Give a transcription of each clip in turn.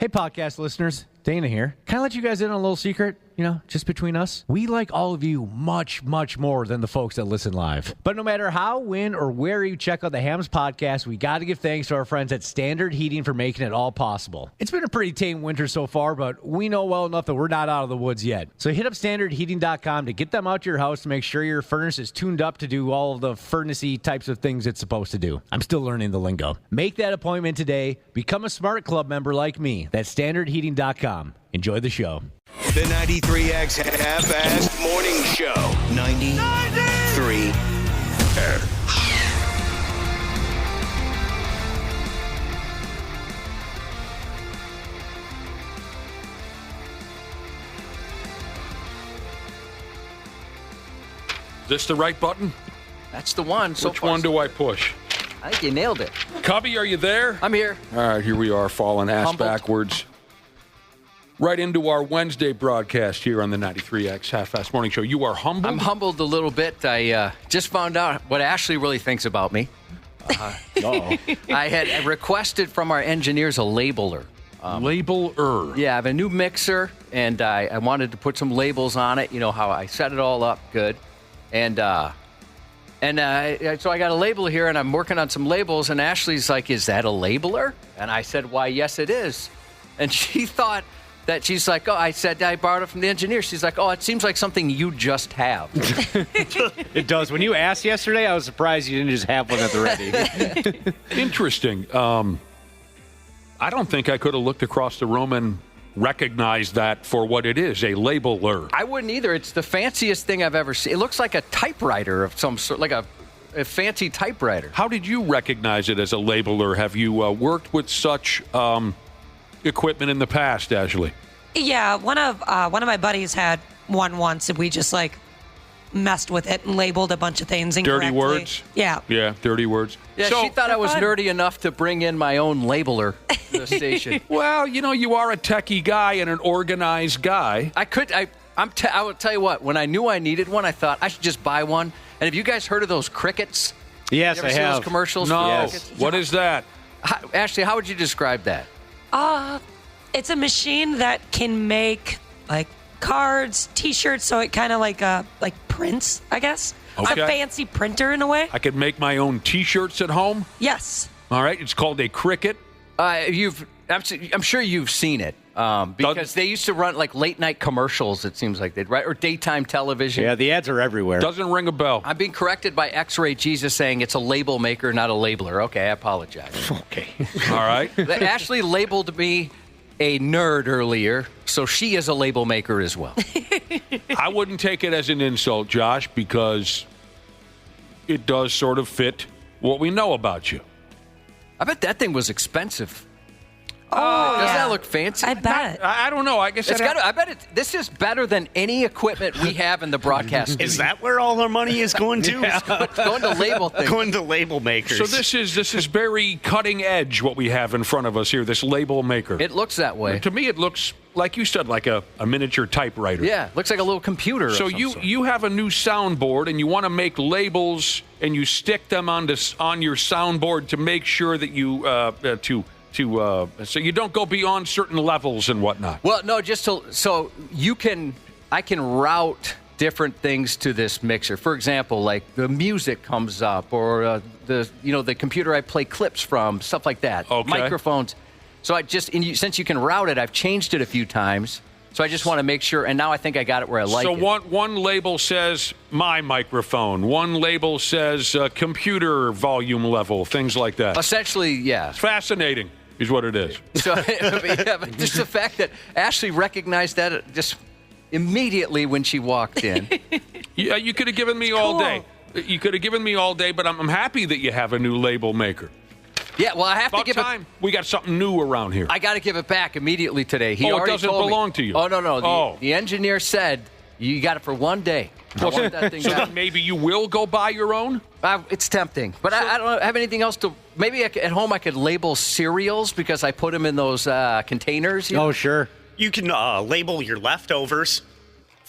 Hey, podcast listeners. Dana here. Can I let you guys in on a little secret? Just between us. We like all of you much, much more than the folks that listen live. But no matter how, when, or where you check out the Hams podcast, we got to give thanks to our friends at Standard Heating for making it all possible. It's been a pretty tame winter so far, but we know well enough that we're not out of the woods yet. So hit up standardheating.com to get them out to your house to make sure your furnace is tuned up to do all of the furnace-y types of things it's supposed to do. I'm still learning the lingo. Make that appointment today. Become a Smart Club member like me. That's standardheating.com. Enjoy the show. The 93X Half-Assed Morning Show. 93. Is this the right button? That's the one. Which one do I push? I think you nailed it. Cubby, are you there? I'm here. All right, here we are, falling ass Humbled. backwards. Right into our Wednesday broadcast here on the 93X Half-Assed Morning Show. You are humbled? I'm humbled a little bit. I just found out what Ashley really thinks about me. I had requested from our engineers a labeler. Labeler. Yeah, I have a new mixer, and I wanted to put some labels on it. You know how I set it all up good. And so I got a label here, and I'm working on some labels, and Ashley's like, is that a labeler? And I said, why, yes, it is. And she thought that she's like, I said I borrowed it from the engineer. She's like, it seems like something you just have. It does. When you asked yesterday, I was surprised you didn't just have one at the ready. Interesting. I don't think I could have looked across the room and recognized that for what it is, a labeler. I wouldn't either. It's the fanciest thing I've ever seen. It looks like a typewriter of some sort, like a fancy typewriter. How did you recognize it as a labeler? Have you worked with such equipment in the past, Ashley? Yeah, one of my buddies had one once, and we just messed with it and labeled a bunch of things incorrectly. Dirty words? Yeah. Yeah, dirty words. Yeah, so, she thought I was fun. nerdy enough to bring in my own labeler to the station. Well, you are a techie guy and an organized guy. I will tell you what, when I knew I needed one, I thought I should just buy one. And have you guys heard of those crickets? Yes, You ever I see have. those commercials? No. for Yes. crickets? What is that? Ashley, how would you describe that? It's a machine that can make cards, T-shirts, so it kind of like prints, I guess. It's Okay. a fancy printer in a way. I could make my own T-shirts at home. Yes. All right, it's called a cricket. I'm sure you've seen it because they used to run late night commercials. It seems like they'd right or daytime television. Yeah, the ads are everywhere. Doesn't ring a bell. I'm being corrected by X-Ray Jesus saying it's a label maker, not a labeler. Okay, I apologize. Okay. All right. Ashley labeled me a nerd earlier, so she is a label maker as well. I wouldn't take it as an insult, Josh, because it does sort of fit what we know about you. I bet that thing was expensive. Oh, Doesn't yeah. that look fancy? I bet. I don't know. I guess I bet this is better than any equipment we have in the broadcast. Is that where all our money is going to? Going to label things? Going to label makers. So this is very cutting edge what we have in front of us here. This label maker. It looks that way. To me, it looks like you said, like a miniature typewriter. Yeah, looks like a little computer. So of some sort. you have a new soundboard and you want to make labels and you stick them on your soundboard to make sure that you so you don't go beyond certain levels and whatnot. Well, no, so I can route different things to this mixer. For example, like the music comes up, or the computer I play clips from, stuff like that. Okay. Microphones. So since you can route it, I've changed it a few times. So I just want to make sure, and now I think I got it where I like it. So one label says my microphone. One label says computer volume level, things like that. Essentially, yeah. It's fascinating, is what it is. So, but just the fact that Ashley recognized that just immediately when she walked in. Yeah, you could have given me all day. You could have given me all day, but I'm happy that you have a new label maker. Yeah, well, I have About to give time we got something new around here. I got to give it back immediately today. He it already doesn't told me. belong to you. Oh, no. The engineer said you got it for one day. I want that thing So back. then maybe you will go buy your own? It's tempting, but I don't have anything else to. Maybe at home I could label cereals because I put them in those containers. Oh, sure. You can label your leftovers.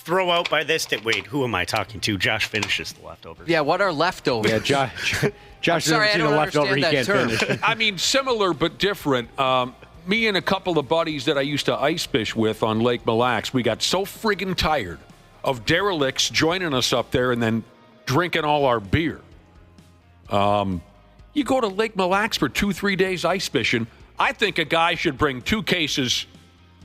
Throw out by this day. Wait, who am I talking to? Josh finishes the leftovers. Yeah, what are leftovers? Yeah, Josh sorry, doesn't see I the don't leftover he understand can't that term. finish. I mean, similar but different. me and a couple of buddies that I used to ice fish with on Lake Mille Lacs, we got so friggin' tired of derelicts joining us up there and then drinking all our beer. You go to Lake Mille Lacs for 2-3 days ice fishing, I think a guy should bring 2 cases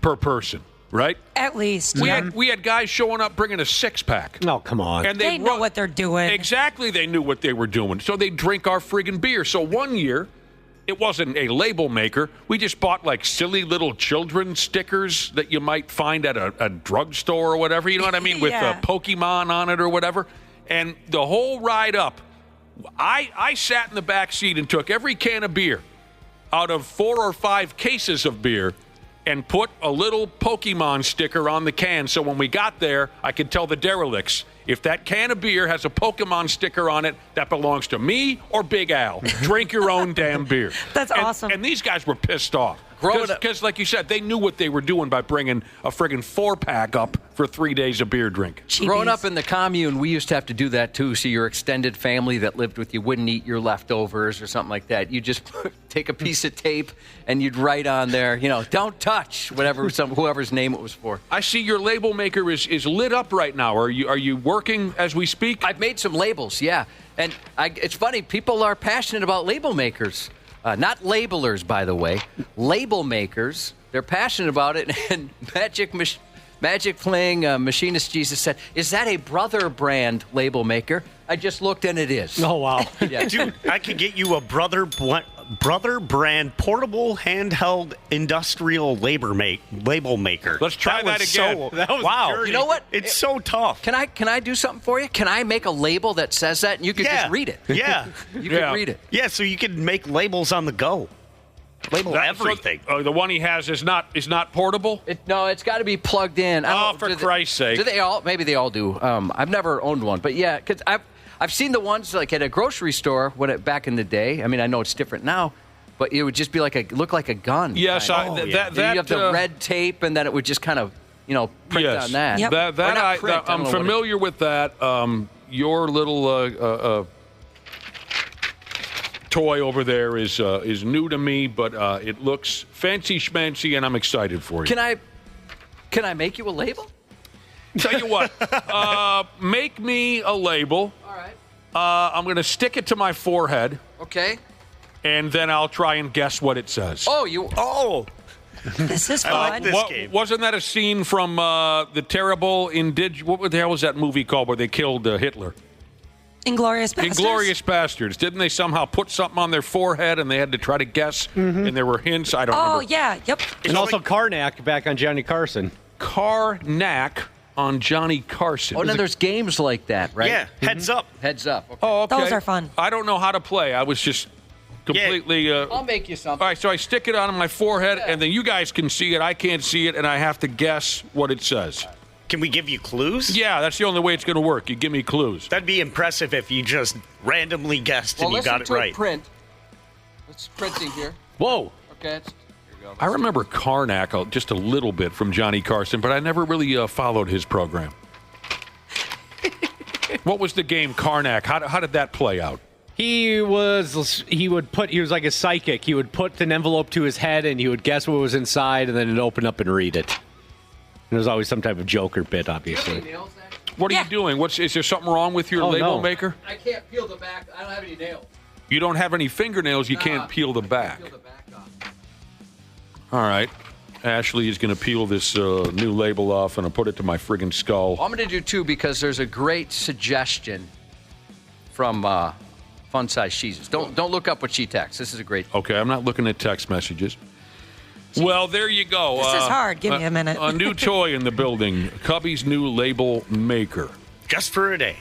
per person, right? At least. We had guys showing up bringing a 6-pack. Oh, come on. And They know what they're doing. Exactly, they knew what they were doing. So they drink our friggin' beer. So one year, it wasn't a label maker. We just bought like silly little children stickers that you might find at a drugstore or whatever. You know what I mean? With Yeah. Pokemon on it or whatever. And the whole ride up, I sat in the back seat and took every can of beer out of 4 or 5 cases of beer and put a little Pokemon sticker on the can. So when we got there, I could tell the derelicts, if that can of beer has a Pokemon sticker on it, that belongs to me or Big Al. Drink your own damn beer. That's awesome. And these guys were pissed off. Growing up- Because, like you said, they knew what they were doing by bringing a friggin' 4-pack up for 3 days of beer drink. Cheapies. Growing up in the commune, we used to have to do that too. So your extended family that lived with you wouldn't eat your leftovers or something like that. You just take a piece of tape and you'd write on there, don't touch whoever's name it was for. I see your label maker is lit up right now. Are you working as we speak? I've made some labels, yeah. And it's funny, people are passionate about label makers. Not labelers, by the way. Label makers. They're passionate about it. And Magic Fling, Machinist Jesus said, "Is that a Brother brand label maker?" I just looked and it is. Oh, wow. Yeah. Dude, I could get you a Brother brand portable handheld industrial label maker. Let's try that was again. That was wow. You know what? It's so tough. Can I do something for you? Can I make a label that says that and you can just read it? Yeah. You can read it. Yeah, so you can make labels on the go. Label everything. So, the one he has is not portable? No, it's got to be plugged in. Oh, for Christ's sake. Do they all? Maybe they all do. I've never owned one, but yeah, because I've seen the ones like at a grocery store back in the day. I mean, I know it's different now, but it would just be look like a gun. Yes, kind of. that you have the red tape, and then it would just kind of print yes. on that. Yep. I'm familiar with that. Your little toy over there is new to me, but it looks fancy schmancy, and I'm excited for you. Can I make you a label? Tell you what, make me a label. All right. I'm going to stick it to my forehead, Okay. and then I'll try and guess what it says. Oh, This is I like fun. this game. Wasn't that a scene from the terrible what the hell was that movie called where they killed Hitler? Inglorious Bastards. Inglorious Bastards. Didn't they somehow put something on their forehead and they had to try to guess? And there were hints. I don't Oh, remember. yeah. Yep. And also Karnak back on Johnny Carson. Karnak on Johnny Carson. Oh, no, there's games like that, right? yeah. Heads up. Heads up. Okay. Oh, okay. Those are fun. I don't know how to play. I was just completely. I'll make you something. All right, so I stick it on my forehead, and then you guys can see it. I can't see it, and I have to guess what it says. Can we give you clues? Yeah, that's the only way it's going to work. You give me clues. That'd be impressive if you just randomly guessed and you listen got it to right. Print. It's printing here. Whoa. Okay. I remember Karnak just a little bit from Johnny Carson, but I never really followed his program. What was the game Karnak? How did that play out? He was like a psychic. He would put an envelope to his head and he would guess what was inside and then it'd open up and read it. And there was always some type of Joker bit, obviously. What are you doing? Is there something wrong with your label maker? I can't peel the back. I don't have any nails. You don't have any fingernails. You can't peel the back. All right. Ashley is going to peel this new label off and I'll put it to my friggin' skull. I'm going to do two because there's a great suggestion from Fun Size Cheeses. Don't look up what she texts. This is a great. Okay, I'm not looking at text messages. Well, there you go. This is hard. Give me a minute. A new toy in the building. Cubby's new label maker. Just for a day.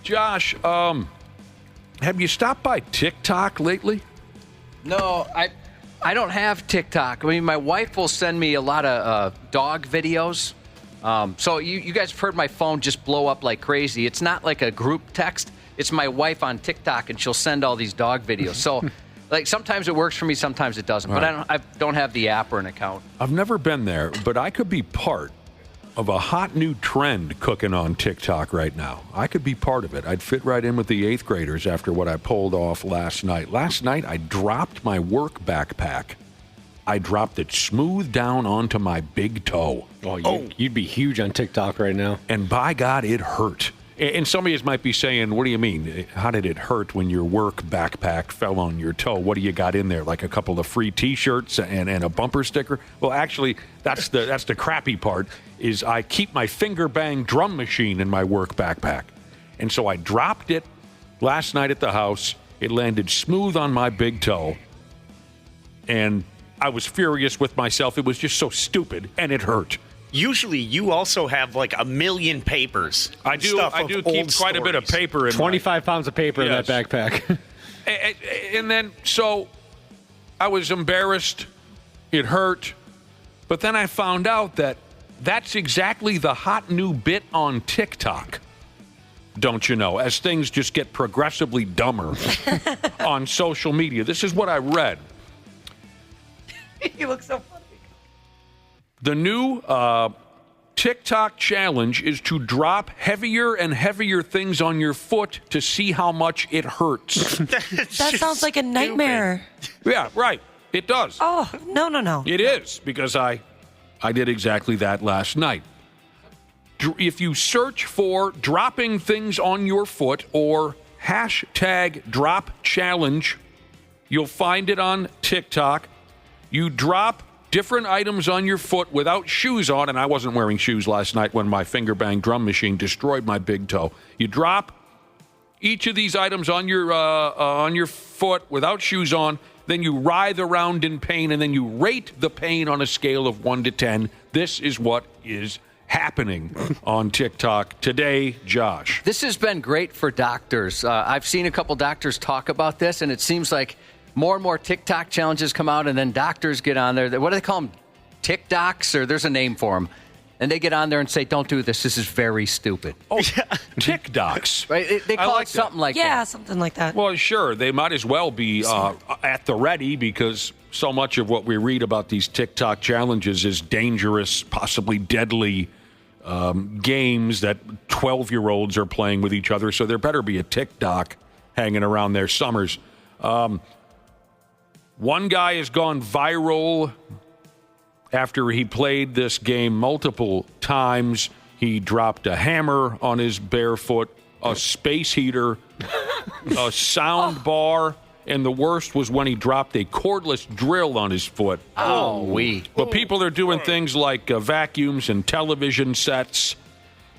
Josh, have you stopped by TikTok lately? No, I don't have TikTok. I mean, my wife will send me a lot of dog videos. So you guys have heard my phone just blow up like crazy. It's not like a group text. It's my wife on TikTok, and she'll send all these dog videos. So, like, sometimes it works for me, sometimes it doesn't. But I don't have the app or an account. I've never been there, but I could be part of a hot new trend cooking on TikTok right now. I could be part of it. I'd fit right in with the 8th graders after what I pulled off last night. Last night, I dropped my work backpack I dropped it smooth down onto my big toe. You'd be huge on TikTok right now. And by God, it hurt. And some of you might be saying, what do you mean? How did it hurt when your work backpack fell on your toe? What do you got in there? Like a couple of free T-shirts and a bumper sticker? Well, actually, that's the crappy part, is I keep my finger bang drum machine in my work backpack. And so I dropped it last night at the house. It landed smooth on my big toe. And I was furious with myself. It was just so stupid, and it hurt. Usually, you also have like a million papers. I do keep quite a bit of paper in 25 pounds of paper in that backpack. And then, so I was embarrassed. It hurt. But then I found out that that's exactly the hot new bit on TikTok. Don't you know? As things just get progressively dumber on social media. This is what I read. You look so funny. The new TikTok challenge is to drop heavier and heavier things on your foot to see how much it hurts. That sounds like a nightmare. Yeah, right. It does. Oh, no. It is, because I did exactly that last night. If you search for dropping things on your foot or hashtag drop challenge, you'll find it on TikTok. You drop different items on your foot without shoes on, and I wasn't wearing shoes last night when my finger bang drum machine destroyed my big toe. You drop each of these items on your foot without shoes on, then you writhe around in pain, and then you rate the pain on a scale of 1 to 10. This is what is happening on TikTok today, Josh. This has been great for doctors. I've seen a couple doctors talk about this, and it seems like more and more TikTok challenges come out, and then doctors get on there. What do they call them? TikToks? Or there's a name for them. And they get on there and say, don't do this. This is very stupid. Oh, TikToks. Right? They call it something like that. Yeah, something like that. Well, sure. They might as well be at the ready, because so much of what we read about these TikTok challenges is dangerous, possibly deadly games that 12-year-olds are playing with each other. So there better be a TikTok hanging around their summers. One guy has gone viral after he played this game multiple times. He dropped a hammer on his bare foot, a space heater, a sound bar, and the worst was when he dropped a cordless drill on his foot. But people are doing things like vacuums and television sets.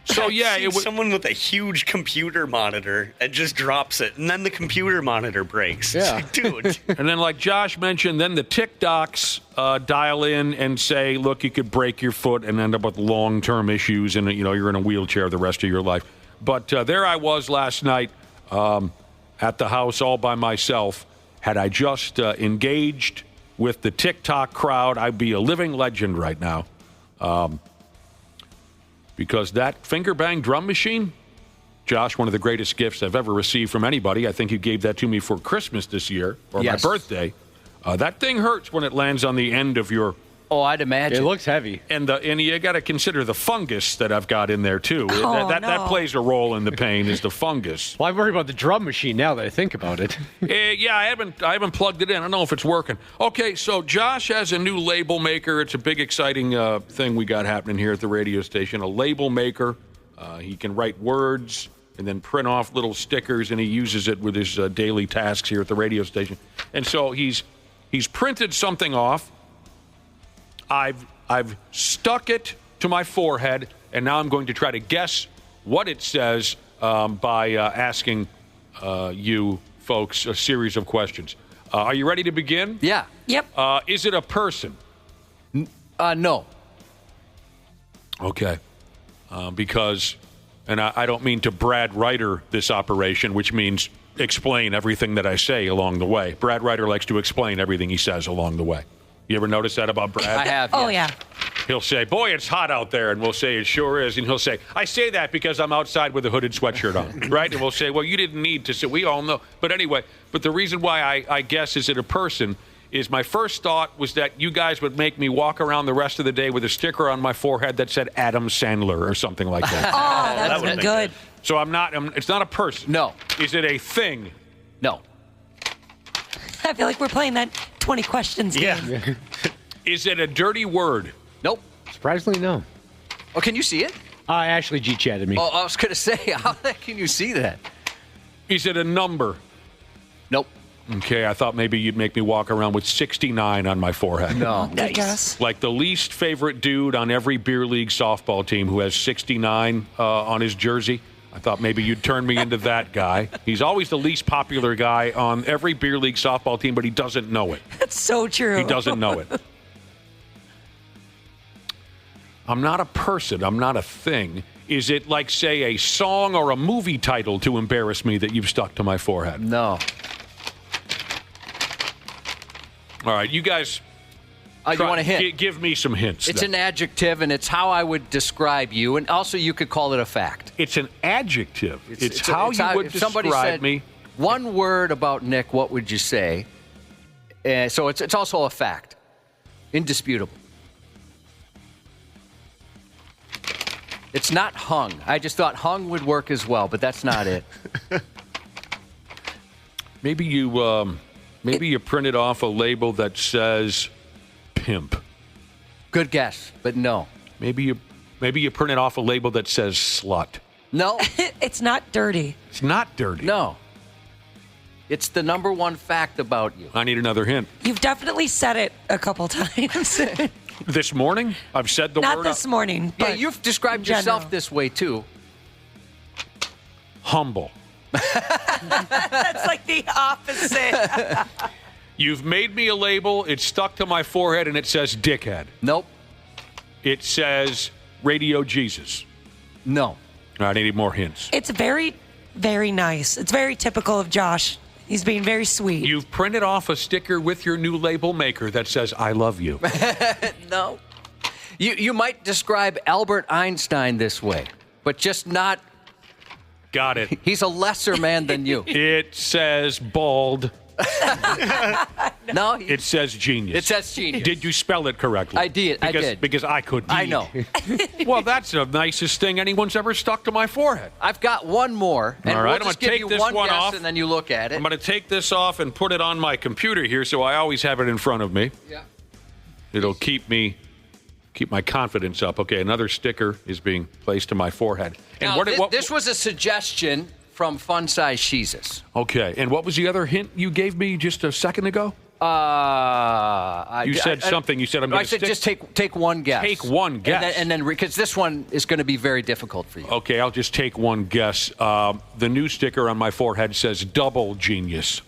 So yeah, it was someone with a huge computer monitor and just drops it, and then the computer monitor breaks. Yeah, like, dude. And then, like Josh mentioned, then the TikToks dial in and say, "Look, you could break your foot and end up with long-term issues, and you're in a wheelchair the rest of your life." But there I was last night at the house all by myself. Had I just engaged with the TikTok crowd, I'd be a living legend right now. Because that finger bang drum machine, Josh, one of the greatest gifts I've ever received from anybody. I think you gave that to me for Christmas this year, or my birthday. That thing hurts when it lands on the end of your... Oh, I'd imagine. It looks heavy. And you got to consider the fungus that I've got in there, too. That plays a role in the pain, is the fungus. Well, I worry about the drum machine now that I think about it. Yeah, I haven't plugged it in. I don't know if it's working. Okay, so Josh has a new label maker. It's a big, exciting thing we got happening here at the radio station. A label maker. He can write words and then print off little stickers, and he uses it with his daily tasks here at the radio station. And so he's printed something off. I've stuck it to my forehead, and now I'm going to try to guess what it says by asking you folks a series of questions. Are you ready to begin? Yeah. Yep. Is it a person? No. Okay. Because, and I don't mean to Brad Ryder this operation, which means explain everything that I say along the way. Brad Ryder likes to explain everything he says along the way. You ever notice that about Brad? I have. Oh, yes. yeah. He'll say, boy, it's hot out there. And we'll say, it sure is. And he'll say, I say that because I'm outside with a hooded sweatshirt on. Right? And we'll say, well, you didn't need to say. We all know. But anyway, the reason why I guess is it a person is my first thought was that you guys would make me walk around the rest of the day with a sticker on my forehead that said Adam Sandler or something like that. Oh, that's been good. So it's not a person. No. Is it a thing? No. I feel like we're playing that 20 questions game. Yeah. Is it a dirty word? Nope. Surprisingly, no. Oh, can you see it? Ashley G chatted me. Oh, I was going to say, how the heck can you see that? Is it a number? Nope. Okay, I thought maybe you'd make me walk around with 69 on my forehead. No. I guess. Like the least favorite dude on every beer league softball team who has 69 on his jersey. I thought maybe you'd turn me into that guy. He's always the least popular guy on every beer league softball team, but he doesn't know it. That's so true. He doesn't know it. I'm not a person. I'm not a thing. Is it like, say, a song or a movie title to embarrass me that you've stuck to my forehead? No. All right, you guys. You want a hint? Give me some hints. It's then. an adjective, and it's how I would describe you, and also you could call it a fact. It's an adjective. It's how you would if somebody describe said me. One word about Nick, what would you say? So it's also a fact. Indisputable. It's not hung. I just thought hung would work as well, but that's not it. Maybe you printed off a label that says pimp. Good guess, but no. Maybe you printed off a label that says slut. No. It's not dirty. It's not dirty. No. It's the number one fact about you. I need another hint. You've definitely said it a couple times. This morning, I've said the Not word. this morning. Yeah, but you've described in yourself general. this way, too. Humble. That's like the opposite. You've made me a label. It's stuck to my forehead, and it says dickhead. Nope. It says Radio Jesus. No. I need more hints. It's very, very nice. It's very typical of Josh. He's being very sweet. You've printed off a sticker with your new label maker that says I love you. No. You might describe Albert Einstein this way, but just not. Got it. He's a lesser man than you. It says bald. No. It says genius. It says genius. Did you spell it correctly? I did. I did. Because I couldn't. I know. Well, that's the nicest thing anyone's ever stuck to my forehead. I've got one more. And All right, we'll I'm just gonna give take you this one one guess off. and then you look at it. I'm going to take this off and put it on my computer here so I always have it in front of me. Yeah. It'll keep my confidence up. Okay, another sticker is being placed to my forehead. And Now, this was a suggestion from Fun Size Cheeses. Okay, and what was the other hint you gave me just a second ago? You said something. You said I'm going to I said just take one guess. Take one guess. And then because this one is going to be very difficult for you. Okay, I'll just take one guess. The new sticker on my forehead says double genius.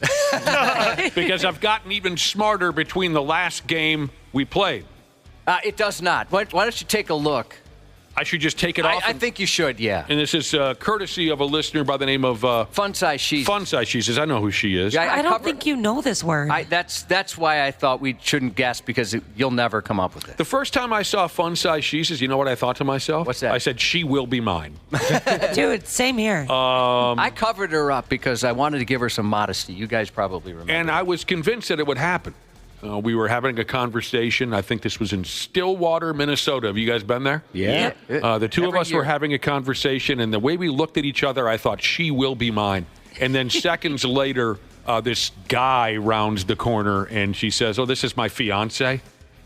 Because I've gotten even smarter between the last game we played. It does not. Why don't you take a look? I should just take it off. I think you should, yeah. And this is courtesy of a listener by the name of Fun Size Cheese. Fun Size. She says, I know who she is. Yeah, I don't think you know this word. That's why I thought we shouldn't guess because you'll never come up with it. The first time I saw Fun Size Cheeses, you know what I thought to myself? What's that? I said, she will be mine. Dude, same here. I covered her up because I wanted to give her some modesty. You guys probably remember. And I was convinced that it would happen. We were having a conversation. I think this was in Stillwater, Minnesota. Have you guys been there? Yeah. The two of Every us year. were having a conversation, and the way we looked at each other, I thought, she will be mine. And then seconds later, this guy rounds the corner, and she says, oh, this is my fiance.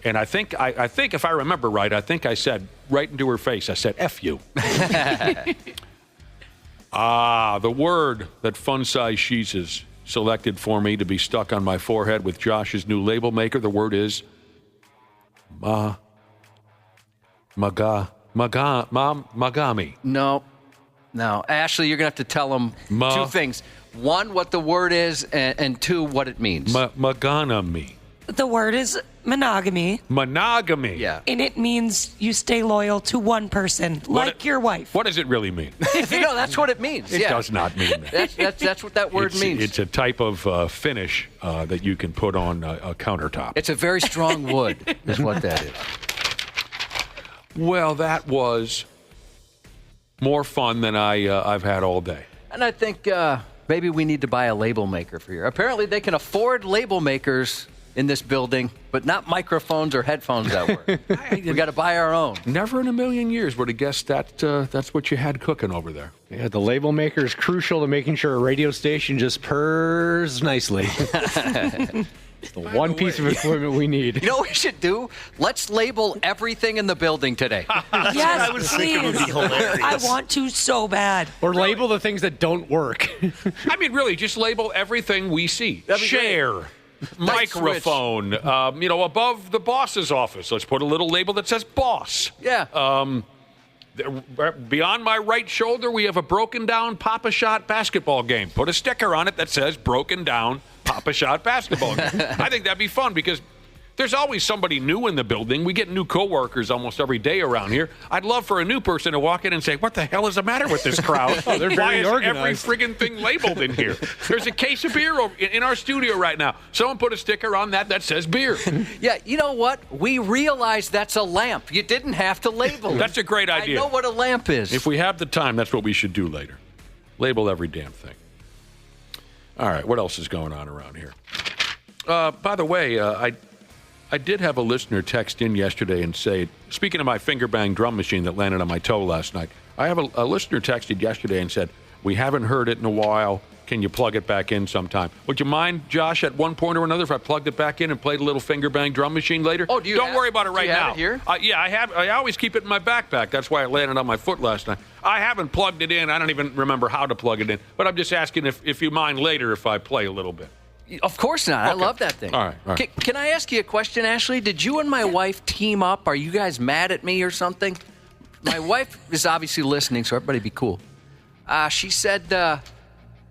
And I think if I remember right, I think I said right into her face, I said, F you. The word that Fun Size Cheeses selected for me to be stuck on my forehead with Josh's new label maker. The word is magami. No. Ashley, you're going to have to tell them two things. One, what the word is, and two, what it means. Maganami. The word is monogamy. Monogamy. Yeah. And it means you stay loyal to one person, like your wife. What does it really mean? No, that's what it means. It does not mean that. That's what that word means. It's a type of finish that you can put on a countertop. It's a very strong wood, is what that is. Well, that was more fun than I've had all day. And I think maybe we need to buy a label maker for you. Apparently, they can afford label makers in this building, but not microphones or headphones that work. We got to buy our own. Never in a million years would have guessed that's what you had cooking over there. Yeah, the label maker is crucial to making sure a radio station just purrs nicely. The one piece of equipment we need. You know what we should do? Let's label everything in the building today. Yes, I was thinking it would be please. hilarious. I want to so bad. Or label the things that don't work. I mean, really, just label everything we see. That'd be Chair, microphone, above the boss's office. Let's put a little label that says boss. Yeah. Beyond my right shoulder, we have a broken down Papa-Shot basketball game. Put a sticker on it that says broken down Papa-Shot basketball game. I think that'd be fun because there's always somebody new in the building. We get new coworkers almost every day around here. I'd love for a new person to walk in and say, what the hell is the matter with this crowd? Oh, they're Why very is organized. every friggin' thing labeled in here? There's a case of beer in our studio right now. Someone put a sticker on that says beer. Yeah, you know what? We realize that's a lamp. You didn't have to label it. That's a great idea. I know what a lamp is. If we have the time, that's what we should do later. Label every damn thing. All right, what else is going on around here? By the way, I did have a listener text in yesterday and say, speaking of my finger bang drum machine that landed on my toe last night, I have a listener texted yesterday and said, we haven't heard it in a while. Can you plug it back in sometime? Would you mind, Josh, at one point or another, if I plugged it back in and played a little finger bang drum machine later? Oh, do you Don't worry about it right now. Do you have it here? Yeah, I have. I always keep it in my backpack. That's why it landed on my foot last night. I haven't plugged it in. I don't even remember how to plug it in. But I'm just asking if you mind later if I play a little bit. Of course not. I Okay. love that thing. All right. Can I ask you a question, Ashley? Did you and my wife team up? Are you guys mad at me or something? My wife is obviously listening, so everybody be cool. She said,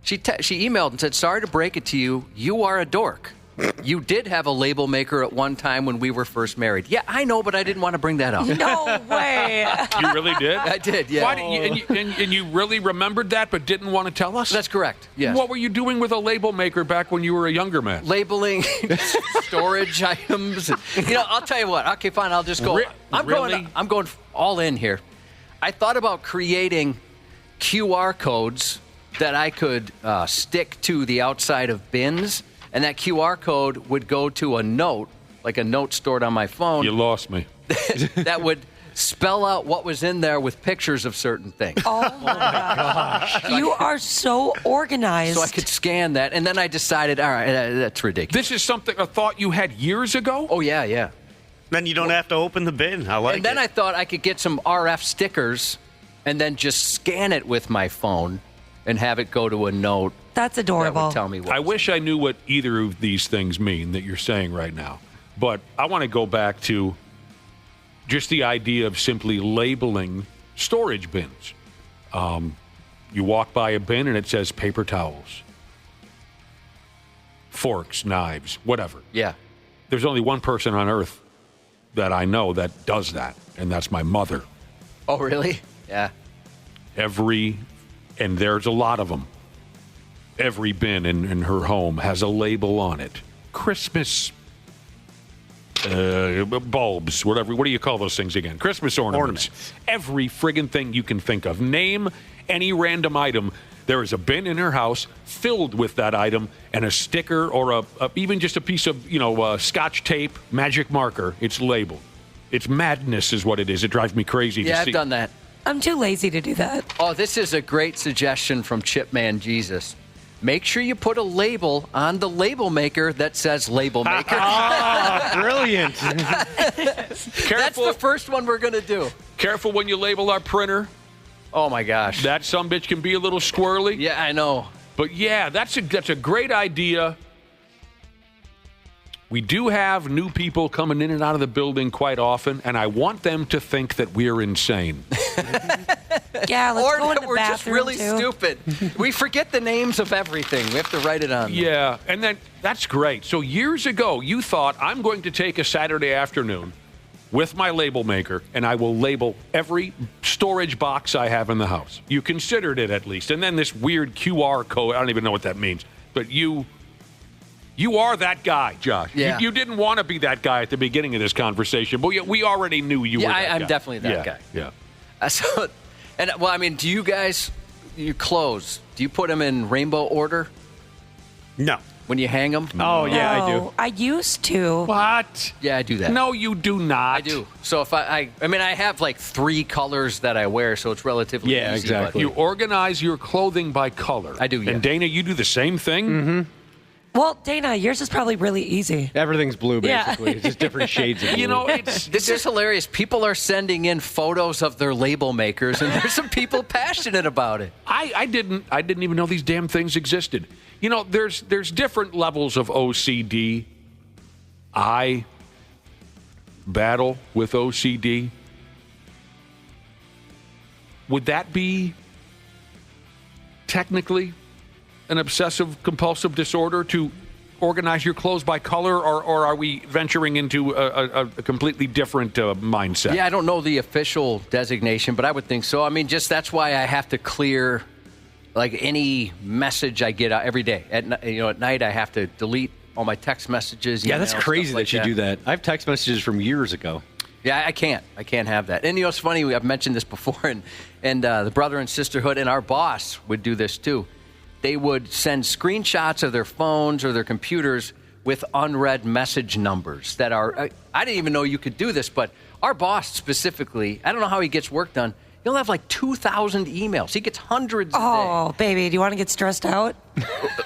she emailed and said, sorry to break it to you. You are a dork. You did have a label maker at one time when we were first married. Yeah, I know, but I didn't want to bring that up. No way. You really did? I did, yeah. Why and you really remembered that but didn't want to tell us? That's correct, yes. What were you doing with a label maker back when you were a younger man? Labeling storage items. I'll tell you what. Okay, fine. I'll just go. Really? I'm going all in here. I thought about creating QR codes that I could stick to the outside of bins, and that QR code would go to a note, like a note stored on my phone. You lost me. That would spell out what was in there with pictures of certain things. Oh my gosh. You are so organized. So I could scan that, and then I decided, all right, that's ridiculous. This is a thought you had years ago? Oh, yeah. Then you don't have to open the bin. I like And then it. I thought I could get some RF stickers and then just scan it with my phone and have it go to a note. That's That adorable. would tell me what. I wish I knew what either of these things mean that you're saying right now. But I want to go back to just the idea of simply labeling storage bins. You walk by a bin and it says paper towels, forks, knives, whatever. Yeah. There's only one person on earth that I know that does that, and that's my mother. Oh, really? Yeah. And there's a lot of them. Every bin in her home has a label on it. Christmas bulbs, whatever. What do you call those things again? Christmas ornaments. Every friggin' thing you can think of. Name any random item. There is a bin in her house filled with that item and a sticker or even just a piece of Scotch tape, magic marker. It's labeled. It's madness is what it is. It drives me crazy to Yeah, see. I've done that. I'm too lazy to do that. Oh, this is a great suggestion from Chipman Jesus. Make sure you put a label on the label maker that says label maker. Brilliant. That's the first one we're going to do. Careful when you label our printer. Oh, my gosh. That sumbitch can be a little squirrely. Yeah, I know. But yeah, that's a great idea. We do have new people coming in and out of the building quite often, and I want them to think that we're insane. Yeah, let's Or go in that the we're just bathroom really too. stupid. We forget the names of everything. We have to write it on. Yeah, and then that's great. So years ago, you thought, I'm going to take a Saturday afternoon with my label maker, and I will label every storage box I have in the house. You considered it at least. And then this weird QR code, I don't even know what that means, but you are that guy, Josh. Yeah. You didn't want to be that guy at the beginning of this conversation, but we already knew you were that guy. I'm definitely that guy. Yeah. Do you guys, your clothes, do you put them in rainbow order No. when you hang them? Oh, yeah, I do. No, I used to. What? Yeah, I do that. No, you do not. I do. So if I have like 3 colors that I wear, so it's relatively Yeah, easy. exactly. You organize your clothing by color. I do, yeah. And Dana, you do the same thing? Mm-hmm. Well, Dana, yours is probably really easy. Everything's blue, Yeah. basically. It's just different shades of blue. You know, it's This is hilarious. People are sending in photos of their label makers, and there's some people passionate about it. I didn't even know these damn things existed. You know, there's different levels of OCD. I battle with OCD. Would that be technically an obsessive compulsive disorder to organize your clothes by color, or are we venturing into a completely different mindset? Yeah, I don't know the official designation, but I would think so. I mean, just that's why I have to clear like any message I get out every day. At night I have to delete all my text messages. Yeah, that's emails, crazy stuff like that you do that. I have text messages from years ago. Yeah, I can't have that. And it's funny. I've mentioned this before, and the brother and sisterhood, and our boss would do this too. They would send screenshots of their phones or their computers with unread message numbers that are. I didn't even know you could do this, but our boss specifically, I don't know how he gets work done. He'll have like 2,000 emails. He gets hundreds a day. Oh, baby, do you want to get stressed out?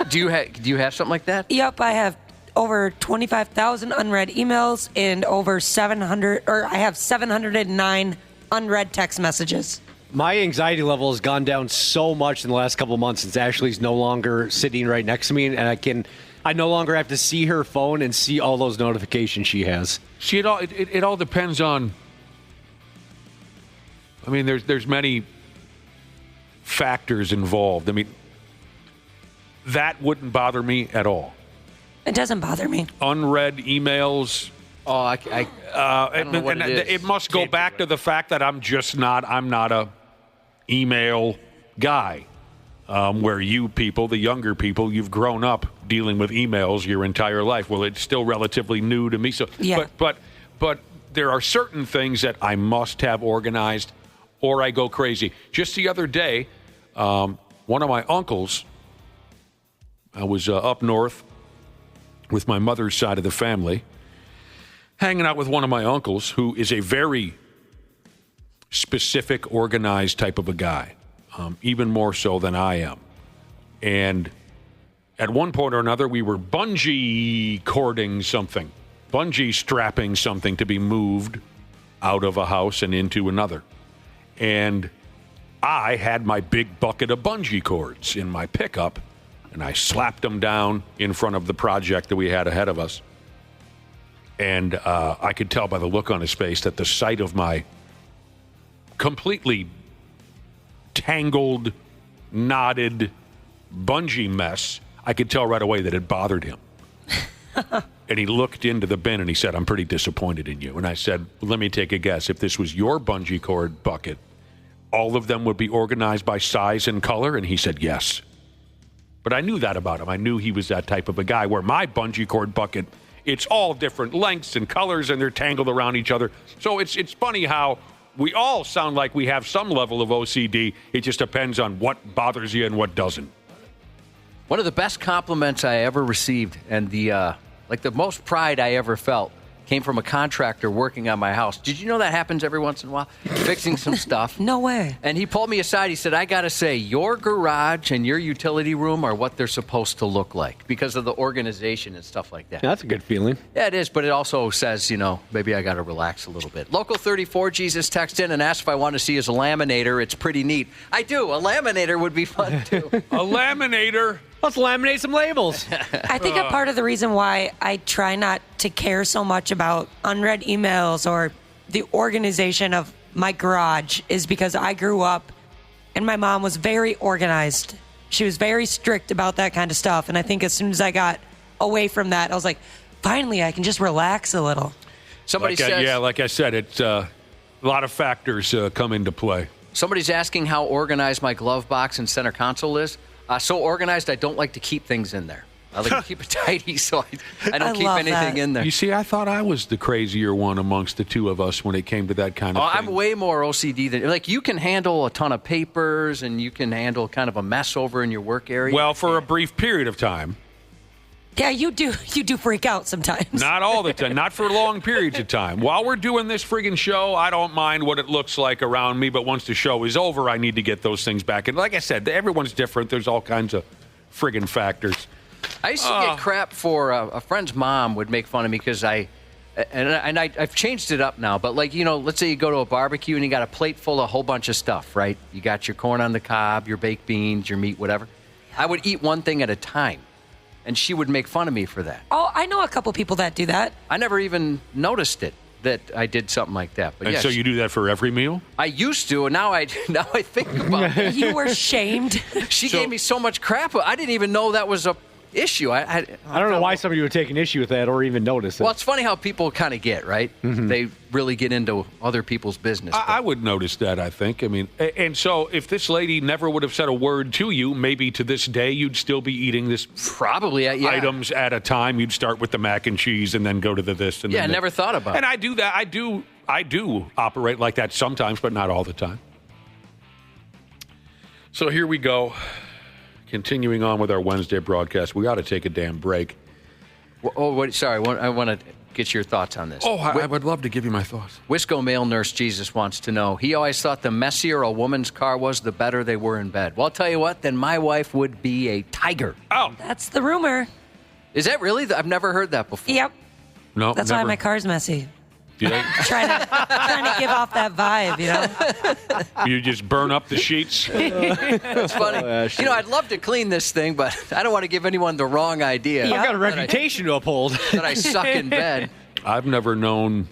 Do you have something like that? Yep, I have over 25,000 unread emails and over 700, or I have 709 unread text messages. My anxiety level has gone down so much in the last couple of months since Ashley's no longer sitting right next to me, and I no longer have to see her phone and see all those notifications she has. See, it all depends on. I mean, there's many factors involved. I mean, that wouldn't bother me at all. It doesn't bother me. Unread emails. Oh, I don't know what it is. It must go back to the fact that I'm not a email guy. Where you people, the younger people, you've grown up dealing with emails your entire life. Well, it's still relatively new to me. So, yeah. But there are certain things that I must have organized, or I go crazy. Just the other day, one of my uncles, I was up north with my mother's side of the family, hanging out with one of my uncles who is a very specific, organized type of a guy, even more so than I am. And at one point or another, we were bungee cording something, bungee strapping something to be moved out of a house and into another. And I had my big bucket of bungee cords in my pickup, and I slapped them down in front of the project that we had ahead of us. And I could tell by the look on his face that the sight of my completely tangled, knotted bungee mess, I could tell right away that it bothered him. And he looked into the bin and he said, "I'm pretty disappointed in you." And I said, "Let me take a guess. If this was your bungee cord bucket, all of them would be organized by size and color?" And he said, "Yes." But I knew that about him. I knew he was that type of a guy, where my bungee cord bucket, it's all different lengths and colors, and they're tangled around each other. So it's funny how we all sound like we have some level of OCD. It just depends on what bothers you and what doesn't. One of the best compliments I ever received, and the most pride I ever felt, came from a contractor working on my house. Did you know that happens every once in a while? Fixing some stuff. No way. And he pulled me aside. He said, "I got to say, your garage and your utility room are what they're supposed to look like because of the organization and stuff like that." Yeah, that's a good feeling. Yeah, it is, but it also says, maybe I got to relax a little bit. Local 34 Jesus texted in and asked if I want to see his laminator. It's pretty neat. I do. A laminator would be fun, too. A laminator? Let's laminate some labels. I think a part of the reason why I try not to care so much about unread emails or the organization of my garage is because I grew up and my mom was very organized. She was very strict about that kind of stuff. And I think as soon as I got away from that, I was like, finally, I can just relax a little. Somebody says, like I said, it's a lot of factors come into play. Somebody's asking how organized my glove box and center console is. So organized, I don't like to keep things in there. I like to keep it tidy, so I don't keep anything that. in there. You see, I thought I was the crazier one amongst the two of us when it came to that kind of thing. I'm way more OCD than you can handle a ton of papers and you can handle kind of a mess over in your work area. Well, for a brief period of time. Yeah, you do freak out sometimes. Not all the time. Not for long periods of time. While we're doing this friggin' show, I don't mind what it looks like around me, but once the show is over, I need to get those things back. And like I said, everyone's different. There's all kinds of friggin' factors. I used to get crap for a friend's mom would make fun of me because I've changed it up now. But like, let's say you go to a barbecue and you got a plate full of a whole bunch of stuff, right? You got your corn on the cob, your baked beans, your meat, whatever. I would eat one thing at a time, and she would make fun of me for that. Oh, I know a couple people that do that. I never even noticed it, that I did something like that. But And so you do that for every meal? I used to, and now I think about it. You were shamed. She gave me so much crap. I didn't even know that was a issue. I don't know why somebody would take an issue with that or even notice it. Well, it's funny how people kind of get, right? Mm-hmm. They really get into other people's business. I would notice that, I think. I mean, and so if this lady never would have said a word to you, maybe to this day you'd still be eating this probably items at a time. You'd start with the mac and cheese and then go to the this. And I never thought about it. And I do that. I do operate like that sometimes, but not all the time. So here we go. Continuing on with our Wednesday broadcast, we ought to take a damn break. Sorry. I want to get your thoughts on this. Oh, I would love to give you my thoughts. Wisco male nurse Jesus wants to know. He always thought the messier a woman's car was, the better they were in bed. Well, I'll tell you what, then my wife would be a tiger. Oh. That's the rumor. Is that really? I've never heard that before. Yep. No, That's why my car's messy. Yeah. trying to give off that vibe, You just burn up the sheets. It's funny. I'd love to clean this thing, but I don't want to give anyone the wrong idea. Yeah. I've got a reputation to uphold. That I suck in bed. I've never known.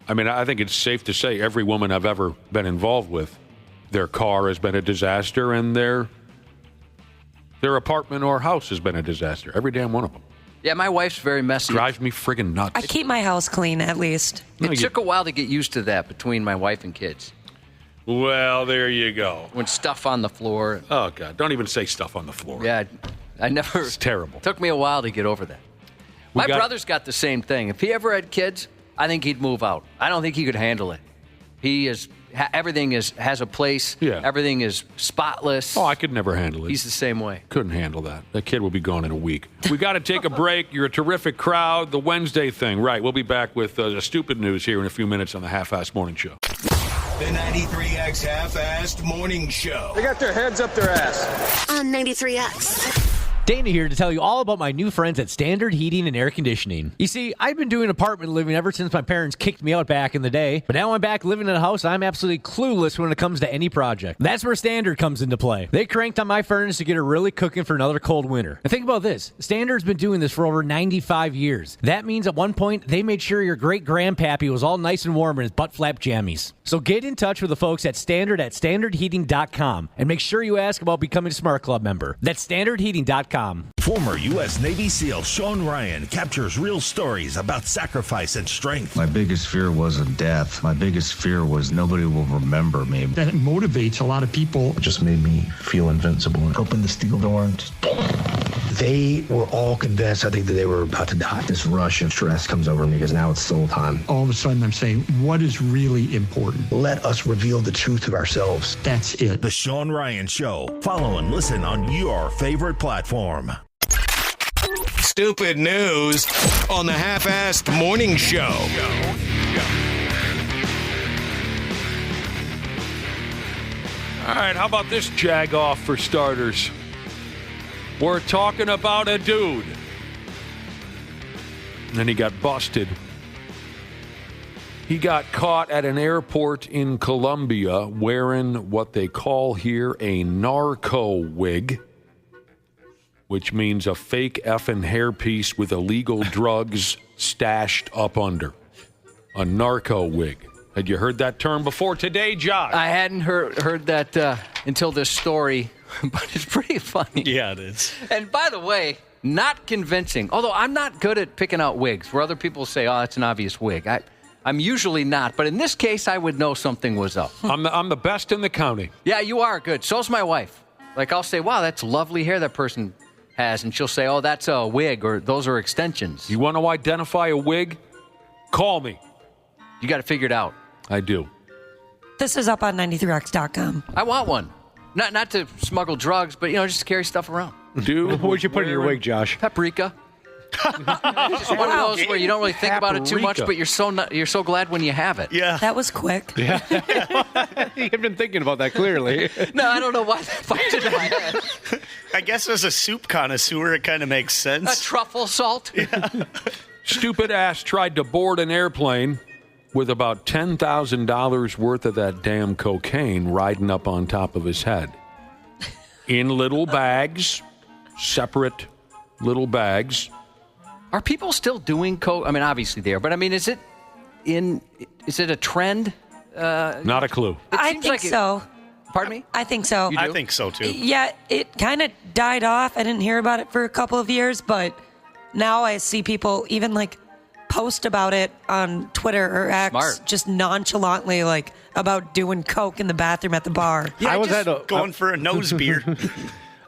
I mean, I think it's safe to say every woman I've ever been involved with, their car has been a disaster, and their apartment or house has been a disaster. Every damn one of them. Yeah, my wife's very messy. Drives me friggin' nuts. I keep my house clean, at least. It took a while to get used to that between my wife and kids. Well, there you go. When stuff on the floor. Oh, God. Don't even say stuff on the floor. Yeah, I never. It's terrible. It took me a while to get over that. My brother's got the same thing. If he ever had kids, I think he'd move out. I don't think he could handle it. Everything has a place. Yeah. Everything is spotless. Oh, I could never handle it. He's the same way. Couldn't handle that. That kid will be gone in a week. We got to take a break. You're a terrific crowd. The Wednesday thing. Right. We'll be back with the stupid news here in a few minutes on the Half-Assed Morning Show. The 93X Half-Assed Morning Show. They got their heads up their ass. On 93X. Dana here to tell you all about my new friends at Standard Heating and Air Conditioning. You see, I've been doing apartment living ever since my parents kicked me out back in the day, but now I'm back living in a house. I'm absolutely clueless when it comes to any project. That's where Standard comes into play. They cranked on my furnace to get it really cooking for another cold winter. And think about this. Standard's been doing this for over 95 years. That means at one point, they made sure your great-grandpappy was all nice and warm in his butt-flap jammies. So get in touch with the folks at standardheating.com and make sure you ask about becoming a Smart Club member. That's standardheating.com. Former U.S. Navy SEAL Sean Ryan captures real stories about sacrifice and strength. My biggest fear wasn't death. My biggest fear was nobody will remember me. That motivates a lot of people. It just made me feel invincible. Open the steel door and just... They were all convinced, I think, that they were about to die. This rush of stress comes over me because now it's soul time. All of a sudden, I'm saying, what is really important? Let us reveal the truth of ourselves. That's it. The Sean Ryan Show. Follow and listen on your favorite platform. Stupid news on the Half-Assed Morning Show. All right, how about this jag-off for starters? We're talking about a dude. And then he got busted. He got caught at an airport in Colombia wearing what they call here a Narco wig, which means a fake effing hairpiece with illegal drugs stashed up under. A Narco wig. Had you heard that term before today, Josh? I hadn't heard that until this story, but it's pretty funny. Yeah, it is. And by the way, not convincing. Although I'm not good at picking out wigs, where other people say, oh, that's an obvious wig. I'm usually not, but in this case, I would know something was up. I'm the best in the county. Yeah, you are good. So's my wife. Like, I'll say, wow, that's lovely hair that person has, and she'll say, oh, that's a wig, or those are extensions. You want to identify a wig? Call me. You got to figure it out. I do. This is up on 93x.com. I want one. Not to smuggle drugs, but, just to carry stuff around. Dude, What'd you put in your wig, Josh? Paprika. It's just one of those where you don't really think about it too much, but you're so glad when you have it. Yeah. That was quick. You've been thinking about that clearly. No, I don't know why that popped into my head. I guess as a soup connoisseur, it kind of makes sense. A truffle salt? Stupid ass tried to board an airplane with about $10,000 worth of that damn cocaine riding up on top of his head. In little bags, separate little bags. Are people still doing coke? I mean, obviously they are, but I mean, is it a trend? Not a clue. I think so. Pardon me? I think so. I think so, too. Yeah, it kind of died off. I didn't hear about it for a couple of years, but now I see people even like post about it on Twitter or X, Smart. just nonchalantly, like about doing coke in the bathroom at the bar. Yeah, going for a nose beer.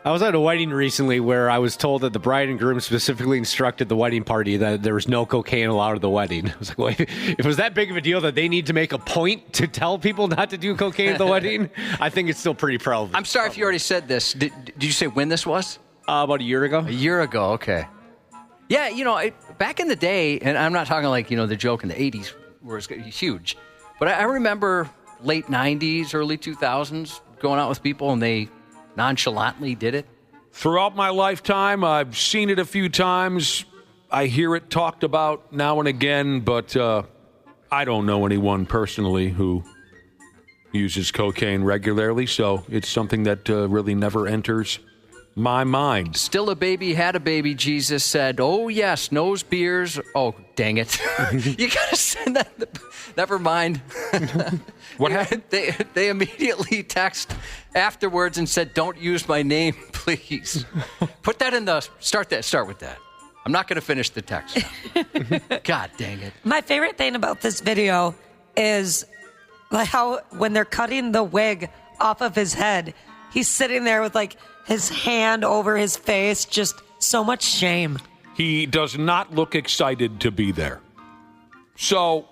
I was at a wedding recently where I was told that the bride and groom specifically instructed the wedding party that there was no cocaine allowed at the wedding. I was like, well, if it was that big of a deal that they need to make a point to tell people not to do cocaine at the wedding, I think it's still pretty prevalent. I'm sorry if you already said this. Did you say when this was? About a year ago. A year ago, okay. Yeah, back in the day, and I'm not talking like, the joke in the 80s where it's huge, but I remember late 90s, early 2000s going out with people and they nonchalantly did it. Throughout my lifetime, I've seen it a few times. I hear it talked about now and again, but I don't know anyone personally who uses cocaine regularly, so it's something that really never enters my mind. Still a baby, had a baby, Jesus said. Oh, yes, nose beers. Oh, dang it. You got to send that. Never mind. What happened? They immediately text afterwards and said, don't use my name, please. Put that in the, start with that. I'm not going to finish the text. God dang it. My favorite thing about this video is like how when they're cutting the wig off of his head, he's sitting there with like his hand over his face, just so much shame. He does not look excited to be there. So,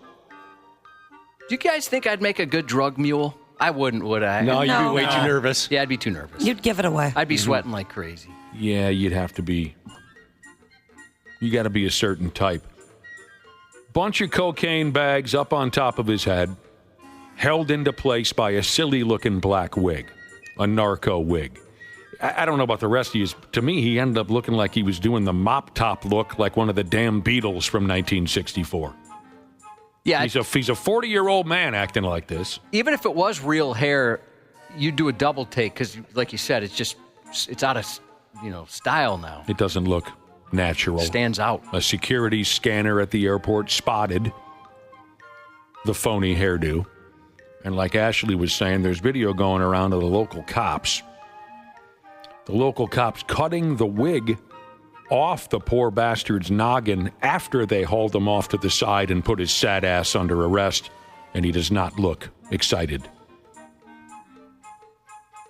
do you guys think I'd make a good drug mule? I wouldn't, would I? No, you'd be way too nervous. Yeah, I'd be too nervous. You'd give it away. I'd be sweating like crazy. Yeah, you'd have to be. You got to be a certain type. Bunch of cocaine bags up on top of his head, held into place by a silly-looking black wig, a narco wig. I don't know about the rest of you. To me, he ended up looking like he was doing the mop top look like one of the damn Beatles from 1964. Yeah, he's a 40-year-old man acting like this. Even if it was real hair, you'd do a double take because, like you said, it's out of style now. It doesn't look natural. Stands out. A security scanner at the airport spotted the phony hairdo, and like Ashley was saying, there's video going around of the local cops. The local cops cutting the wig off the poor bastard's noggin after they hauled him off to the side and put his sad ass under arrest, and he does not look excited.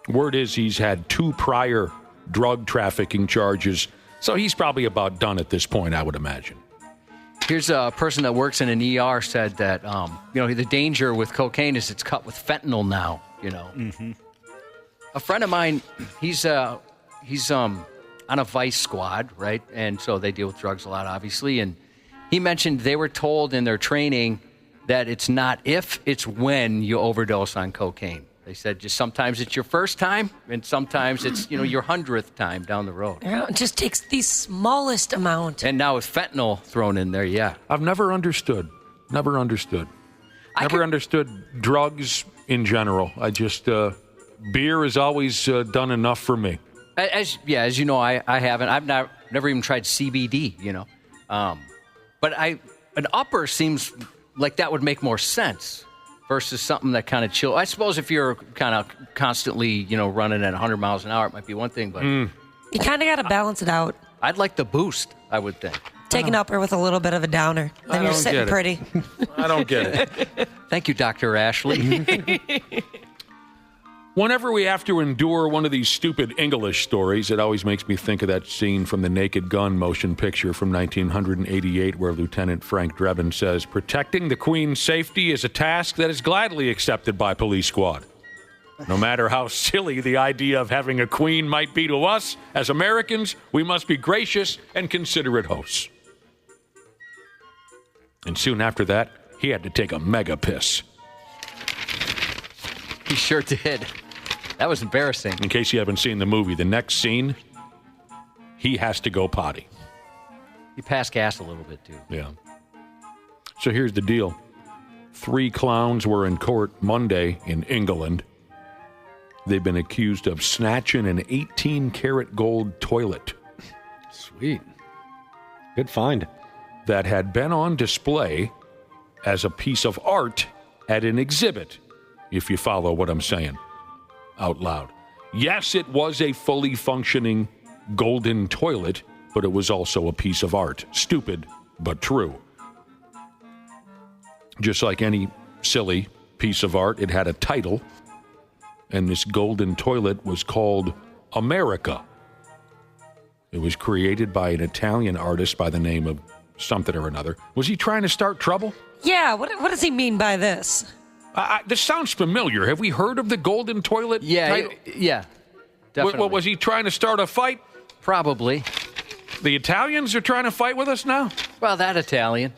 Word is he's had 2 prior drug trafficking charges, so he's probably about done at this point, I would imagine. Here's a person that works in an ER said that, the danger with cocaine is it's cut with fentanyl now, Mm-hmm. A friend of mine, he's on a vice squad, right? And so they deal with drugs a lot, obviously. And he mentioned they were told in their training that it's not if, it's when you overdose on cocaine. They said just sometimes it's your first time, and sometimes it's, your 100th time down the road. Yeah, it just takes the smallest amount. And now with fentanyl thrown in there, yeah. I've never understood. Never understood drugs in general. I just... beer has always done enough for me. As you know, I haven't. I've never even tried CBD, But an upper seems like that would make more sense versus something that kind of chill. I suppose if you're kind of constantly, running at 100 miles an hour, it might be one thing, but... You kind of got to balance it out. I'd like the boost, I would think. Take an upper with a little bit of a downer. Then you're sitting pretty. I don't get it. Thank you, Dr. Ashley. Whenever we have to endure one of these stupid English stories, it always makes me think of that scene from the Naked Gun motion picture from 1988 where Lieutenant Frank Drebin says, "Protecting the Queen's safety is a task that is gladly accepted by police squad. No matter how silly the idea of having a queen might be to us, as Americans, we must be gracious and considerate hosts." And soon after that, he had to take a mega piss. He sure did. That was embarrassing. In case you haven't seen the movie, the next scene, he has to go potty. You pass gas a little bit, too. Yeah. So here's the deal. 3 clowns were in court Monday in England. They've been accused of snatching an 18-karat gold toilet. Sweet. Good find. That had been on display as a piece of art at an exhibit, if you follow what I'm saying out loud. Yes, it was a fully functioning golden toilet, but it was also a piece of art. Stupid, but true. Just like any silly piece of art, it had a title, and this golden toilet was called America. It was created by an Italian artist by the name of something or another. Was he trying to start trouble? Yeah, what does he mean by this? This sounds familiar. Have we heard of the golden toilet? Yeah, definitely. Was he trying to start a fight? Probably. The Italians are trying to fight with us now? Well, that Italian.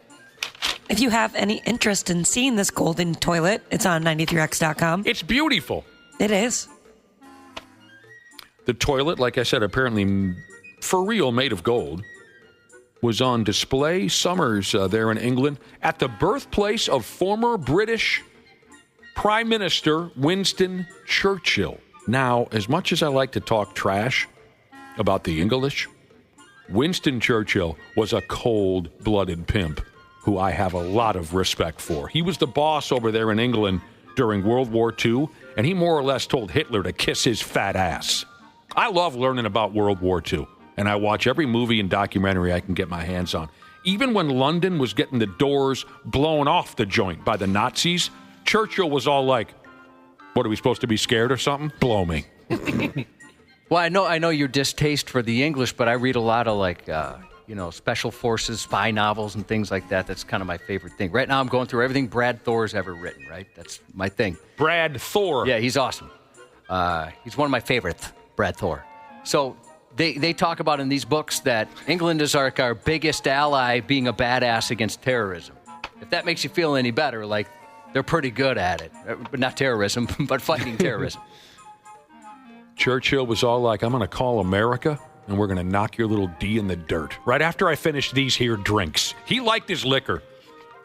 If you have any interest in seeing this golden toilet, it's on 93x.com. It's beautiful. It is. The toilet, like I said, apparently for real made of gold, was on display summers there in England at the birthplace of former British Prime Minister Winston Churchill. Now, as much as I like to talk trash about the English, Winston Churchill was a cold-blooded pimp who I have a lot of respect for. He was the boss over there in England during World War II, and he more or less told Hitler to kiss his fat ass. I love learning about World War II, and I watch every movie and documentary I can get my hands on. Even when London was getting the doors blown off the joint by the Nazis, Churchill was all like, what, are we supposed to be scared or something? Blow me. Well, I know your distaste for the English, but I read a lot of special forces, spy novels and things like that. That's kind of my favorite thing. Right now I'm going through everything Brad Thor's ever written, right? That's my thing. Brad Thor. Yeah, he's awesome. He's one of my favorites, Brad Thor. So they talk about in these books that England is our biggest ally being a badass against terrorism. If that makes you feel any better, like they're pretty good at it. But not terrorism, but fighting terrorism. Churchill was all like, I'm going to call America, and we're going to knock your little D in the dirt. Right after I finish these here drinks. He liked his liquor.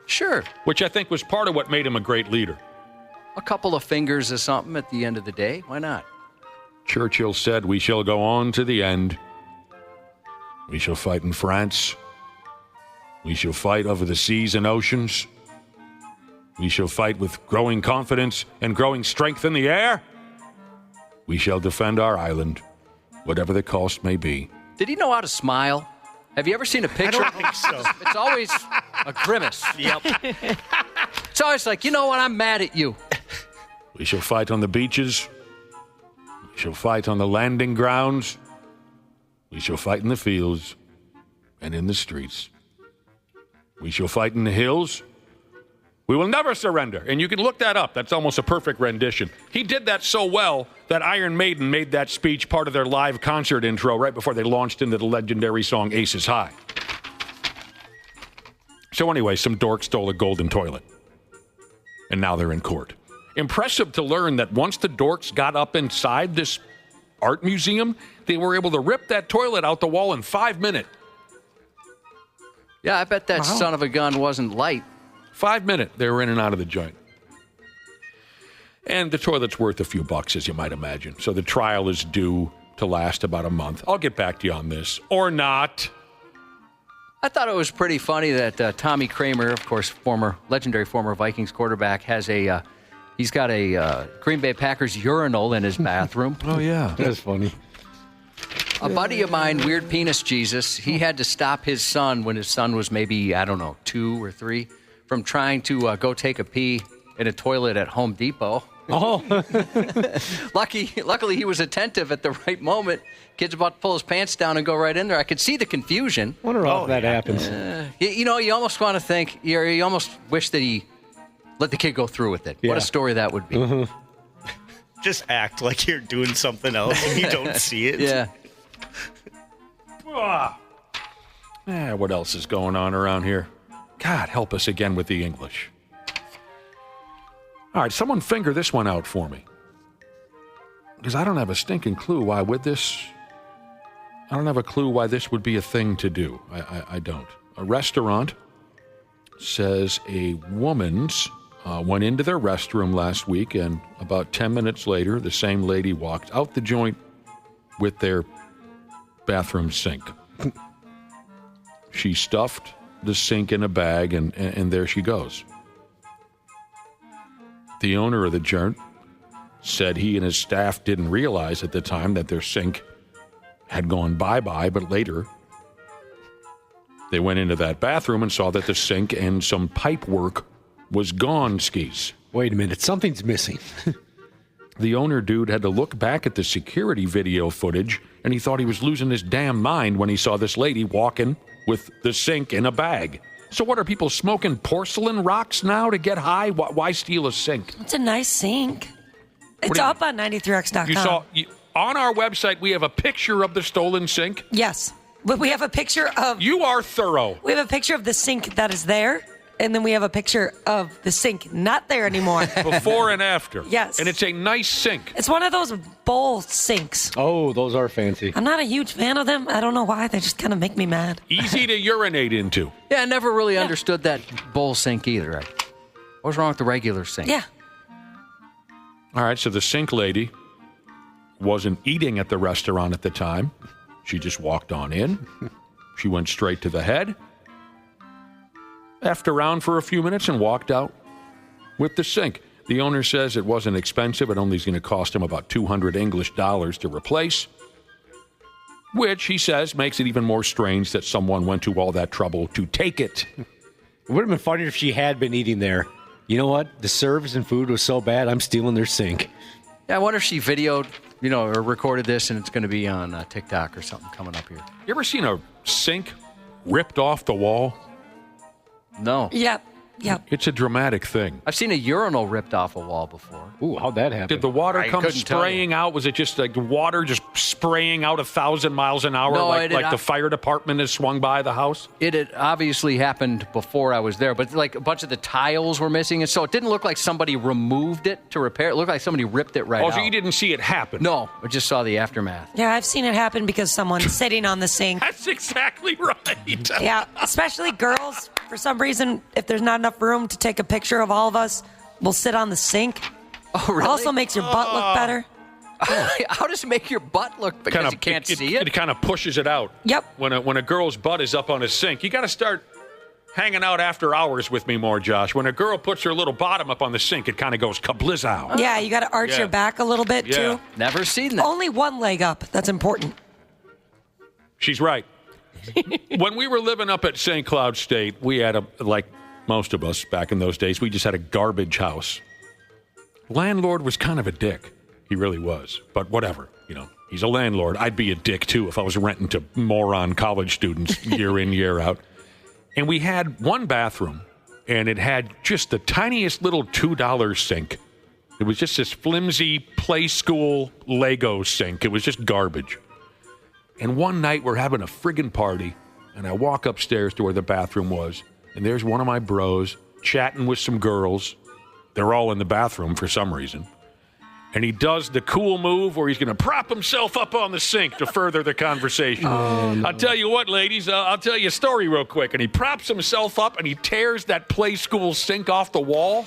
Sure. Which I think was part of what made him a great leader. A couple of fingers or something at the end of the day. Why not? Churchill said, we shall go on to the end. We shall fight in France. We shall fight over the seas and oceans. We shall fight with growing confidence and growing strength in the air. We shall defend our island, whatever the cost may be. Did he know how to smile? Have you ever seen a picture? I don't think so. It's always a grimace. Yep. It's always like, you know what, I'm mad at you. We shall fight on the beaches. We shall fight on the landing grounds. We shall fight in the fields and in the streets. We shall fight in the hills. We will never surrender. And you can look that up. That's almost a perfect rendition. He did that so well that Iron Maiden made that speech part of their live concert intro right before they launched into the legendary song Aces High. So anyway, some dork stole a golden toilet. And now they're in court. Impressive to learn that once the dorks got up inside this art museum, they were able to rip that toilet out the wall in 5 minutes. Yeah, I bet that son of a gun wasn't light. 5 minutes, they were in and out of the joint. And the toilet's worth a few bucks, as you might imagine. So the trial is due to last about a month. I'll get back to you on this. Or not. I thought it was pretty funny that Tommy Kramer, of course, legendary former Vikings quarterback, he's got a Green Bay Packers urinal in his bathroom. Oh, yeah. That's funny. A buddy of mine, Weird Penis Jesus, he had to stop his son when his son was maybe, 2 or 3, from trying to go take a pee in a toilet at Home Depot. Oh. Luckily, he was attentive at the right moment. Kid's about to pull his pants down and go right in there. I could see the confusion. Wonder how that happens. You almost want to think, you almost wish that he let the kid go through with it. Yeah. What a story that would be. Mm-hmm. Just act like you're doing something else and you don't see it. Yeah. What else is going on around here? God, help us again with the English. All right, someone finger this one out for me. Because I don't have a stinking clue why with this I don't have a clue why this would be a thing to do. I don't. A restaurant says a woman's went into their restroom last week, and about 10 minutes later, the same lady walked out the joint with their bathroom sink. She stuffed the sink in a bag, and there she goes. The owner of the joint said he and his staff didn't realize at the time that their sink had gone bye-bye, but later they went into that bathroom and saw that the sink and some pipe work was gone, skis. Wait a minute, something's missing. The owner dude had to look back at the security video footage, and he thought he was losing his damn mind when he saw this lady walking with the sink in a bag. So what, are people smoking porcelain rocks now to get high? Why steal a sink? It's a nice sink. It's up on 93x.com. You saw on our website, we have a picture of the stolen sink? Yes. But we have a picture of... You are thorough. We have a picture of the sink that is there, and then we have a picture of the sink not there anymore. Before and after. Yes. And it's a nice sink. It's one of those bowl sinks. Oh, those are fancy. I'm not a huge fan of them. I don't know why. They just kind of make me mad. Easy to urinate into. Yeah, I never really understood that bowl sink either. What was wrong with the regular sink? Yeah. All right, so the sink lady wasn't eating at the restaurant at the time. She just walked on in. She went straight to the head, effed around for a few minutes, and walked out with the sink. The owner says it wasn't expensive. It only is going to cost him about $200 English to replace, which he says makes it even more strange that someone went to all that trouble to take it. It would have been funnier if she had been eating there. You know what? The service and food was so bad, I'm stealing their sink. Yeah, I wonder if she videoed, or recorded this, and it's going to be on TikTok or something coming up here. You ever seen a sink ripped off the wall? No. Yep. It's a dramatic thing. I've seen a urinal ripped off a wall before. Ooh, how'd that happen? Did the water come spraying out? Was it just like water just spraying out 1,000 miles an hour, No, like the fire department has swung by the house? It had obviously happened before I was there, but like a bunch of the tiles were missing, and so it didn't look like somebody removed it to repair it. It looked like somebody ripped it right out. Oh, so you didn't see it happen? No, I just saw the aftermath. Yeah, I've seen it happen because someone's sitting on the sink. That's exactly right. Yeah, especially girls. For some reason, if there's not enough room to take a picture of all of us, we'll sit on the sink. Oh, really? Also makes your butt look better. How does it make your butt look? Because you can't see it? It kind of pushes it out. Yep. When a girl's butt is up on a sink, you got to start hanging out after hours with me more, Josh. When a girl puts her little bottom up on the sink, it kind of goes kablizow. Yeah, you got to arch your back a little bit, too. Never seen that. Only one leg up. That's important. She's right. When we were living up at St. Cloud State, we had like most of us back in those days, we just had a garbage house. Landlord was kind of a dick. He really was. But whatever, he's a landlord. I'd be a dick, too, if I was renting to moron college students year in, year out. And we had one bathroom, and it had just the tiniest little $2 sink. It was just this flimsy play school Lego sink. It was just garbage. And one night we're having a friggin' party, and I walk upstairs to where the bathroom was, and there's one of my bros chatting with some girls. They're all in the bathroom for some reason. And he does the cool move where he's going to prop himself up on the sink to further the conversation. Oh, no. I'll tell you what, ladies, I'll tell you a story real quick. And he props himself up, and he tears that play school sink off the wall.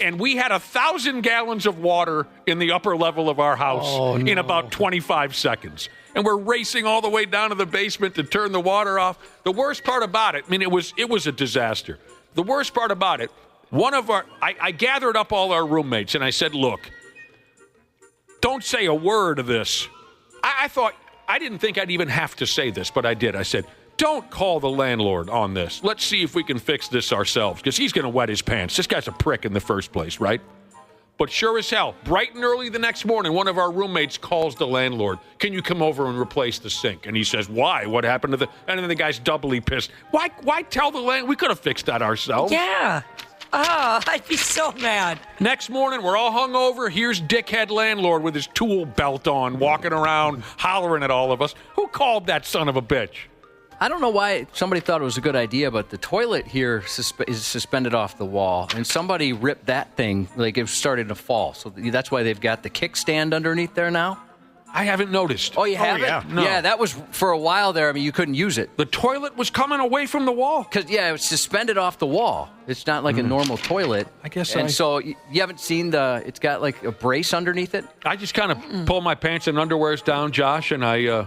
And we had 1,000 gallons of water in the upper level of our house in about 25 seconds. And we're racing all the way down to the basement to turn the water off. The worst part about it, it was a disaster. The worst part about it, I gathered up all our roommates, and I said, look, don't say a word of this. I didn't think I'd even have to say this, but I did. I said, don't call the landlord on this. Let's see if we can fix this ourselves, because he's going to wet his pants. This guy's a prick in the first place, right? But sure as hell, bright and early the next morning, one of our roommates calls the landlord. Can you come over and replace the sink? And he says, why? What happened to and then the guy's doubly pissed. Why tell the landlord? We could have fixed that ourselves. Yeah. Oh, I'd be so mad. Next morning, we're all hungover. Here's dickhead landlord with his tool belt on, walking around, hollering at all of us. Who called that son of a bitch? I don't know why somebody thought it was a good idea, but the toilet here is suspended off the wall, and somebody ripped that thing like it was starting to fall. So that's why they've got the kickstand underneath there now. I haven't noticed. Oh, you haven't? yeah. No. Yeah, that was for a while there. I mean, you couldn't use it. The toilet was coming away from the wall. Because, yeah, it was suspended off the wall. It's not like a normal toilet. I guess And so you haven't seen it's got like a brace underneath it? I just kind of pull my pants and underwears down, Josh, and I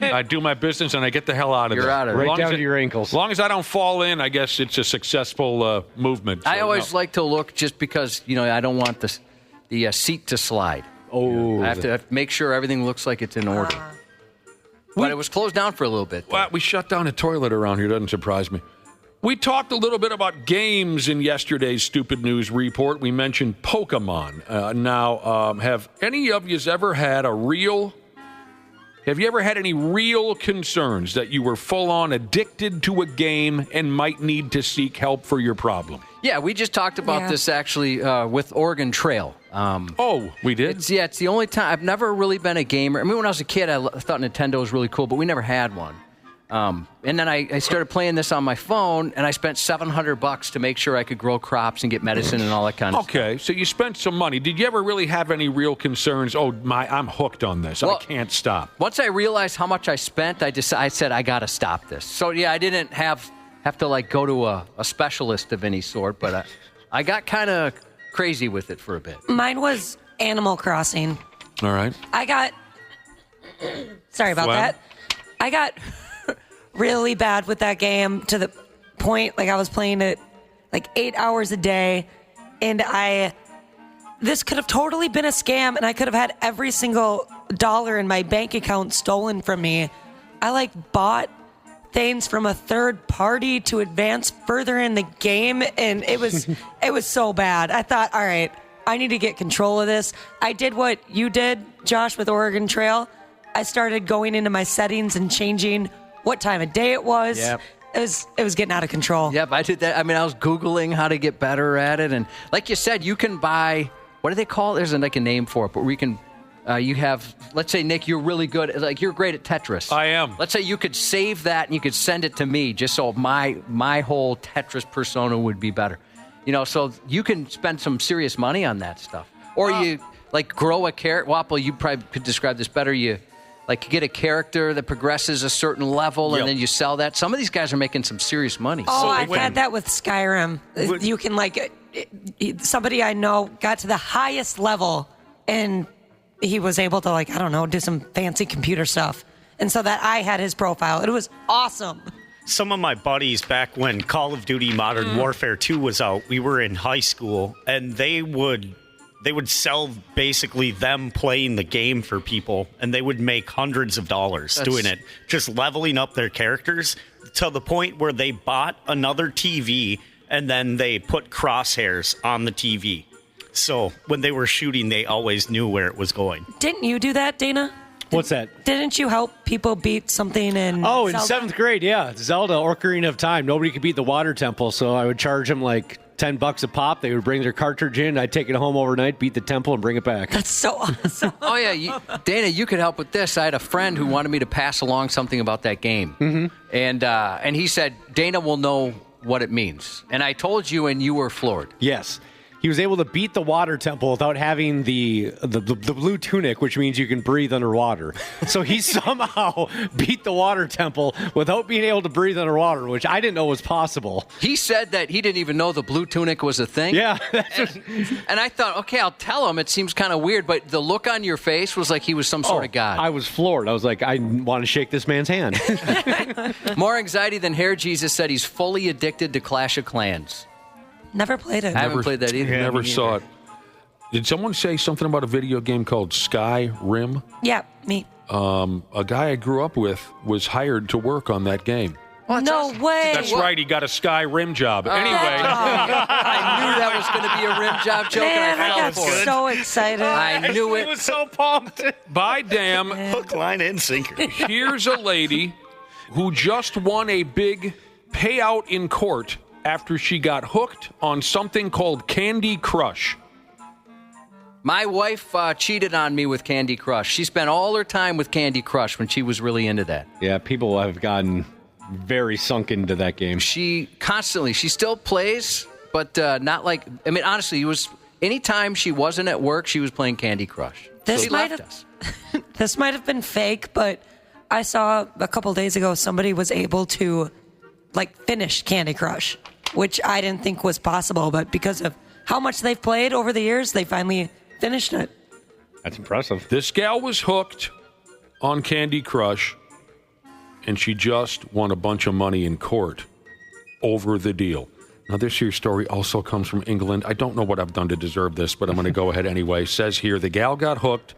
I do my business and I get the hell out of there. You're out of there. Right down to your ankles. As long as I don't fall in, I guess it's a successful movement. I always like to look just because, I don't want the seat to slide. Oh. I have to make sure everything looks like it's in order. But it was closed down for a little bit. Well, we shut down a toilet around here. Doesn't surprise me. We talked a little bit about games in yesterday's Stupid News Report. We mentioned Pokemon. Have any of you ever had Have you ever had any real concerns that you were full-on addicted to a game and might need to seek help for your problem? Yeah, we just talked about this actually with Oregon Trail. We did? It's the only time. I've never really been a gamer. I mean, when I was a kid, I thought Nintendo was really cool, but we never had one. And then I started playing this on my phone, and I spent $700 to make sure I could grow crops and get medicine and all that kind of stuff. Okay, so you spent some money. Did you ever really have any real concerns? I'm hooked on this. I can't stop. Once I realized how much I spent, I said, I got to stop this. So, yeah, I didn't have to, go to a specialist of any sort, but I got kind of crazy with it for a bit. Mine was Animal Crossing. All right. Sorry about that. I got really bad with that game to the point, I was playing it 8 hours a day, and this could have totally been a scam, and I could have had every single dollar in my bank account stolen from me. I bought things from a third party to advance further in the game, and it was so bad. I thought, all right, I need to get control of this. I did what you did, Josh, with Oregon Trail. I started going into my settings and changing what time of day it was. Yep. It was getting out of control. Yep, I did that. I mean, I was Googling how to get better at it. And like you said, you can buy, what do they call it? There's a name for it, but we can, you have, let's say, Nick, you're really good, you're great at Tetris. I am. Let's say you could save that and you could send it to me just so my whole Tetris persona would be better. So you can spend some serious money on that stuff. Or you, grow a character. Wapple, you probably could describe this better. You get a character that progresses a certain level, and then you sell that. Some of these guys are making some serious money. Oh, I've had that with Skyrim. You can, somebody I know got to the highest level, and he was able to, do some fancy computer stuff. And so that I had his profile. It was awesome. Some of my buddies, back when Call of Duty Modern Warfare 2 was out, we were in high school, and they would sell basically them playing the game for people, and they would make hundreds of dollars doing it, just leveling up their characters to the point where they bought another TV and then they put crosshairs on the TV. So when they were shooting, they always knew where it was going. Didn't you do that, Dana? What's that? Didn't you help people beat something in in Zelda? 7th grade, yeah. Zelda, Ocarina of Time. Nobody could beat the Water Temple, so I would charge them $10 a pop. They would bring their cartridge in. I'd take it home overnight, beat the temple, and bring it back. That's so awesome. Oh, yeah. Dana, you could help with this. I had a friend who wanted me to pass along something about that game. Mm-hmm. And he said, Dana will know what it means. And I told you, and you were floored. Yes. He was able to beat the Water Temple without having the blue tunic, which means you can breathe underwater. So he somehow beat the Water Temple without being able to breathe underwater, which I didn't know was possible. He said that he didn't even know the blue tunic was a thing. Yeah. And I thought, okay, I'll tell him. It seems kind of weird, but the look on your face was like he was some sort of god. I was floored. I was like, I want to shake this man's hand. More anxiety than hair, Jesus said he's fully addicted to Clash of Clans. Never played it. I haven't played that either. Never saw it. Did someone say something about a video game called Skyrim? Yeah, me. A guy I grew up with was hired to work on that game. No way. That's right. He got a Skyrim job. Anyway. I knew that was going to be a rim job joke. Man, and I got fell for it. so excited. I knew it. I was so pumped. By damn. Hook, line, and sinker. Here's a lady who just won a big payout in court after she got hooked on something called Candy Crush. My wife cheated on me with Candy Crush. She spent all her time with Candy Crush when she was really into that. Yeah, people have gotten very sunk into that game. She still plays, but not like, I mean, honestly, anytime she wasn't at work, she was playing Candy Crush. This she might left have us. This might have been fake, but I saw a couple days ago somebody was able to finish Candy Crush, which I didn't think was possible, but because of how much they've played over the years, they finally finished it. That's impressive. This gal was hooked on Candy Crush, and she just won a bunch of money in court over the deal. Now, this here story also comes from England. I don't know what I've done to deserve this, but I'm going to go ahead anyway. Says here, the gal got hooked.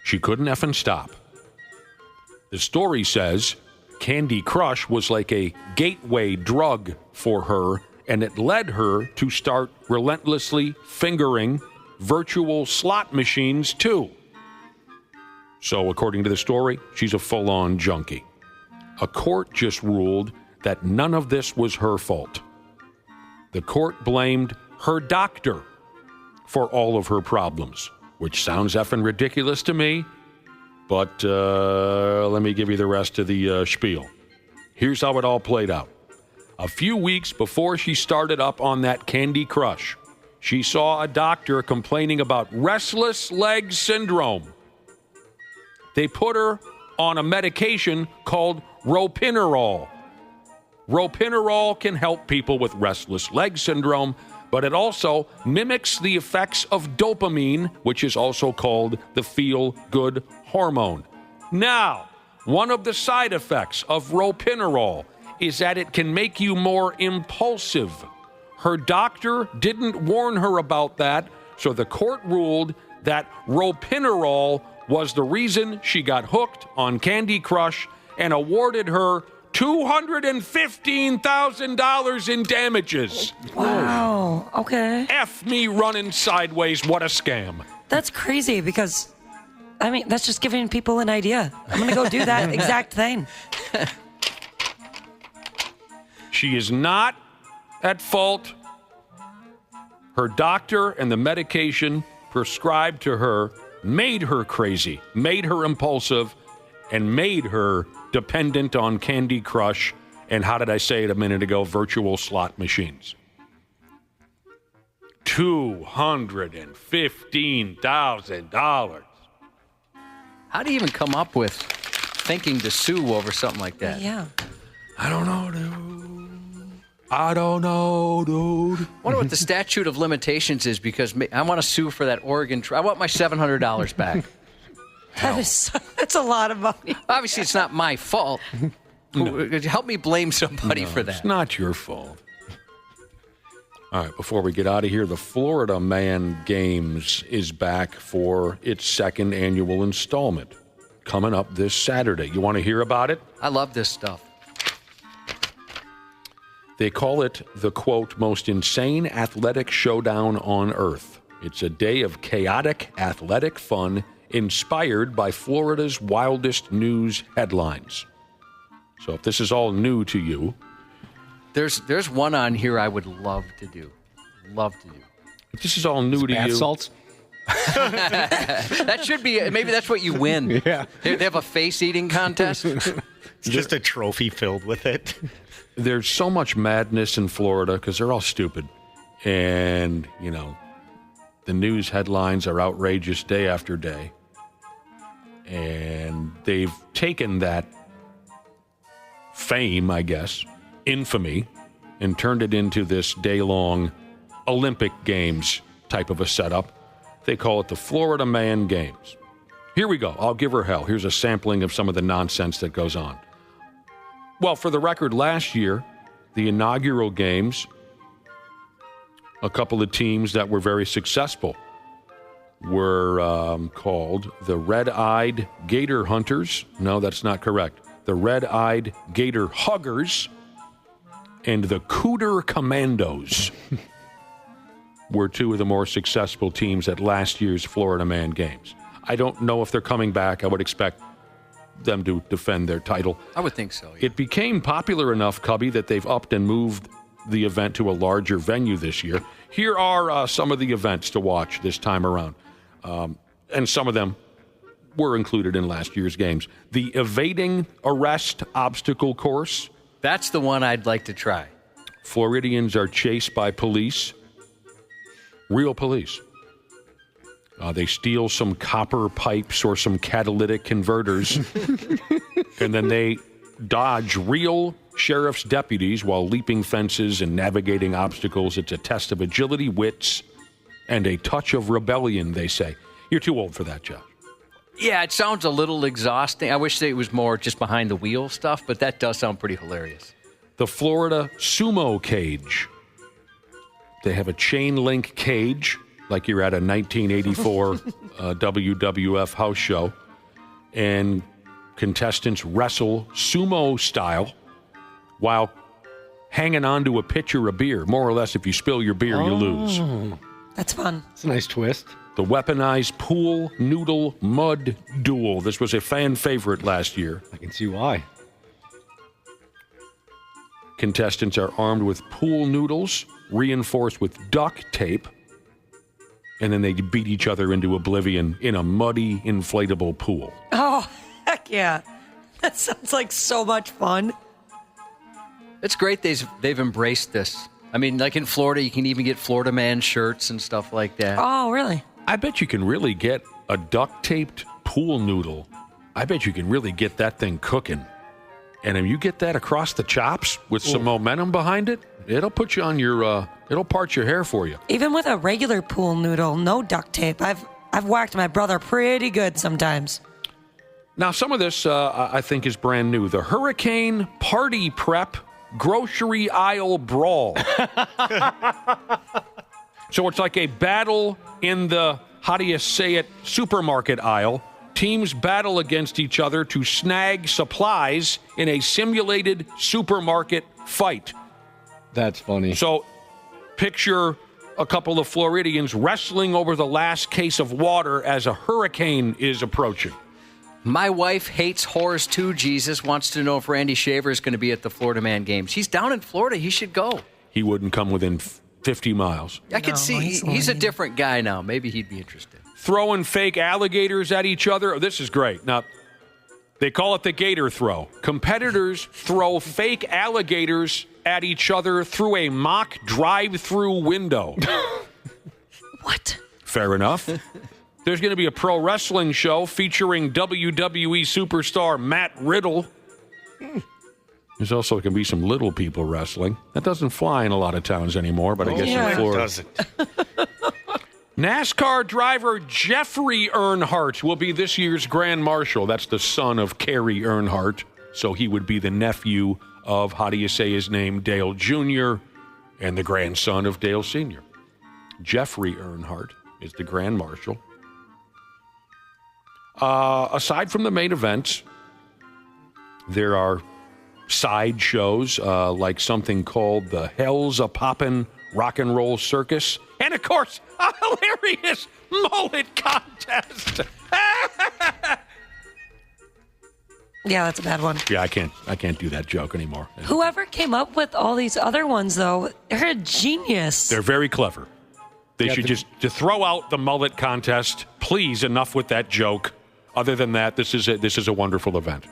She couldn't effing stop. The story says Candy Crush was like a gateway drug for her, and it led her to start relentlessly fingering virtual slot machines, too. So, according to the story, she's a full-on junkie. A court just ruled that none of this was her fault. The court blamed her doctor for all of her problems, which sounds effing ridiculous to me, but let me give you the rest of the spiel. Here's how it all played out. A few weeks before she started up on that Candy Crush, she saw a doctor complaining about restless leg syndrome. They put her on a medication called ropinirole. Ropinirole can help people with restless leg syndrome, but it also mimics the effects of dopamine, which is also called the feel-good hormone. Now, one of the side effects of ropinirole is that it can make you more impulsive. Her doctor didn't warn her about that, so the court ruled that ropinirole was the reason she got hooked on Candy Crush and awarded her $215,000 in damages. Wow. Okay. F me running sideways. What a scam. That's crazy because, that's just giving people an idea. I'm going to go do that exact thing. She is not at fault. Her doctor and the medication prescribed to her made her crazy, made her impulsive, and made her dependent on Candy Crush and, how did I say it a minute ago, virtual slot machines. $215,000. How do you even come up with thinking to sue over something like that? Yeah. I don't know, dude. I wonder what the statute of limitations is, because I want to sue for that Oregon. I want my $700 back. That's a lot of money. Obviously, it's not my fault. No. Help me blame somebody for that. It's not your fault. All right, before we get out of here, the Florida Man Games is back for its second annual installment, coming up this Saturday. You want to hear about it? I love this stuff. They call it the, quote, most insane athletic showdown on earth. It's a day of chaotic athletic fun inspired by Florida's wildest news headlines. So if this is all new to you... There's one on here I would love to do. If this is all new to you... salts? That should be... Maybe that's what you win. Yeah. They have a face-eating contest. It's just a trophy filled with it. There's so much madness in Florida because they're all stupid. And, the news headlines are outrageous day after day. And they've taken that fame, I guess, infamy, and turned it into this day-long Olympic Games type of a setup. They call it the Florida Man Games. Here we go. I'll give her hell. Here's a sampling of some of the nonsense that goes on. Well, for the record, last year, the inaugural games, a couple of teams that were very successful were called the Red-Eyed Gator Hunters. No, that's not correct. The Red-Eyed Gator Huggers and the Cooter Commandos were two of the more successful teams at last year's Florida Man Games. I don't know if they're coming back. I would expect them to defend their title. I would think so. Yeah. It became popular enough, Cubby, that they've upped and moved the event to a larger venue this year. Here are some of the events to watch this time around. And some of them were included in last year's games. The Evading Arrest Obstacle Course. That's the one I'd like to try. Floridians are chased by police. Real police. They steal some copper pipes or some catalytic converters, and then they dodge real sheriff's deputies while leaping fences and navigating obstacles. It's a test of agility, wits, and a touch of rebellion, they say. You're too old for that, Josh. Yeah, it sounds a little exhausting. I wish that it was more just behind the wheel stuff, but that does sound pretty hilarious. The Florida Sumo Cage. They have a chain link cage, like you're at a 1984 WWF house show, and contestants wrestle sumo style while hanging onto a pitcher of beer. More or less, if you spill your beer, you lose. That's fun. It's a nice twist. The weaponized pool noodle mud duel. This was a fan favorite last year. I can see why. Contestants are armed with pool noodles, reinforced with duct tape, and then they beat each other into oblivion in a muddy, inflatable pool. Oh, heck yeah. That sounds like so much fun. It's great they've embraced this. I mean, like in Florida, you can even get Florida Man shirts and stuff like that. Oh, really? I bet you can really get a duct-taped pool noodle. I bet you can really get that thing cooking. And if you get that across the chops with some momentum behind it, it'll put you on your, it'll part your hair for you. Even with a regular pool noodle, no duct tape, I've whacked my brother pretty good sometimes. Now, some of this, I think, is brand new. The Hurricane Party Prep Grocery Aisle Brawl. So it's like a battle in the, how do you say it, supermarket aisle. Teams battle against each other to snag supplies in a simulated supermarket fight. That's funny. So picture a couple of Floridians wrestling over the last case of water as a hurricane is approaching. My wife hates whores too, Jesus. Wants to know if Randy Shaver is going to be at the Florida Man games. He's down in Florida. He should go. He wouldn't come within 50 miles. I can see he's a different guy now. Maybe he'd be interested. Throwing fake alligators at each other. Oh, this is great. Now, they call it the gator throw. Competitors throw fake alligators at each other through a mock drive-through window. What? Fair enough. There's going to be a pro wrestling show featuring WWE superstar Matt Riddle. There's also going to be some little people wrestling. That doesn't fly in a lot of towns anymore, but I guess in Florida. It doesn't. NASCAR driver Jeffrey Earnhardt will be this year's Grand Marshal. That's the son of Kerry Earnhardt, so he would be the nephew of, how do you say his name, Dale Jr., and the grandson of Dale Sr. Jeffrey Earnhardt is the Grand Marshal. Aside from the main events, there are side shows like something called the Hell's a Poppin' Rock and Roll Circus, and of course, a hilarious mullet contest. Yeah, that's a bad one. Yeah, I can't do that joke anymore. Whoever came up with all these other ones, though, they're a genius. They're very clever. They should just to throw out the mullet contest. Please, enough with that joke. Other than that, this is a wonderful event.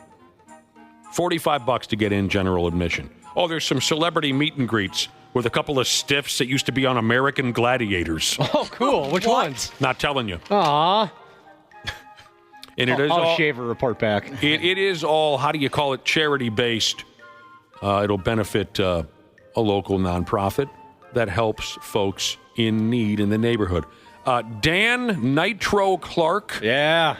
$45 to get in, general admission. Oh, there's some celebrity meet and greets with a couple of stiffs that used to be on American Gladiators. Oh, cool. Which ones? Not telling you. Aw. And it is I'll all shave a report back. It is all, how do you call it, charity-based. It'll benefit a local nonprofit that helps folks in need in the neighborhood. Dan Nitro Clark. Yeah.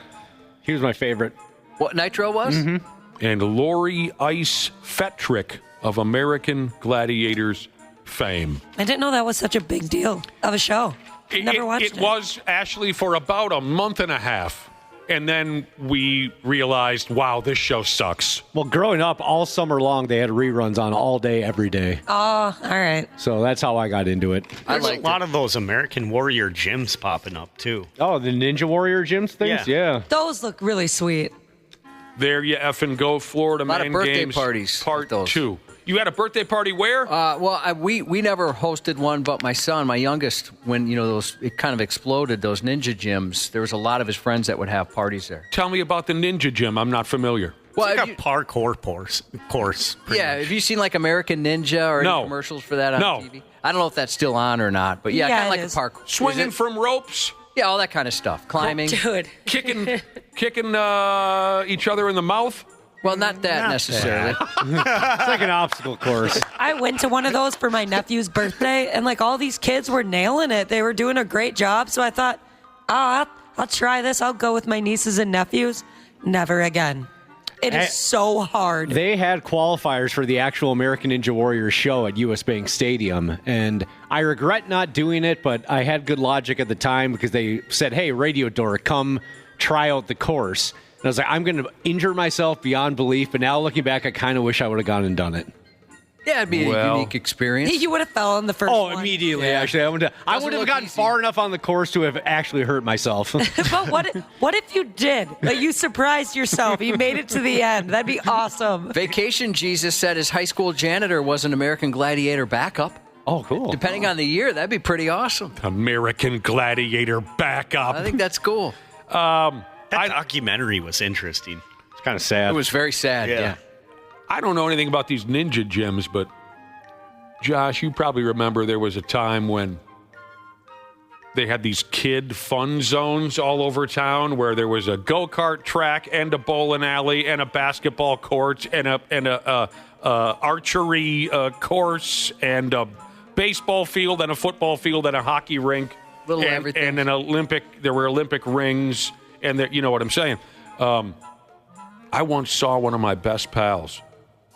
He was my favorite. What Nitro was? Mm-hmm. And Lori Ice Fetrick of American Gladiators fame. I didn't know that was such a big deal of a show. Never watched it. It was, Ashley, for about a month and a half. And then we realized, wow, this show sucks. Well, growing up, all summer long, they had reruns on all day, every day. Oh, all right. So that's how I got into it. There's a lot of those American Warrior gyms popping up, too. Oh, the Ninja Warrior gyms things? Yeah. Those look really sweet. There you effing go, Florida Man A lot of birthday Games parties. Part 2. You had a birthday party where? We never hosted one, but my son, my youngest, when it kind of exploded, those ninja gyms, there was a lot of his friends that would have parties there. Tell me about the Ninja Gym. I'm not familiar. Well, it's like a parkour course. Yeah, have you seen like American Ninja or any commercials for that on TV? I don't know if that's still on or not, but kind of like a parkour. Swinging from ropes? Yeah, all that kind of stuff. Climbing. Dude. Kicking each other in the mouth? Well, not that necessarily. It's like an obstacle course. I went to one of those for my nephew's birthday, and like all these kids were nailing it. They were doing a great job. So I thought, I'll try this. I'll go with my nieces and nephews. Never again. It is so hard. They had qualifiers for the actual American Ninja Warrior show at US Bank Stadium, and I regret not doing it, but I had good logic at the time because they said, hey, Radio Door, come try out the course. And I was like, I'm going to injure myself beyond belief, but now looking back, I kind of wish I would have gone and done it. Yeah, it'd be a unique experience. You would have fell on the first one. Oh, immediately, actually. I would have gotten far enough on the course to have actually hurt myself. But what if you did? Like, you surprised yourself. You made it to the end. That'd be awesome. Vacation Jesus said his high school janitor was an American Gladiator backup. Oh, cool. Depending on the year, that'd be pretty awesome. American Gladiator backup. I think that's cool. That documentary was interesting. It's kind of sad. It was very sad, yeah. I don't know anything about these ninja gyms, but Josh, you probably remember there was a time when they had these kid fun zones all over town where there was a go-kart track and a bowling alley and a basketball court and a archery course and a baseball field and a football field and a hockey rink. Little everything. And there were Olympic rings, and you know what I'm saying. I once saw one of my best pals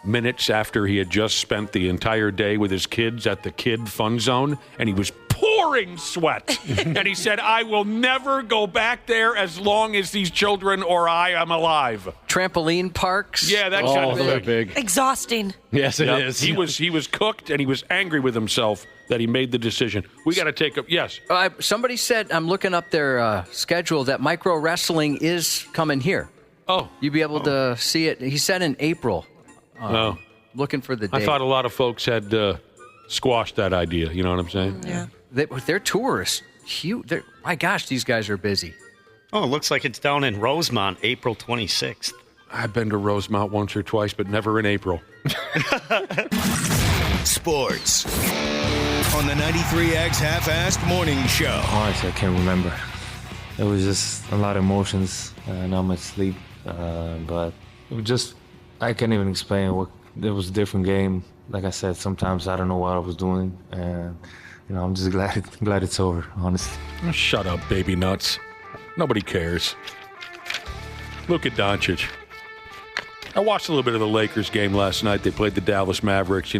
minutes after he had just spent the entire day with his kids at the kid fun zone, and he was pouring sweat. And he said, I will never go back there as long as these children or I am alive. Trampoline parks. Yeah, that kind of thing. Big. Exhausting. Yes, it is. He was cooked, and he was angry with himself that he made the decision. We got to take a yes. Somebody said, I'm looking up their schedule, that micro wrestling is coming here. Oh. You'll be able to see it. He said in April. Looking for the date. I thought a lot of folks had squashed that idea. You know what I'm saying? Yeah. Their tour is huge. My gosh, these guys are busy. Oh, it looks like it's down in Rosemont, April 26th. I've been to Rosemont once or twice, but never in April. Sports on the 93X Half-Assed Morning Show. Honestly, I can't remember. It was just a lot of emotions, not much sleep, but it was just, I can't even explain it was a different game. Like I said, sometimes I don't know what I was doing, and I'm just glad it's over, honestly. Oh, shut up, baby nuts. Nobody cares. Luka Doncic. I watched a little bit of the Lakers game last night. They played the Dallas Mavericks.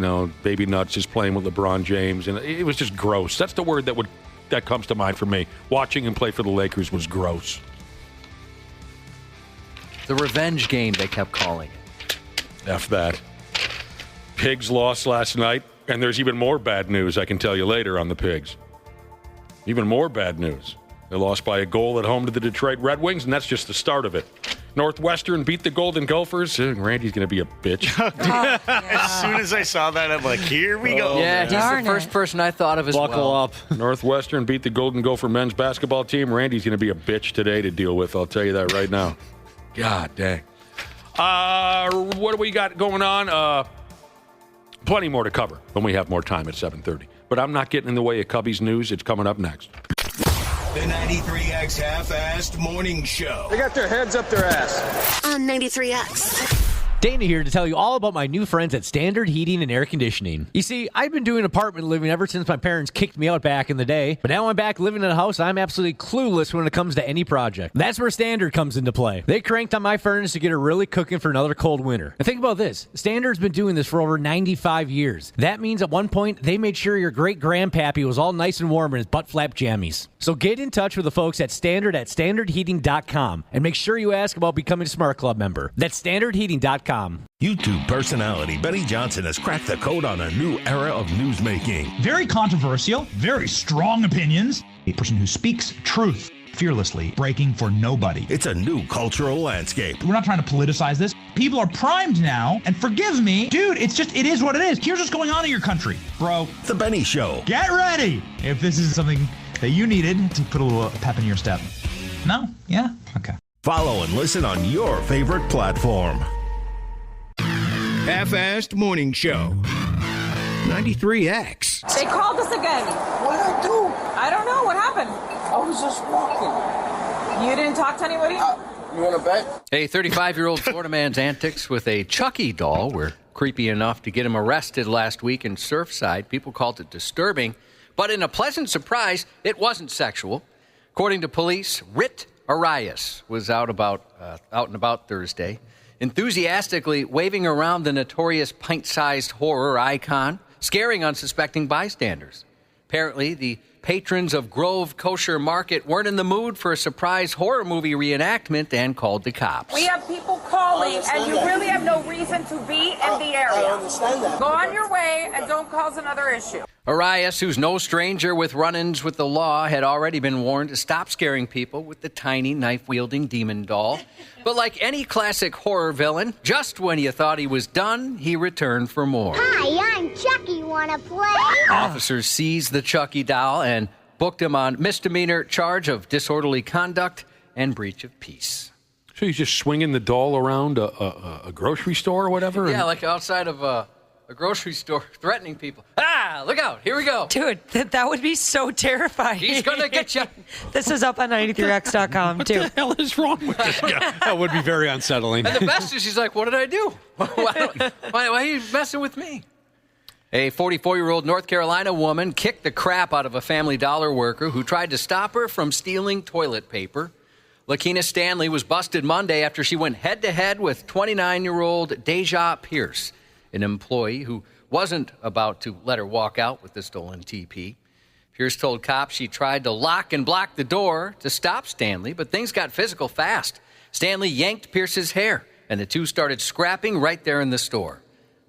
Baby nuts is playing with LeBron James, and it was just gross. That's the word that comes to mind for me. Watching him play for the Lakers was gross. The revenge game, they kept calling it. F that. Pigs lost last night, and there's even more bad news I can tell you later on the Pigs. Even more bad news. They lost by a goal at home to the Detroit Red Wings, and that's just the start of it. Northwestern beat the Golden Gophers. Randy's going to be a bitch. As soon as I saw that, I'm like, here we go. Yeah, he's the first person I thought of as well. Buckle up. Northwestern beat the Golden Gopher men's basketball team. Randy's going to be a bitch today to deal with. I'll tell you that right now. God dang. What do we got going on? Plenty more to cover when we have more time at 7:30. But I'm not getting in the way of Cubbies news. It's coming up next. The 93X Half-Assed Morning Show. They got their heads up their ass. On 93X. Dana here to tell you all about my new friends at Standard Heating and Air Conditioning. You see, I've been doing apartment living ever since my parents kicked me out back in the day, but now I'm back living in a house. I'm absolutely clueless when it comes to any project. That's where Standard comes into play. They cranked on my furnace to get it really cooking for another cold winter. And think about this. Standard's been doing this for over 95 years. That means at one point, they made sure your great-grandpappy was all nice and warm in his butt-flap jammies. So get in touch with the folks at standardheating.com and make sure you ask about becoming a Smart Club member. That's standardheating.com. YouTube personality Benny Johnson has cracked the code on a new era of newsmaking. Very controversial, very strong opinions. A person who speaks truth fearlessly, breaking for nobody. It's a new cultural landscape. We're not trying to politicize this. People are primed now, and forgive me, dude, it is what it is. Here's what's going on in your country, bro. The Benny Show. Get ready if this is something that you needed to put a little pep in your step. No? Yeah? Okay. Follow and listen on your favorite platform. Half-Assed Morning Show. 93X. They called us again. What did I do? I don't know. What happened? I was just walking. You didn't talk to anybody? You want to bet? A 35-year-old Florida man's antics with a Chucky doll were creepy enough to get him arrested last week in Surfside. People called it disturbing, but in a pleasant surprise, it wasn't sexual. According to police, Rit Arias was out and about Thursday, enthusiastically waving around the notorious pint-sized horror icon, scaring unsuspecting bystanders. Apparently, the patrons of Grove Kosher Market weren't in the mood for a surprise horror movie reenactment and called the cops. We have people calling, and you really have no reason to be in the area. I understand that. Go on your way and don't cause another issue. Arias, who's no stranger with run-ins with the law, had already been warned to stop scaring people with the tiny knife-wielding demon doll. But like any classic horror villain, just when you thought he was done, he returned for more. Hi, I'm Chucky. Wanna play? Officers seized the Chucky doll and booked him on misdemeanor charge of disorderly conduct and breach of peace. So he's just swinging the doll around a grocery store or whatever? Yeah, like outside of a grocery store, threatening people. Ah, look out, here we go. Dude, that would be so terrifying. He's gonna get you. This is up on 93x.com, too. What the hell is wrong with this guy? That would be very unsettling. And the best is she's like, what did I do? Why are you messing with me? A 44-year-old North Carolina woman kicked the crap out of a Family Dollar worker who tried to stop her from stealing toilet paper. Lakina Stanley was busted Monday after she went head-to-head with 29-year-old Deja Pierce, an employee who wasn't about to let her walk out with the stolen TP. Pierce told cops she tried to lock and block the door to stop Stanley, but things got physical fast. Stanley yanked Pierce's hair, and the two started scrapping right there in the store.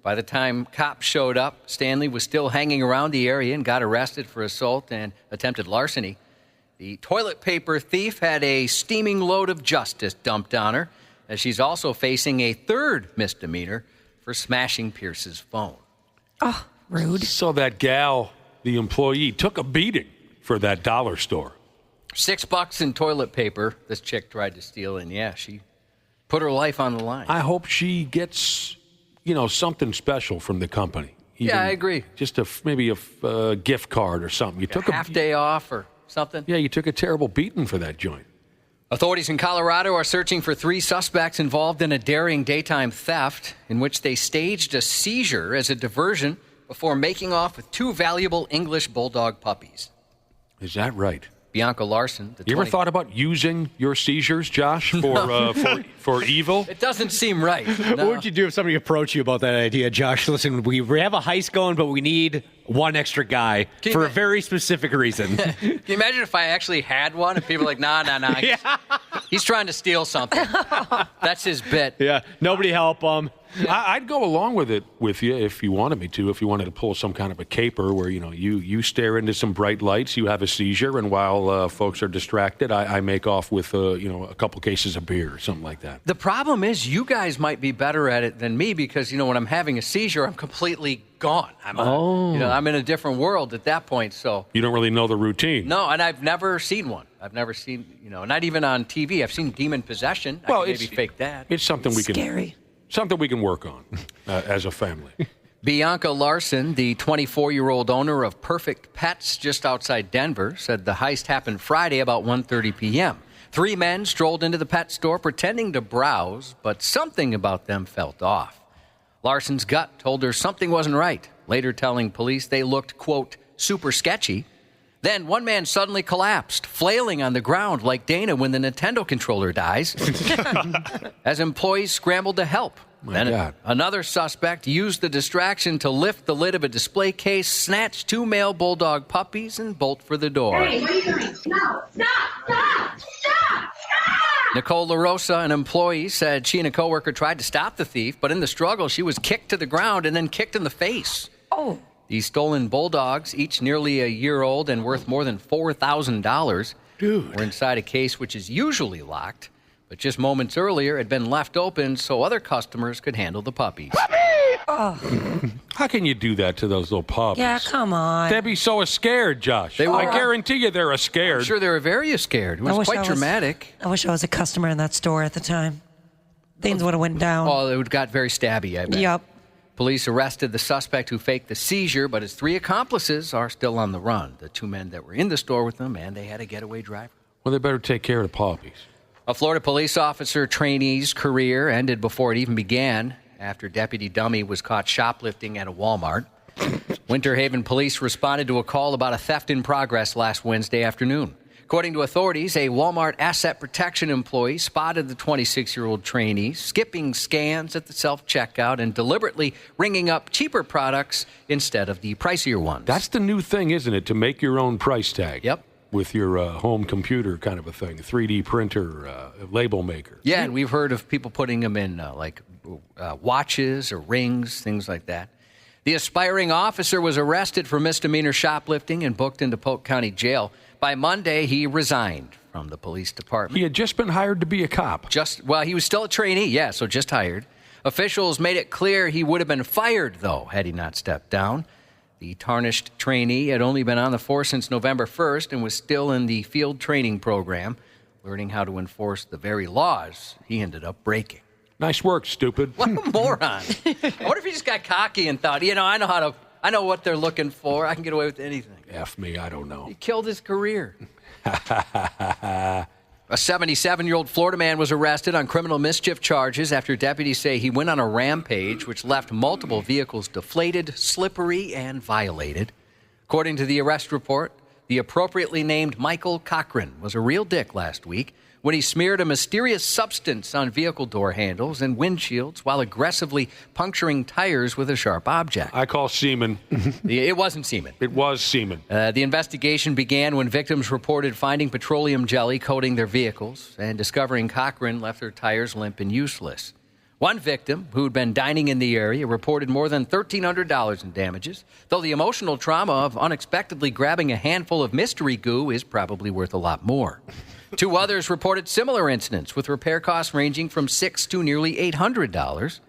By the time cops showed up, Stanley was still hanging around the area and got arrested for assault and attempted larceny. The toilet paper thief had a steaming load of justice dumped on her, as she's also facing a third misdemeanor for smashing Pierce's phone. Oh, rude. So that gal, the employee, took a beating for that dollar store. $6 in toilet paper this chick tried to steal, and yeah, she put her life on the line. I hope she gets, something special from the company. Yeah, I agree. Just maybe a gift card or something. You took a half day off or something. Yeah, you took a terrible beating for that joint. Authorities in Colorado are searching for 3 suspects involved in a daring daytime theft in which they staged a seizure as a diversion before making off with 2 valuable English bulldog puppies. Is that right? Bianca Larson. You ever thought about using your seizures, Josh, for evil? It doesn't seem right. No. What would you do if somebody approached you about that idea, Josh? Listen, we have a heist going, but we need one extra guy for a very specific reason. Can you imagine if I actually had one and people were like, nah. Yeah. He's trying to steal something. That's his bit. Yeah, nobody help him. I'd go along with it with you if you wanted me to. If you wanted to pull some kind of a caper where you stare into some bright lights, you have a seizure, and while folks are distracted, I make off with a couple cases of beer or something like that. The problem is you guys might be better at it than me because when I'm having a seizure, I'm completely gone. I'm in a different world at that point. So you don't really know the routine. No, and I've never seen one. I've never seen not even on TV. I've seen demon possession. I can maybe fake that. It's something scary. Something we can work on as a family. Bianca Larson, the 24-year-old owner of Perfect Pets just outside Denver, said the heist happened Friday about 1:30 p.m. 3 men strolled into the pet store pretending to browse, but something about them felt off. Larson's gut told her something wasn't right, later telling police they looked, quote, super sketchy. Then one man suddenly collapsed, flailing on the ground like Dana when the Nintendo controller dies, as employees scrambled to help. Then another suspect used the distraction to lift the lid of a display case, snatch 2 male bulldog puppies, and bolt for the door. Hey, what are you doing? No, stop! Nicole LaRosa, an employee, said she and a coworker tried to stop the thief, but in the struggle, she was kicked to the ground and then kicked in the face. Oh. These stolen bulldogs, each nearly a year old and worth more than $4,000, were inside a case which is usually locked, but just moments earlier had been left open so other customers could handle the puppies. Oh. How can you do that to those little puppies? Yeah, come on. They'd be so scared, Josh. They were. I guarantee you they're scared. I'm sure they were very scared. It was quite dramatic. I wish I was a customer in that store at the time. Things would have went down. Oh, it got very stabby, I bet. Yep. Police arrested the suspect who faked the seizure, but his 3 accomplices are still on the run. The 2 men that were in the store with them, and they had a getaway driver. Well, they better take care of the puppies. A Florida police officer trainee's career ended before it even began after Deputy Dummy was caught shoplifting at a Walmart. Winter Haven police responded to a call about a theft in progress last Wednesday afternoon. According to authorities, a Walmart asset protection employee spotted the 26-year-old trainee skipping scans at the self-checkout and deliberately ringing up cheaper products instead of the pricier ones. That's the new thing, isn't it, to make your own price tag? Yep. With your home computer kind of a thing, 3D printer, label maker. Yeah, and we've heard of people putting them in watches or rings, things like that. The aspiring officer was arrested for misdemeanor shoplifting and booked into Polk County Jail. By Monday, he resigned from the police department. He had just been hired to be a cop. He was still a trainee, so just hired. Officials made it clear he would have been fired, though, had he not stepped down. The tarnished trainee had only been on the force since November 1st and was still in the field training program, learning how to enforce the very laws he ended up breaking. Nice work, stupid. What a moron. I wonder if he just got cocky and thought, I know what they're looking for. I can get away with anything. F me, I don't know. He killed his career. A 77-year-old Florida man was arrested on criminal mischief charges after deputies say he went on a rampage which left multiple vehicles deflated, slippery, and violated. According to the arrest report, the appropriately named Michael Cochran was a real dick last week when he smeared a mysterious substance on vehicle door handles and windshields while aggressively puncturing tires with a sharp object. I call semen. It wasn't semen. It was semen. The investigation began when victims reported finding petroleum jelly coating their vehicles and discovering Cochran left their tires limp and useless. One victim, who'd been dining in the area, reported more than $1,300 in damages, though the emotional trauma of unexpectedly grabbing a handful of mystery goo is probably worth a lot more. 2 others reported similar incidents, with repair costs ranging from $600 to nearly $800.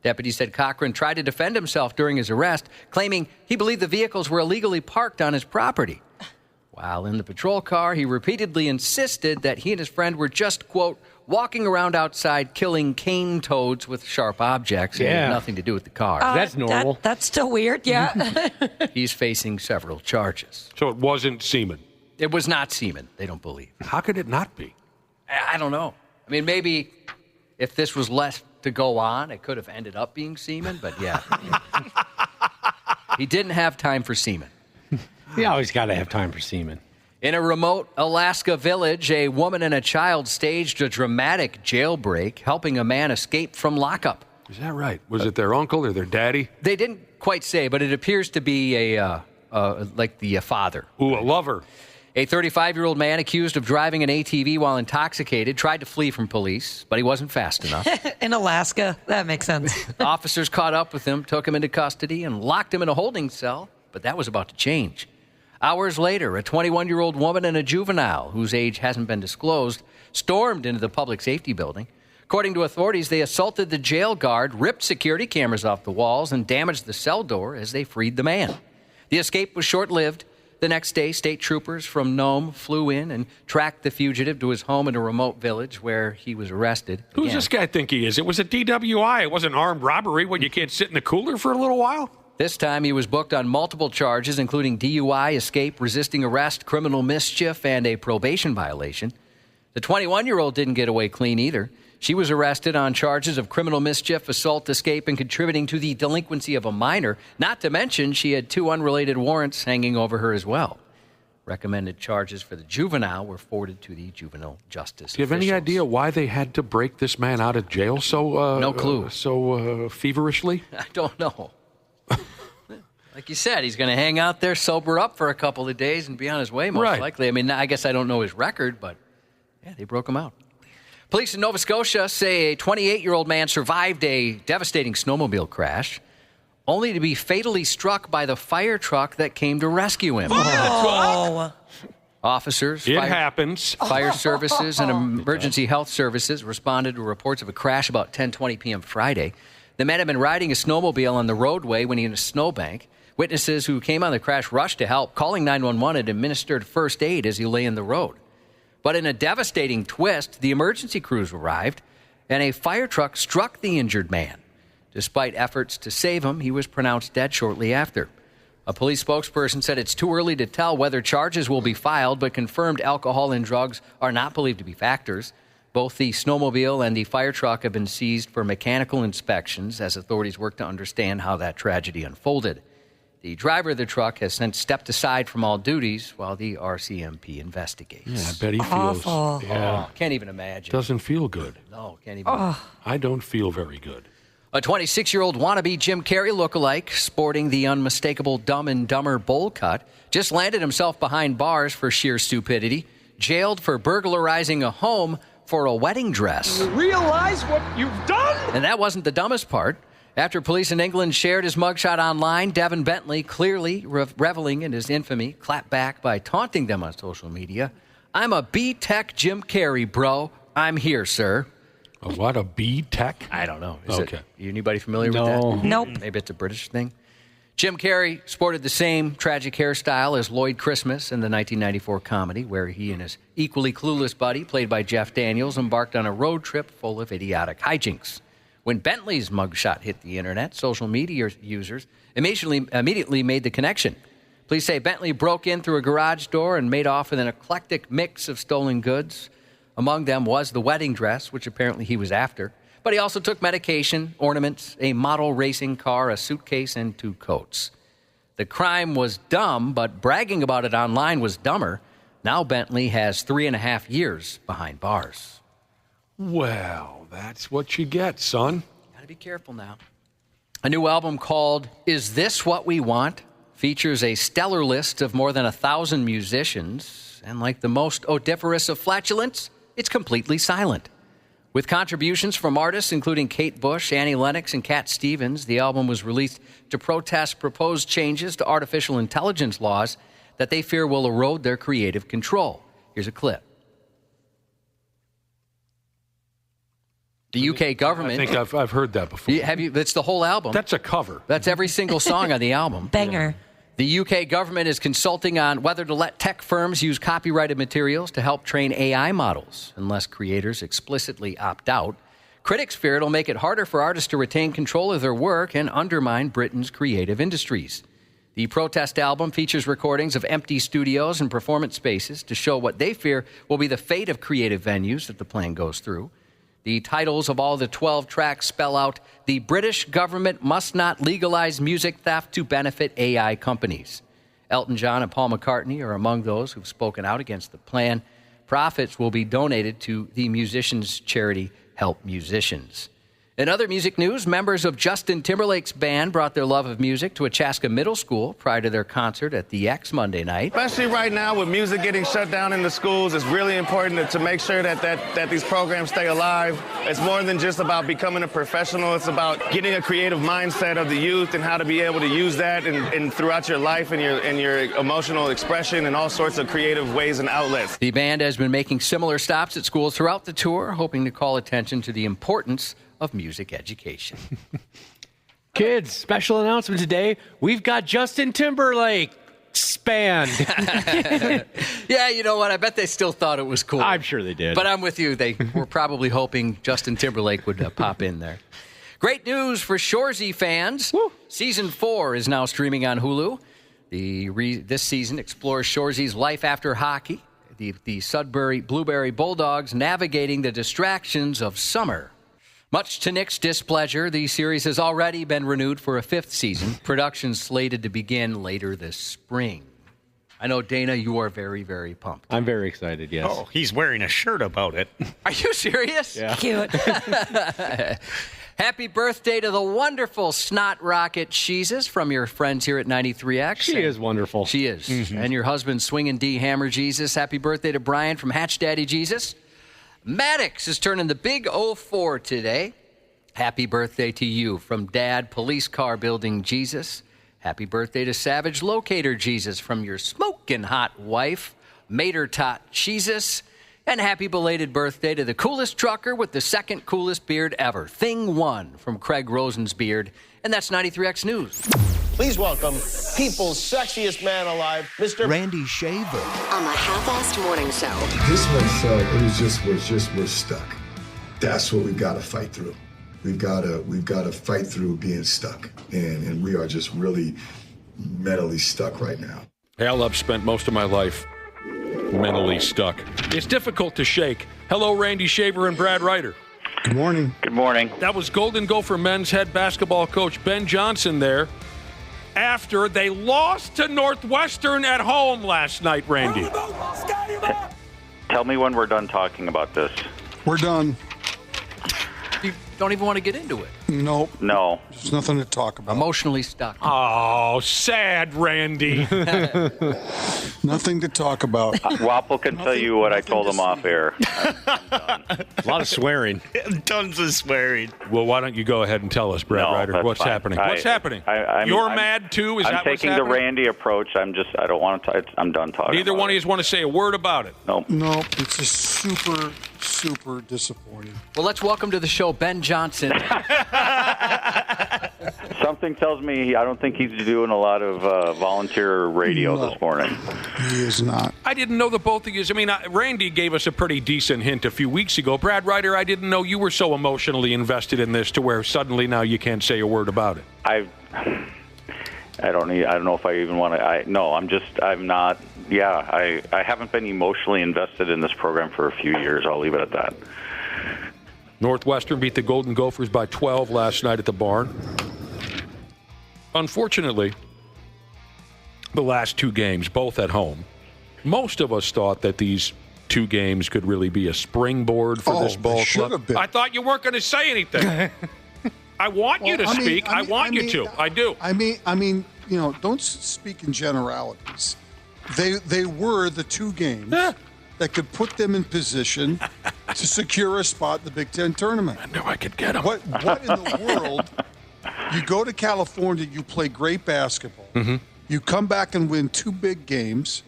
Deputies said Cochran tried to defend himself during his arrest, claiming he believed the vehicles were illegally parked on his property. While in the patrol car, he repeatedly insisted that he and his friend were just, quote, walking around outside killing cane toads with sharp objects. It had nothing to do with the car. That's normal. That's still weird, yeah. He's facing several charges. So it wasn't semen? It was not semen, they don't believe. How could it not be? I don't know. I mean, maybe if this was left to go on, it could have ended up being semen, but yeah. He didn't have time for semen. You always got to have time for semen. In a remote Alaska village, a woman and a child staged a dramatic jailbreak, helping a man escape from lockup. Is that right? Was it their uncle or their daddy? They didn't quite say, but it appears to be the father. Ooh, a lover. A 35-year-old man accused of driving an ATV while intoxicated tried to flee from police, but he wasn't fast enough. In Alaska, that makes sense. Officers caught up with him, took him into custody, and locked him in a holding cell, but that was about to change. Hours later, a 21-year-old woman and a juvenile, whose age hasn't been disclosed, stormed into the public safety building. According to authorities, they assaulted the jail guard, ripped security cameras off the walls, and damaged the cell door as they freed the man. The escape was short-lived. The next day, state troopers from Nome flew in and tracked the fugitive to his home in a remote village where he was arrested. Who's this guy think he is? It was a DWI. It wasn't armed robbery when you can't sit in the cooler for a little while? This time he was booked on multiple charges, including DUI, escape, resisting arrest, criminal mischief, and a probation violation. The 21-year-old didn't get away clean either. She was arrested on charges of criminal mischief, assault, escape, and contributing to the delinquency of a minor. Not to mention, she had 2 unrelated warrants hanging over her as well. Recommended charges for the juvenile were forwarded to the juvenile justice Do you have any idea why they had to break this man out of jail so... No clue. So feverishly? I don't know. Like you said, he's going to hang out there, sober up for a couple of days, and be on his way, most likely. I mean, I guess I don't know his record, but yeah, they broke him out. Police in Nova Scotia say a 28-year-old man survived a devastating snowmobile crash, only to be fatally struck by the fire truck that came to rescue him. Oh. Officers, fire services, and emergency health services responded to reports of a crash about 10:20 p.m. Friday. The man had been riding a snowmobile on the roadway when he hit a snowbank. Witnesses who came on the crash rushed to help, calling 911 and administered first aid as he lay in the road. But in a devastating twist, the emergency crews arrived, and a fire truck struck the injured man. Despite efforts to save him, he was pronounced dead shortly after. A police spokesperson said it's too early to tell whether charges will be filed, but confirmed alcohol and drugs are not believed to be factors. Both the snowmobile and the fire truck have been seized for mechanical inspections as authorities work to understand how that tragedy unfolded. The driver of the truck has since stepped aside from all duties while the RCMP investigates. Yeah, I bet he feels. Awful. Yeah. Can't even imagine. Doesn't feel good. No, can't even. I don't feel very good. A 26-year-old wannabe Jim Carrey lookalike, sporting the unmistakable Dumb and Dumber bowl cut, just landed himself behind bars for sheer stupidity, jailed for burglarizing a home for a wedding dress. You realize what you've done? And that wasn't the dumbest part. After police in England shared his mugshot online, Devin Bentley, clearly reveling in his infamy, clapped back by taunting them on social media. "I'm a B-Tech Jim Carrey, bro. I'm here, sir." A what? A B-Tech? I don't know. Okay. Anybody familiar with that? Nope. Maybe it's a British thing. Jim Carrey sported the same tragic hairstyle as Lloyd Christmas in the 1994 comedy, where he and his equally clueless buddy, played by Jeff Daniels, embarked on a road trip full of idiotic hijinks. When Bentley's mugshot hit the internet, social media users immediately made the connection. Police say Bentley broke in through a garage door and made off with an eclectic mix of stolen goods. Among them was the wedding dress, which apparently he was after. But he also took medication, ornaments, a model racing car, a suitcase, and 2 coats. The crime was dumb, but bragging about it online was dumber. Now Bentley has 3.5 years behind bars. Well, that's what you get, son. Gotta be careful now. A new album called Is This What We Want features a stellar list of more than 1,000 musicians. And like the most odoriferous of flatulence, it's completely silent. With contributions from artists including Kate Bush, Annie Lennox, and Cat Stevens, the album was released to protest proposed changes to artificial intelligence laws that they fear will erode their creative control. Here's a clip. The UK government... I think I've heard that before. Have you? That's the whole album. That's a cover. That's every single song on the album. Banger. The UK government is consulting on whether to let tech firms use copyrighted materials to help train AI models, unless creators explicitly opt out. Critics fear it'll make it harder for artists to retain control of their work and undermine Britain's creative industries. The protest album features recordings of empty studios and performance spaces to show what they fear will be the fate of creative venues if the plan goes through. The titles of all the 12 tracks spell out, the British government must not legalize music theft to benefit AI companies. Elton John and Paul McCartney are among those who've spoken out against the plan. Profits will be donated to the musicians' charity Help Musicians. In other music news, members of Justin Timberlake's band brought their love of music to a Chaska middle school prior to their concert at the X Monday night. Especially right now with music getting shut down in the schools, it's really important to make sure that these programs stay alive. It's more than just about becoming a professional. It's about getting a creative mindset of the youth and how to be able to use that and throughout your life and your emotional expression and all sorts of creative ways and outlets. The band has been making similar stops at schools throughout the tour, hoping to call attention to the importance of music education. Kids, special announcement today. We've got Justin Timberlake band. Yeah, you know what? I bet they still thought it was cool. I'm sure they did. But I'm with you. They were probably hoping Justin Timberlake would pop in there. Great news for Shoresy fans. Woo. Season 4 is now streaming on Hulu. This season explores Shoresy's life after hockey, the Sudbury Blueberry Bulldogs navigating the distractions of summer. Much to Nick's displeasure, the series has already been renewed for a 5th season. Production slated to begin later this spring. I know, Dana, you are very, very pumped. I'm very excited, yes. Oh, he's wearing a shirt about it. Are you serious? Yeah. Cute. Happy birthday to the wonderful Snot Rocket Jesus from your friends here at 93X. She is wonderful. She is. Mm-hmm. And your husband, Swingin' D Hammer Jesus. Happy birthday to Brian from Hatch Daddy Jesus. Maddox is turning the big 04 today. Happy birthday to you from Dad, Police Car Building Jesus. Happy birthday to Savage Locator Jesus from your smoking hot wife, Mater Tot Jesus. And happy belated birthday to the coolest trucker with the second coolest beard ever, Thing One from Craig Rosen's beard. And that's 93X News. Please welcome people's sexiest man alive, Mr. Randy Shaver. On the half-assed morning show. This one felt we're stuck. That's what we got to fight through. We've got to fight through being stuck, and we are just really mentally stuck right now. Hell, I've spent most of my life mentally stuck. It's difficult to shake. Hello, Randy Shaver and Brad Ryder. Good morning. Good morning. That was Golden Gopher men's head basketball coach Ben Johnson there after they lost to Northwestern at home last night, Randy. Tell me when we're done talking about this. We're done. You don't even want to get into it. Nope. No. There's nothing to talk about. Emotionally stuck. Oh, sad, Randy. Nothing to talk about. Waffle can tell you what I told him off air. A lot of swearing. Tons of swearing. Well, why don't you go ahead and tell us, Brad Ryder, that's what's fine. happening? What's happening? I'm mad too? Is I'm that what's taking the happening? Randy approach. I don't want to. I'm done talking. Neither one of you want to say a word about it. No. No, it's just super disappointing. Well, let's welcome to the show Ben Johnson. Something tells me I don't think he's doing a lot of volunteer radio this morning. He is not. I didn't know the both of you. I mean, Randy gave us a pretty decent hint a few weeks ago. Brad Ryder, I didn't know you were so emotionally invested in this to where suddenly now you can't say a word about it. I don't know if I even want to. I'm not. Yeah, I haven't been emotionally invested in this program for a few years. I'll leave it at that. Northwestern beat the Golden Gophers by 12 last night at the barn. Unfortunately, the last two games, both at home, most of us thought that these two games could really be a springboard for this ball club. Been. I thought you weren't going to say anything. I want you to speak. I want you to. I do. I mean, don't speak in generalities. They were the two games that could put them in position to secure a spot in the Big Ten tournament. I knew I could get them. What in the world? You go to California, you play great basketball. Mm-hmm. You come back and win two big games,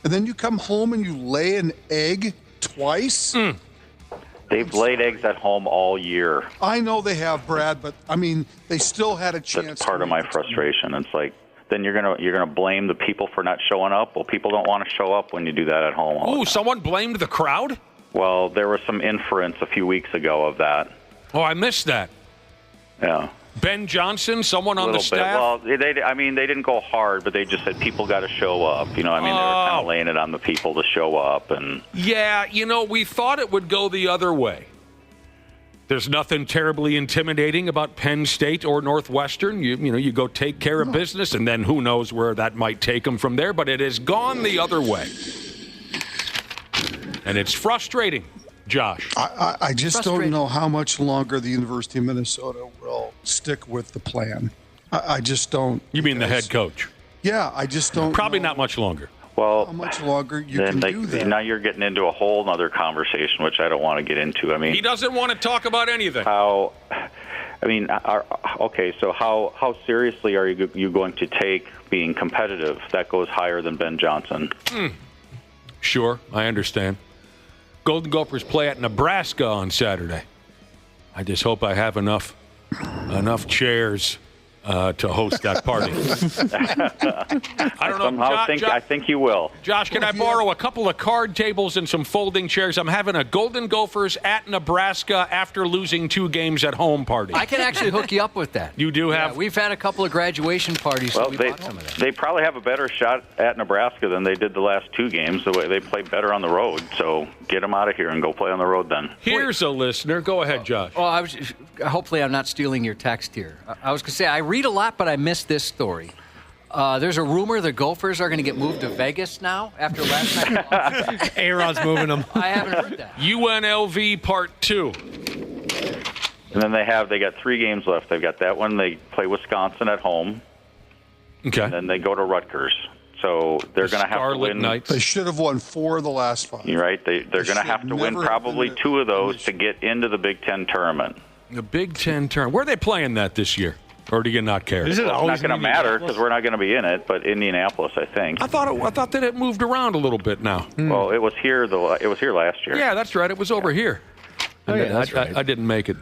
and then you come home and you lay an egg twice? They've laid eggs at home all year. I know they have, Brad, but, I mean, they still had a chance. That's part of my frustration. It's like, then you're gonna blame the people for not showing up. Well, people don't want to show up when you do that at home. Oh, someone blamed the crowd? Well, there was some inference a few weeks ago of that. Oh, I missed that. Yeah. Ben Johnson, someone on the staff? Well, they didn't go hard, but they just said people got to show up. They were kind of laying it on the people to show up. And yeah, we thought it would go the other way. There's nothing terribly intimidating about Penn State or Northwestern. You go take care of business, and then who knows where that might take them from there. But it has gone the other way. And it's frustrating, Josh. I just don't know how much longer the University of Minnesota will stick with the plan. I just don't. You mean the head coach? Yeah, I just don't. Probably not much longer. Well, how much longer you can do that? Now you're getting into a whole other conversation, which I don't want to get into. I mean, he doesn't want to talk about anything. So how seriously are you going to take being competitive? That goes higher than Ben Johnson. Sure, I understand. Golden Gophers play at Nebraska on Saturday. I just hope I have enough chairs to host that party. I don't know. I think you will. Josh, can I borrow a couple of card tables and some folding chairs? I'm having a Golden Gophers at Nebraska after losing two games at home party. I can actually hook you up with that. You do have? Yeah, we've had a couple of graduation parties, so we bought some of that. They probably have a better shot at Nebraska than they did the last two games. The way they play better on the road. So get them out of here and go play on the road then. Here's a listener. Go ahead, Josh. Well, hopefully I'm not stealing your text here. I was going to say, I read a lot, but I missed this story. There's a rumor the Gophers are going to get moved to Vegas now after last night. A-Rod's moving them. I haven't heard that. UNLV Part 2. And then they got 3 games left. They've got that one. They play Wisconsin at home. Okay. And then they go to Rutgers. So they're going to have to win. Knights. They should have won 4 of the last 5. You're right. They're going to have to win probably 2 of those to get into the Big Ten tournament. The Big Ten tournament. Where are they playing that this year? Or do you not care? It's not going to matter because we're not going to be in it, but Indianapolis, I think. I thought that it moved around a little bit now. Well, it was here It was here last year. Yeah, that's right. It was over here. That's right. I didn't make it.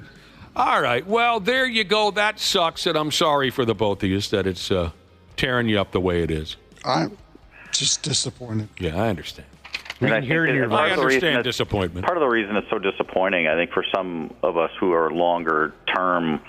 All right. Well, there you go. That sucks, and I'm sorry for the both of you that it's tearing you up the way it is. I'm just disappointed. Yeah, I understand. And I understand disappointment. Part of the reason it's so disappointing, I think, for some of us who are longer-term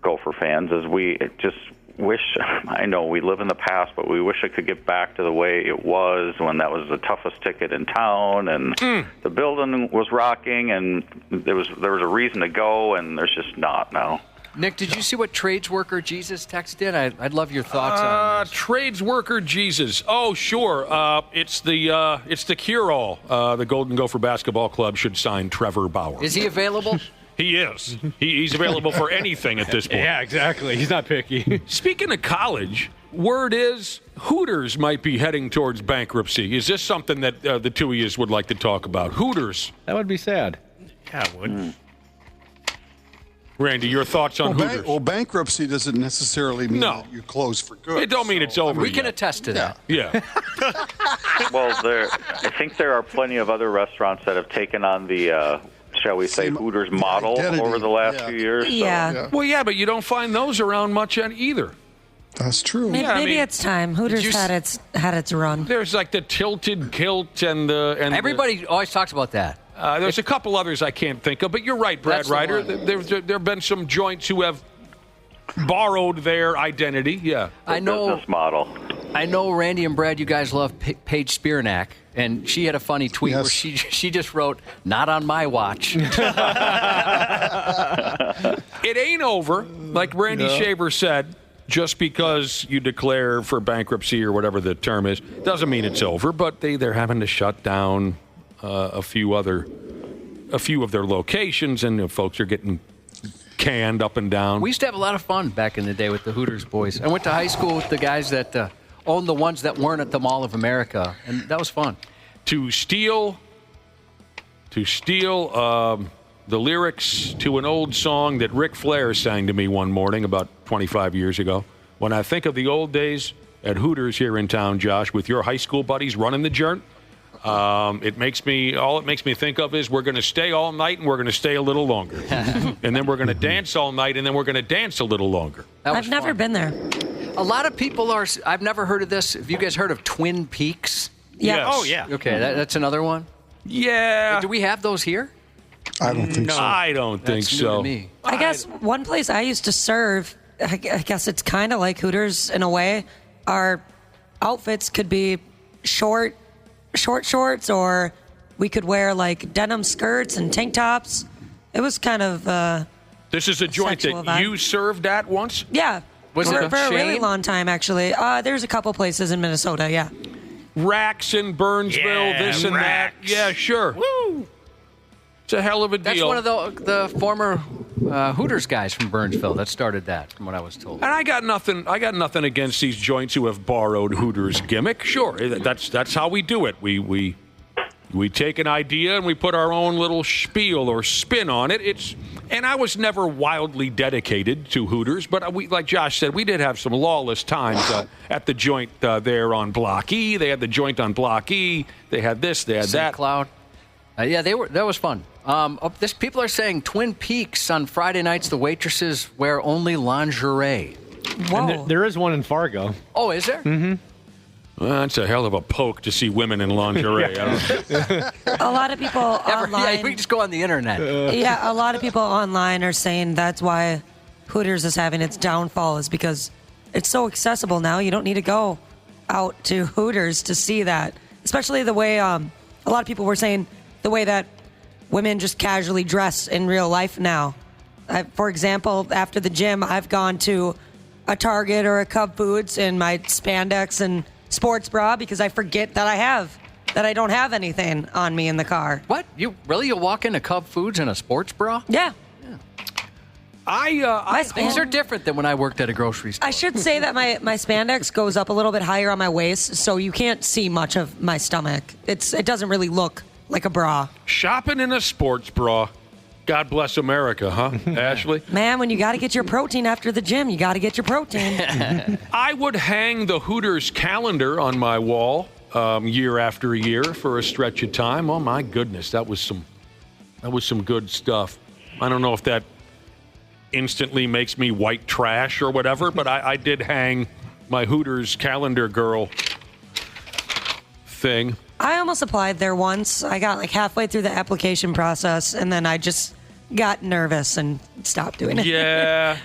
Gopher fans, is we just wish, I know we live in the past, but we wish it could get back to the way it was when that was the toughest ticket in town, and the building was rocking, and there was a reason to go, and there's just not now. Nick, did you see what trades worker Jesus texted? I'd love your thoughts on this. Trades worker Jesus. Oh, sure. It's the cure-all. The Golden Gopher Basketball Club should sign Trevor Bauer. Is he available? He is. He's available for anything at this point. Yeah, exactly. He's not picky. Speaking of college, word is Hooters might be heading towards bankruptcy. Is this something that the two of you would like to talk about? Hooters. That would be sad. Yeah, it would. Randy, your thoughts on Hooters? Bankruptcy doesn't necessarily mean that you close for good. It don't mean it's over. We can attest to that. Yeah. Well, I think there are plenty of other restaurants that have taken on the, shall we say, Hooters model over the last few years. Yeah. Well, yeah, but you don't find those around much either. That's true. Maybe it's time. Hooters had its run. There's like the tilted kilt and everybody always talks about that. There's a couple others I can't think of, but you're right, Brad Ryder. There have been some joints who have borrowed their identity. Yeah, I know. Business model. I know, Randy and Brad, you guys love Paige Spiranac, and she had a funny tweet where she just wrote, "Not on my watch." It ain't over, like Randy Shaver said. Just because you declare for bankruptcy or whatever the term is, doesn't mean it's over. But they're having to shut down a few of their locations, and folks are getting canned up and down. We used to have a lot of fun back in the day with the Hooters boys. I went to high school with the guys that owned the ones that weren't at the Mall of America, and that was fun. To steal the lyrics to an old song that Ric Flair sang to me one morning about 25 years ago. When I think of the old days at Hooters here in town, Josh, with your high school buddies running the joint, all it makes me think of is we're going to stay all night and we're going to stay a little longer. And then we're going to dance all night and then we're going to dance a little longer. I've never been there. A lot of people are. I've never heard of this. Have you guys heard of Twin Peaks? Yeah. Yes. Oh, yeah. Okay, that's another one? Yeah. Do we have those here? I don't think so. I don't think That's so. new to me. I guess one place I used to serve, I guess it's kind of like Hooters in a way. Our outfits could be short shorts, or we could wear like denim skirts and tank tops. It was kind of This is a joint that vibe. you served at once? Yeah. Was for it a really Shane? long time, actually. There's a couple places in Minnesota, yeah. Racks in Burnsville, this and that. Yeah, sure. Woo! It's a hell of a deal. That's one of the former Hooters guys from Burnsville that started that, from what I was told. And I got nothing against these joints who have borrowed Hooters gimmick. Sure, that's how we do it. We take an idea and we put our own little spiel or spin on it. And I was never wildly dedicated to Hooters, but we, like Josh said, we did have some lawless times at the joint there on Block E. They had the joint on Block E. They had this, they had that. Cloud. Yeah, that was fun. People are saying Twin Peaks on Friday nights, the waitresses wear only lingerie. Whoa. And there is one in Fargo. Oh, is there? Mm-hmm. Well, that's a hell of a poke to see women in lingerie. A lot of people online. Yeah, we just go on the internet. Yeah, a lot of people online are saying that's why Hooters is having its downfall, is because it's so accessible now. You don't need to go out to Hooters to see that. Especially the way a lot of people were saying the way that women just casually dress in real life now. For example, after the gym, I've gone to a Target or a Cub Foods in my spandex and sports bra because I forget that I don't have anything on me in the car. What? You'll walk into Cub Foods in a sports bra? Yeah. These are different than when I worked at a grocery store. I should say that my spandex goes up a little bit higher on my waist, so you can't see much of my stomach. It doesn't really look like a bra. Shopping in a sports bra. God bless America, huh, Ashley? Man, when you got to get your protein after the gym, you got to get your protein. I would hang the Hooters calendar on my wall year after year for a stretch of time. Oh my goodness, that was some good stuff. I don't know if that instantly makes me white trash or whatever, but I did hang my Hooters calendar girl thing. I almost applied there once. I got like halfway through the application process, and then I just got nervous and stopped doing it. Yeah.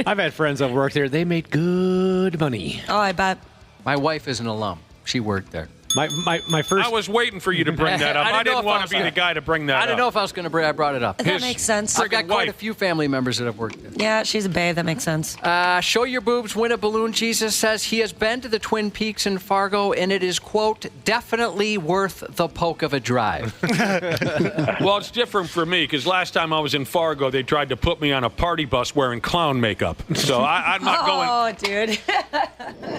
I've had friends that worked there. They made good money. Oh, I bet. My wife is an alum. She worked there. My first. I was waiting for you to bring that up. I didn't want to be the guy to bring that up. I didn't know if I was going to bring. I brought it up. That makes sense. I've got quite a few family members that have worked there. Yeah, she's a babe. That makes sense. Show your boobs, win a balloon. Jesus says he has been to the Twin Peaks in Fargo, and it is, quote, definitely worth the poke of a drive. Well, it's different for me because last time I was in Fargo, they tried to put me on a party bus wearing clown makeup. So I'm not going. Oh, dude.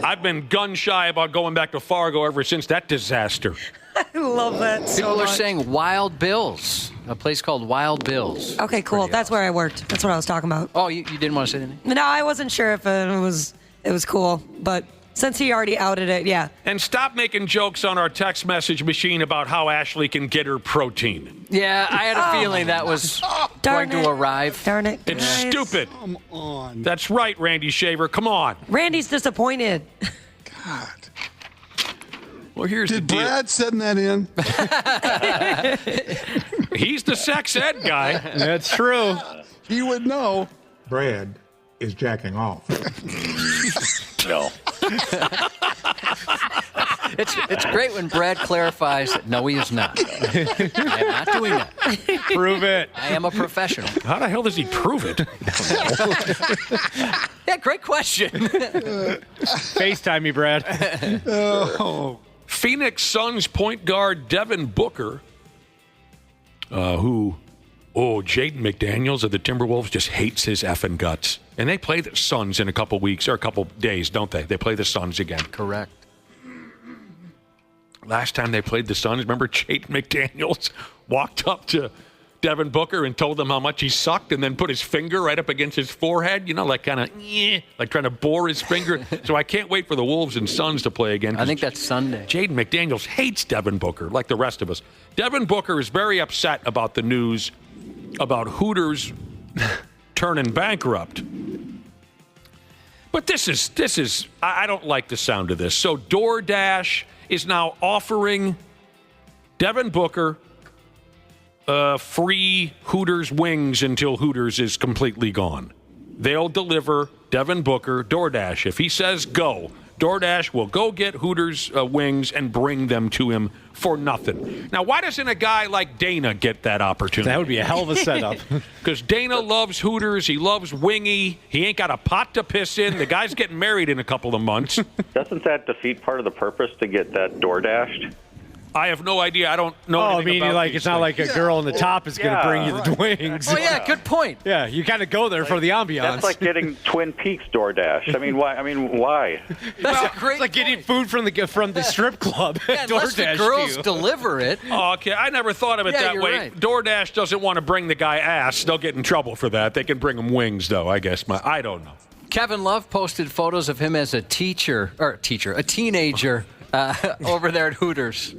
I've been gun shy about going back to Fargo ever since that disaster. I love that so People are much. saying Wild Bill's, a place called Wild Bill's. Okay, cool. That's where I worked. That's what I was talking about. Oh, you didn't want to say anything? No, I wasn't sure if it was cool, but since he already outed it, yeah. And stop making jokes on our text message machine about how Ashley can get her protein. Yeah, I had a feeling that was going to arrive. Darn it. It's guys. stupid. Come on. That's right, Randy Shaver. Come on. Randy's disappointed. God. Well, here's Did the deal. Brad send that in? He's the sex ed guy. That's true. He would know. Brad is jacking off. No. It's great when Brad clarifies that no, he is not. I am not doing that. Prove it. I am a professional. How the hell does he prove it? Yeah, great question. FaceTime me, Brad. Oh. Phoenix Suns point guard Devin Booker, Jaden McDaniels of the Timberwolves just hates his effing guts. And they play the Suns in a couple weeks or a couple days, don't they? They play the Suns again. Correct. Last time they played the Suns, remember Jaden McDaniels walked up to Devin Booker and told him how much he sucked and then put his finger right up against his forehead, like kind of, like trying to bore his finger. So I can't wait for the Wolves and Suns to play again. I think that's Sunday. Jaden McDaniels hates Devin Booker like the rest of us. Devin Booker is very upset about the news about Hooters turning bankrupt. But this is I don't like the sound of this. So DoorDash is now offering Devin Booker free Hooters wings until Hooters is completely gone. They'll deliver Devin Booker DoorDash. If he says go, DoorDash will go get Hooters wings and bring them to him for nothing. Now, why doesn't a guy like Dana get that opportunity? That would be a hell of a setup. Because Dana loves Hooters. He loves Wingy. He ain't got a pot to piss in. The guy's getting married in a couple of months. Doesn't that defeat part of the purpose to get that DoorDashed? I have no idea. I don't know anything about like these it's not things. like a girl in the top is going to bring you the wings. Oh, yeah, good point. Yeah, you kind of go there for the ambiance. That's like getting Twin Peaks DoorDash. I mean, why? That's a great It's like getting food from the strip club. Yeah, unless the DoorDash girls to you. deliver it. Oh, okay, I never thought of it Yeah, that you're way. right. DoorDash doesn't want to bring the guy ass. They'll get in trouble for that. They can bring him wings, though, I guess. I don't know. Kevin Love posted photos of him as a teenager, over there at Hooters.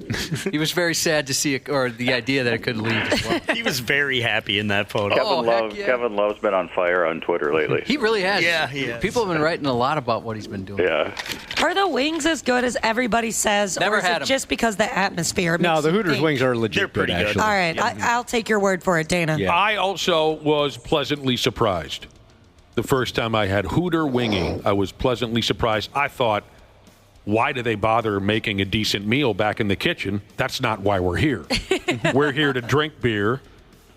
He was very sad to see it, or the idea that it could leave as well. He was very happy in that photo. Kevin Love's been on fire on Twitter lately. He really has. Yeah, he has. People have been writing a lot about what he's been doing. Yeah. Are the wings as good as everybody says, Never or is had it 'em. just because the atmosphere? No, makes the you Hooters think? wings are legit. They're pretty good. Actually. All right, I'll take your word for it, Dana. Yeah. I also was pleasantly surprised. The first time I had Hooter winging, I was pleasantly surprised. I thought, why do they bother making a decent meal back in the kitchen? That's not why we're here. We're here to drink beer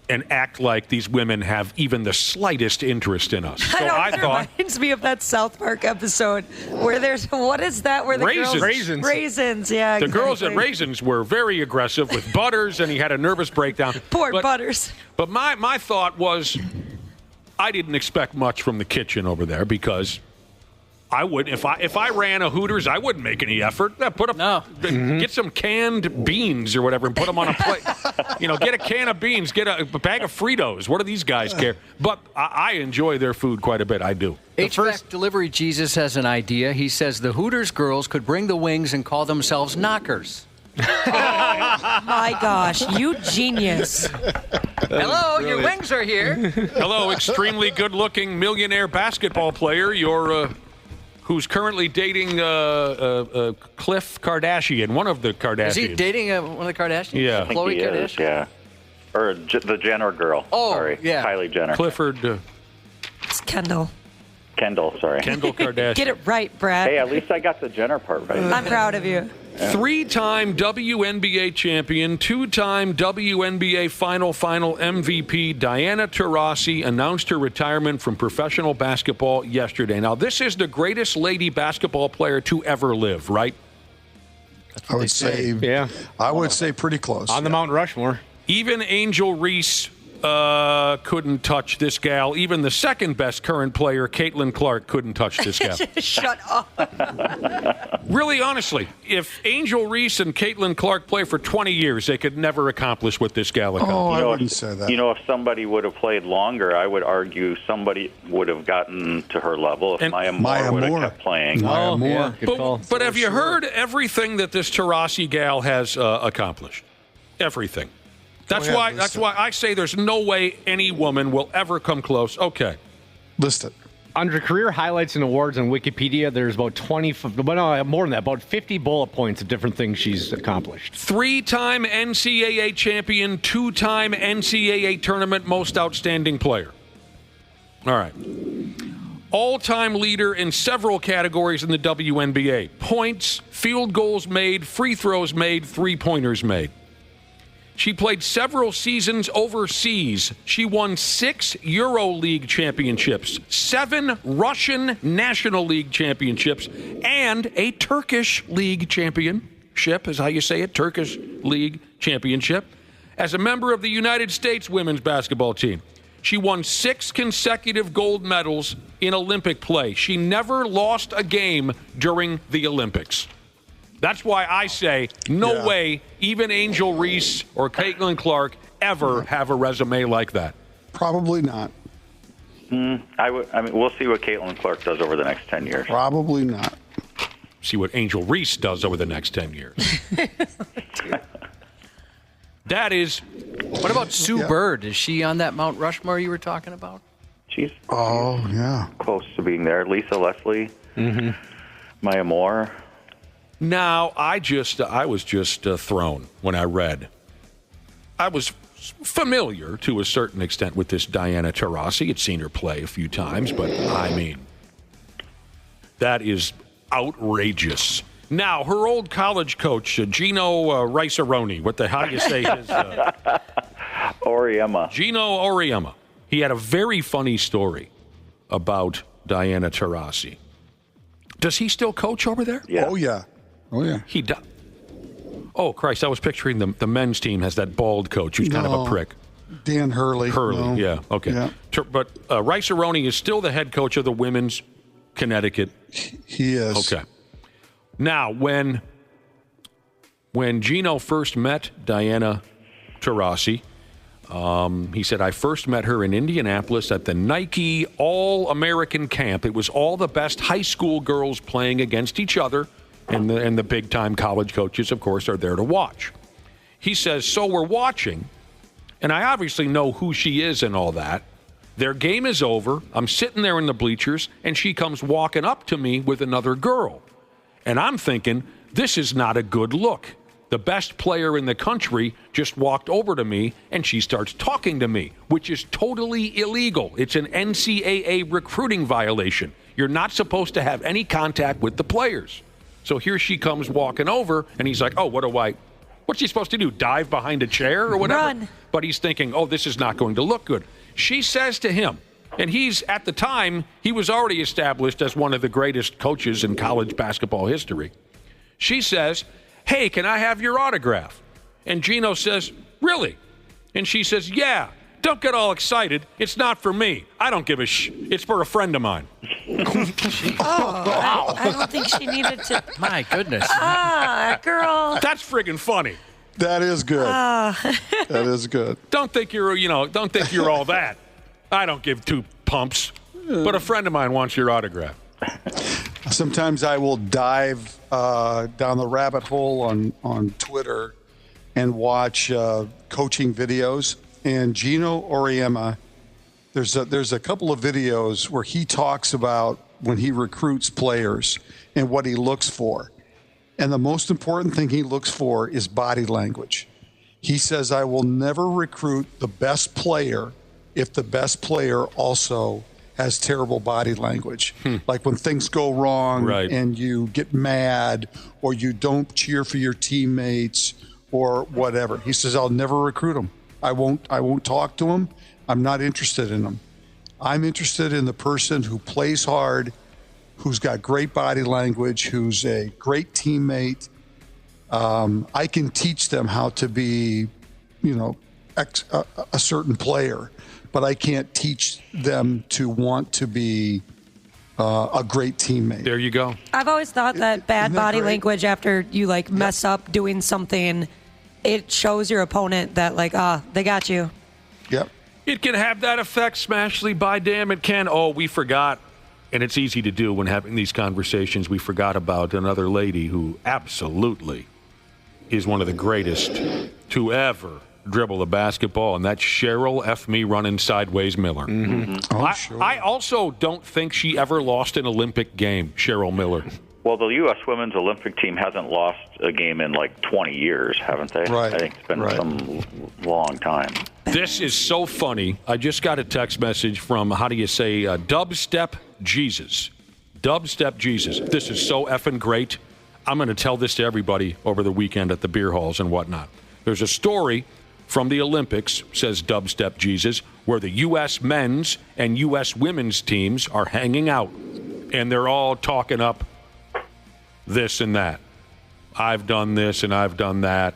and act like these women have even the slightest interest in us. So I thought, reminds me of that South Park episode where there's, what is that? Where the Raisins. Raisins, yeah. the exactly. girls at Raisins were very aggressive with Butters, and he had a nervous breakdown. Poor Butters. But my thought was, I didn't expect much from the kitchen over there because I would if I ran a Hooters, I wouldn't make any effort. Get some canned beans or whatever and put them on a plate. Get a can of beans, get a bag of Fritos. What do these guys care? But I enjoy their food quite a bit. I do. HVAC Delivery Jesus has an idea. He says the Hooters girls could bring the wings and call themselves knockers. My gosh, you genius. Hello, your wings are here. Hello, extremely good-looking millionaire basketball player. Your who's currently dating Cliff Kardashian, one of the Kardashians. Is he dating one of the Kardashians? Yeah. I think Khloe he Kardashian? is, yeah. Or the Jenner girl. Oh, sorry. yeah. Kylie Jenner. Clifford. It's Kendall. Kendall, sorry. Kendall Kardashian. Get it right, Brad. Hey, at least I got the Jenner part right. I'm proud of you. Three-time WNBA champion, two-time WNBA final MVP Diana Taurasi announced her retirement from professional basketball yesterday. Now, this is the greatest lady basketball player to ever live, right? I would say, I would say pretty close. On the Mount Rushmore. Even Angel Reese couldn't touch this gal. Even the second best current player, Caitlin Clark, couldn't touch this gal. Shut up. Really, honestly, if Angel Reese and Caitlin Clark play for 20 years, they could never accomplish what this gal accomplished. Oh, I wouldn't say that. You know, if somebody would have played longer, I would argue somebody would have gotten to her level if Maya Moore would have kept playing. Maya Moore. But have you heard everything that this Taurasi gal has accomplished? Everything. That's why I say there's no way any woman will ever come close. Okay. List it. Under career highlights and awards on Wikipedia, there's about 20, well, no, more than that, about 50 bullet points of different things she's accomplished. Three-time NCAA champion, two-time NCAA tournament most outstanding player. All right. All-time leader in several categories in the WNBA. Points, field goals made, free throws made, three-pointers made. She played several seasons overseas. She won 6 EuroLeague championships, 7 Russian National League championships, and a Turkish League championship, is how you say it, Turkish League championship. As a member of the United States women's basketball team, she won 6 consecutive gold medals in Olympic play. She never lost a game during the Olympics. That's why I say no way even Angel Reese or Caitlin Clark ever have a resume like that. Probably not. We'll see what Caitlin Clark does over the next 10 years. Probably not. See what Angel Reese does over the next 10 years. That is. What about Sue Bird? Is she on that Mount Rushmore you were talking about? She's close to being there. Lisa Leslie, Maya Moore. Now, I was just thrown when I read. I was familiar to a certain extent with this Diana Taurasi. I'd seen her play a few times, but I mean, that is outrageous. Now, her old college coach, Gino Rice-A-Roni, how do you say his? Auriemma. Gino Auriemma. He had a very funny story about Diana Taurasi. Does he still coach over there? Yeah. Oh, yeah. Oh, yeah. He does. Oh, Christ, I was picturing the men's team has that bald coach who's kind of a prick. Dan Hurley. No. Yeah, okay. Yeah. But Rice-A-Roni is still the head coach of the women's Connecticut. He is. Okay. Now, when Gino first met Diana Taurasi, he said, I first met her in Indianapolis at the Nike All-American Camp. It was all the best high school girls playing against each other. And the big-time college coaches, of course, are there to watch. He says, so we're watching, and I obviously know who she is and all that. Their game is over. I'm sitting there in the bleachers, and she comes walking up to me with another girl. And I'm thinking, this is not a good look. The best player in the country just walked over to me, and she starts talking to me, which is totally illegal. It's an NCAA recruiting violation. You're not supposed to have any contact with the players. So here she comes walking over, and he's like, oh, what's she supposed to do, dive behind a chair or whatever? Run. But he's thinking, oh, this is not going to look good. She says to him, and at the time, he was already established as one of the greatest coaches in college basketball history. She says, hey, can I have your autograph? And Gino says, really? And she says, yeah. Don't get all excited. It's not for me. I don't give a It's for a friend of mine. I don't think she needed to. My goodness. Girl. That's friggin' funny. That is good. That is good. Don't think you're all that. I don't give two pumps. But a friend of mine wants your autograph. Sometimes I will dive down the rabbit hole on Twitter and watch coaching videos. And Gino Auriemma, there's a couple of videos where he talks about when he recruits players and what he looks for. And the most important thing he looks for is body language. He says, I will never recruit the best player if the best player also has terrible body language. Like when things go wrong and you get mad or you don't cheer for your teammates or whatever. He says, I'll never recruit him. I won't talk to him. I'm not interested in him. I'm interested in the person who plays hard, who's got great body language, who's a great teammate. I can teach them how to be, a certain player, but I can't teach them to want to be a great teammate. There you go. I've always thought that bad body language after you mess up doing something, it shows your opponent that they got you. Yep. It can have that effect, Smashley. By damn, it can. Oh, we forgot. And it's easy to do when having these conversations. We forgot about another lady who absolutely is one of the greatest to ever dribble a basketball, and that's Cheryl F. Me running sideways Miller. Oh, sure. I also don't think she ever lost an Olympic game, Cheryl Miller. Well, the U.S. women's Olympic team hasn't lost a game in 20 years, haven't they? Right. I think it's been some long time. This is so funny. I just got a text message from, Dubstep Jesus. Dubstep Jesus. This is so effing great. I'm going to tell this to everybody over the weekend at the beer halls and whatnot. There's a story from the Olympics, says Dubstep Jesus, where the U.S. men's and U.S. women's teams are hanging out, and they're all talking up this and that. I've done this and I've done that.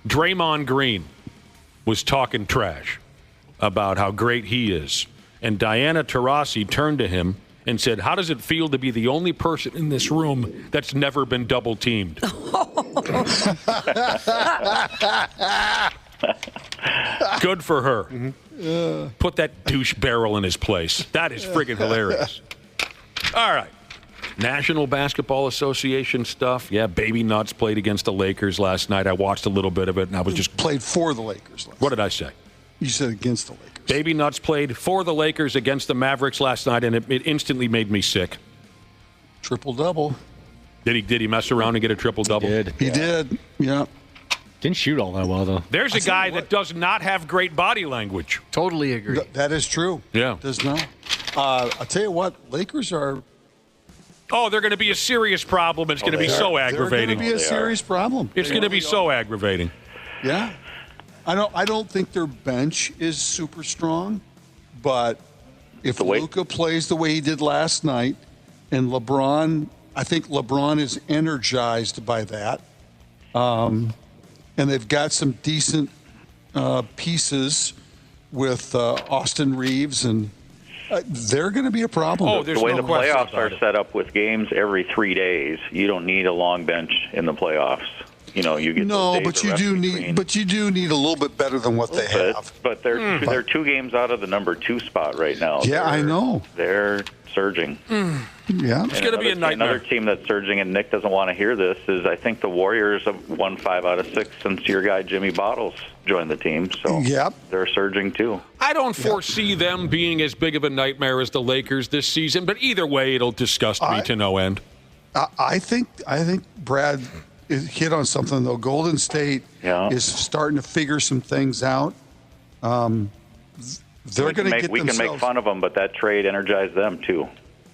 Draymond Green was talking trash about how great he is. And Diana Taurasi turned to him and said, how does it feel to be the only person in this room that's never been double teamed? Good for her. Put that douche barrel in his place. That is friggin' hilarious. All right. National Basketball Association stuff. Yeah, Baby Nuts played against the Lakers last night. I watched a little bit of it, and I was just... Played for the Lakers last night. What did I say? You said against the Lakers. Baby Nuts played for the Lakers against the Mavericks last night, and it instantly made me sick. Triple-double. Did he mess around and get a triple-double? He did, yeah. Didn't shoot all that well, though. There's a guy that does not have great body language. Totally agree. That is true. Yeah. Does not. I'll tell you what, Lakers are... Oh, they're going to be a serious problem. It's going to be so aggravating. They're going to be a serious problem. It's going to be so aggravating. Yeah. I don't think their bench is super strong, but if Luka plays the way he did last night, and I think LeBron is energized by that, and they've got some decent pieces with Austin Reeves, and they're going to be a problem. Oh, the way the playoffs are set up with games every 3 days, you don't need a long bench in the playoffs. You get but you do need a little bit better than what they have. But they're 2 games out of the number 2 spot right now. Yeah, I know. They're surging. Yeah, it's going to be a nightmare. Another team that's surging, and Nick doesn't want to hear this, is I think the Warriors have won 5 out of 6 since your guy Jimmy Bottles joined the team. So they're surging too. I don't foresee them being as big of a nightmare as the Lakers this season, but either way, it'll disgust me to no end. I think Brad hit on something, though. Golden State is starting to figure some things out. They're going to get we can make fun of them, but that trade energized them too.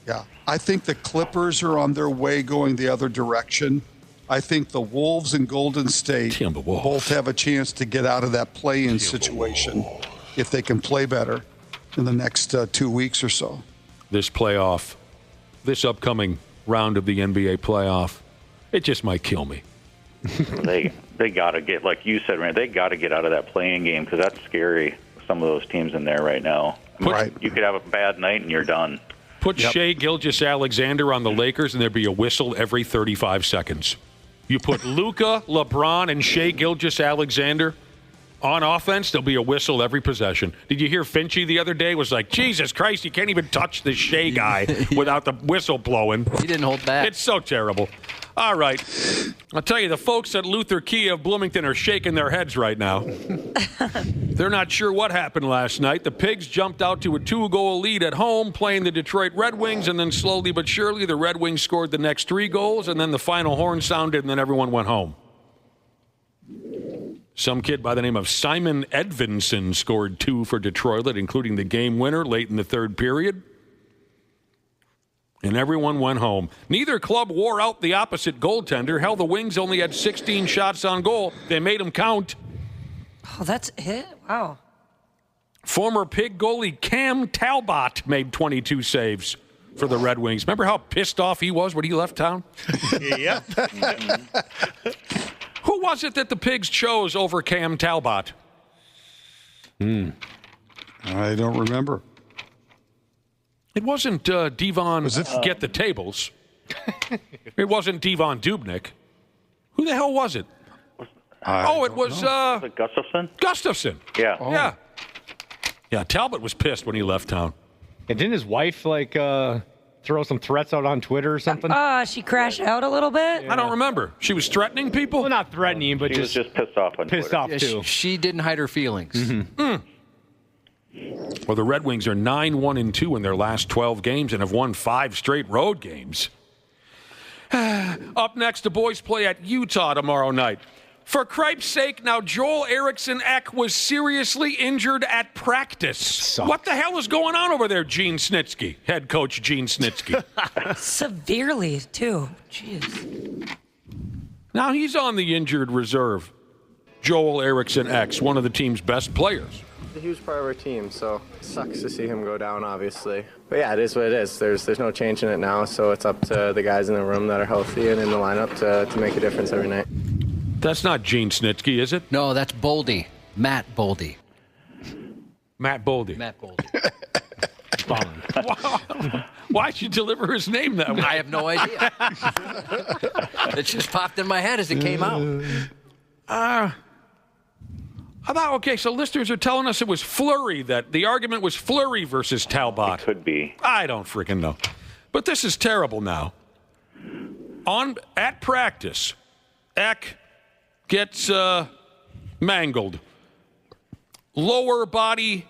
Yeah, I think the Clippers are on their way going the other direction. I think the Wolves and Golden State both have a chance to get out of that play-in situation if they can play better in the next 2 weeks or so. This upcoming round of the NBA playoff, it just might kill me. They got to get, like you said, man, they got to get out of that playing game because that's scary. Some of those teams in there right now. You could have a bad night and you're done. Put Shai Gilgeous-Alexander on the Lakers and there'd be a whistle every 35 seconds. You put Luka, LeBron, and Shai Gilgeous-Alexander On offense, there'll be a whistle every possession. Did you hear Finchie the other day was like, Jesus Christ, you can't even touch this Shea guy without the whistle blowing. He didn't hold back. It's so terrible. All right. I'll tell you, the folks at Luther Kia of Bloomington are shaking their heads right now. They're not sure what happened last night. The Pigs jumped out to a 2-goal lead at home playing the Detroit Red Wings, and then slowly but surely the Red Wings scored the next 3 goals, and then the final horn sounded, and then everyone went home. Some kid by the name of Simon Edvinson scored 2 for Detroit, including the game winner late in the third period. And everyone went home. Neither club wore out the opposite goaltender. Hell, the Wings only had 16 shots on goal. They made them count. Oh, that's it? Wow. Former Pig goalie Cam Talbot made 22 saves for the Red Wings. Remember how pissed off he was when he left town? Yep. Who was it that the Pigs chose over Cam Talbot? I don't remember. It wasn't Devon Get the Tables. It wasn't Devon Dubnyk. Who the hell was it? It was it Gustafson? Gustafson. Yeah. Yeah. Yeah, Talbot was pissed when he left town. And didn't his wife, throw some threats out on Twitter or something? She crashed out a little bit? Yeah. I don't remember. She was threatening people? Well, not threatening, but she was just pissed off on pissed Twitter. off, too. She didn't hide her feelings. Mm-hmm. Well, the Red Wings are 9-1-2 in their last 12 games and have won 5 straight road games. Up next, the boys play at Utah tomorrow night. For cripe's sake, now Joel Eriksson Ek was seriously injured at practice. Sucks. What the hell is going on over there, Gene Snitsky, head coach Gene Snitsky? Severely, too. Jeez. Now he's on the injured reserve. Joel Eriksson Ek, one of the team's best players. A huge part of our team, so it sucks to see him go down, obviously. But yeah, it is what it is. There's no changing it now, so it's up to the guys in the room that are healthy and in the lineup to make a difference every night. That's not Gene Snitsky, is it? No, that's Boldy. Matt Boldy. Matt Boldy. Matt Boldy. Why'd you deliver his name that way? I have no idea. It just popped in my head as it came out. So listeners are telling us it was Fleury, that the argument was Fleury versus Talbot. It could be. I don't freaking know. But this is terrible now. At practice, Ek gets mangled. Lower body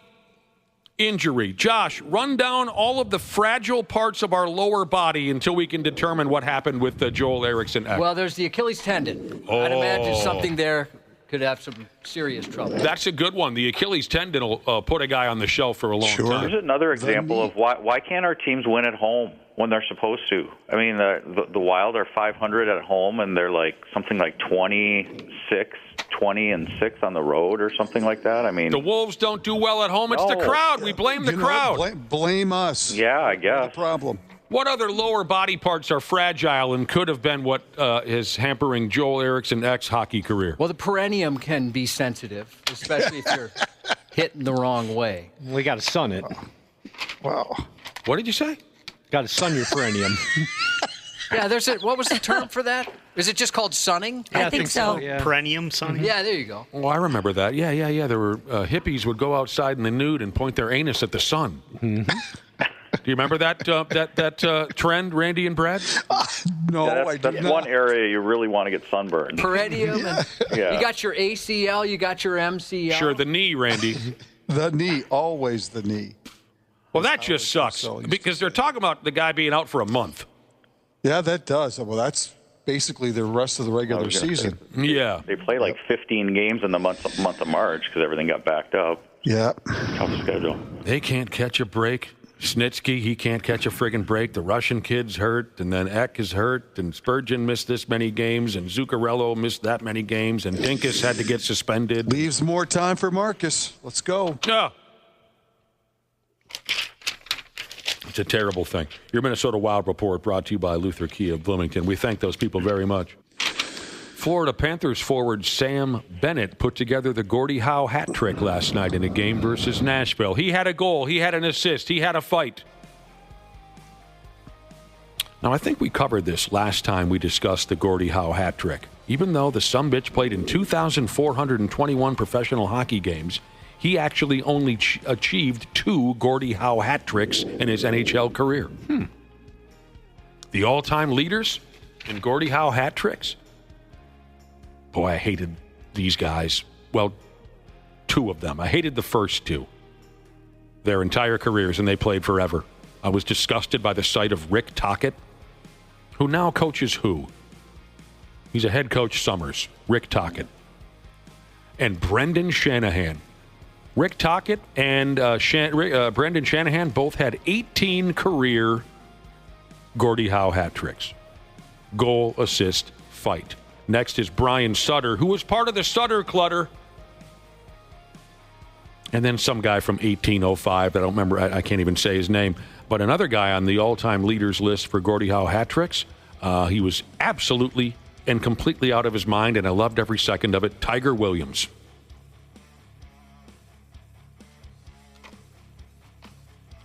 injury. Josh, run down all of the fragile parts of our lower body until we can determine what happened with Joel Eriksson Ek. Well, there's the Achilles tendon. I'd imagine something there could have some serious trouble. That's a good one. The Achilles tendon will put a guy on the shelf for a long time. Here's another example of why can't our teams win at home when they're supposed to? I mean, the Wild are 500 at home, and they're something like 20-6 on the road or something like that. I mean, the Wolves don't do well at home. It's the crowd. We blame the crowd. Blame us. Yeah, I guess. No problem. What other lower body parts are fragile and could have been what is hampering Joel Eriksson Ek's hockey career? Well, the perineum can be sensitive, especially if you're hitting the wrong way. We got to sun it. Wow. What did you say? Got to sun your perineum. Yeah, what was the term for that? Is it just called sunning? I think so. Yeah. Perennium sunning? Yeah, there you go. Oh, I remember that. Yeah. There were hippies would go outside in the nude and point their anus at the sun. Mm-hmm. Do you remember that trend, Randy and Brad? No, I that's did not. one area you really want to get sunburned. Perineum. Yeah. You got your ACL, you got your MCL. Sure, the knee, Randy. The knee, always the knee. Well, that just sucks because they're talking about the guy being out for a month. Yeah, that does. Well, that's basically the rest of the regular season. Yeah. They play 15 games in the month of March because everything got backed up. Yeah. Tough schedule. They can't catch a break. Snitsky, he can't catch a friggin' break. The Russian kid's hurt, and then Ek is hurt, and Spurgeon missed this many games, and Zuccarello missed that many games, and Dinkus had to get suspended. Leaves more time for Marcus. Let's go. Yeah. It's a terrible thing. Your Minnesota Wild Report brought to you by Luther Kia of Bloomington. We thank those people very much. Florida Panthers forward Sam Bennett put together the Gordie Howe hat trick last night in a game versus Nashville. He had a goal. He had an assist. He had a fight. Now, I think we covered this last time we discussed the Gordie Howe hat trick. Even though the sumbitch played in 2,421 professional hockey games, he actually only achieved 2 Gordie Howe hat tricks in his NHL career. The all-time leaders in Gordie Howe hat tricks? Boy, I hated these guys. Well, 2 of them. I hated the first 2. Their entire careers, and they played forever. I was disgusted by the sight of Rick Tocchet, who now coaches who? He's a head coach Summers, Rick Tocchet. And Brendan Shanahan. Rick Tocchet and Brendan Shanahan both had 18 career Gordie Howe hat tricks. Goal, assist, fight. Next is Brian Sutter, who was part of the Sutter Clutter. And then some guy from 1805 that I don't remember, I can't even say his name. But another guy on the all-time leaders list for Gordie Howe hat tricks. He was absolutely and completely out of his mind, and I loved every second of it. Tiger Williams.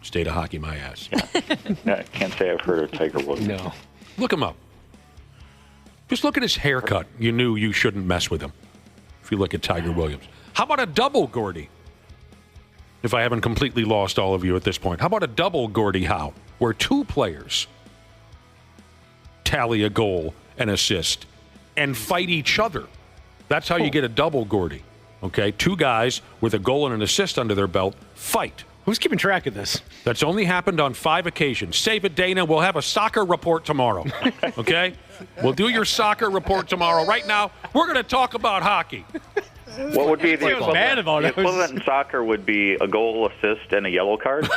State of hockey, my ass. I can't say I've heard of Tiger Woods. No. Look him up. Just look at his haircut. You knew you shouldn't mess with him if you look at Tiger Williams. How about a double Gordie? If I haven't completely lost all of you at this point. How about a double Gordie Howe, where 2 players tally a goal and assist and fight each other? That's how you get a double Gordie. Okay? 2 guys with a goal and an assist under their belt fight. Who's keeping track of this? That's only happened on 5 occasions. Save it, Dana. We'll have a soccer report tomorrow. Okay? We'll do your soccer report tomorrow. Right now, we're going to talk about hockey. What would be the equivalent? About The it. equivalent in soccer would be a goal, assist, and a yellow card.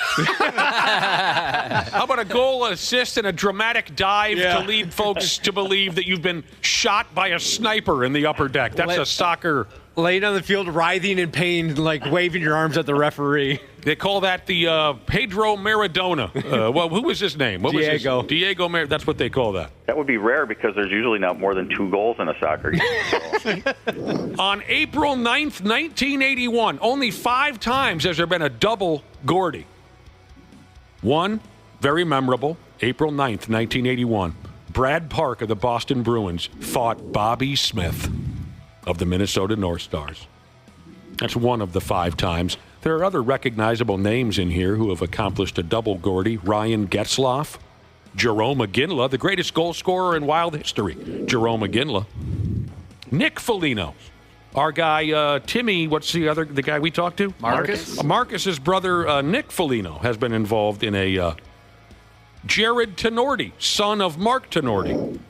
How about a goal, assist, and a dramatic dive to lead folks to believe that you've been shot by a sniper in the upper deck? That's a soccer. Laying on the field, writhing in pain, like waving your arms at the referee. They call that the Pedro Maradona. Well, who was his name? What Diego. Was his? Diego Maradona. That's what they call that. That would be rare because there's usually not more than 2 goals in a soccer game. On April 9th, 1981, only 5 times has there been a double Gordie. One, very memorable, April 9th, 1981. Brad Park of the Boston Bruins fought Bobby Smith of the Minnesota North Stars. That's one of the 5 times. There are other recognizable names in here who have accomplished a double Gordie. Ryan Getzlaf, Jerome McGinley, the greatest goal scorer in Wild history. Jerome McGinley. Nick Foligno. Our guy, Timmy, what's the guy we talked to? Marcus. Marcus's brother, Nick Foligno, has been involved in a Jared Tenorti, son of Mark Tenorti.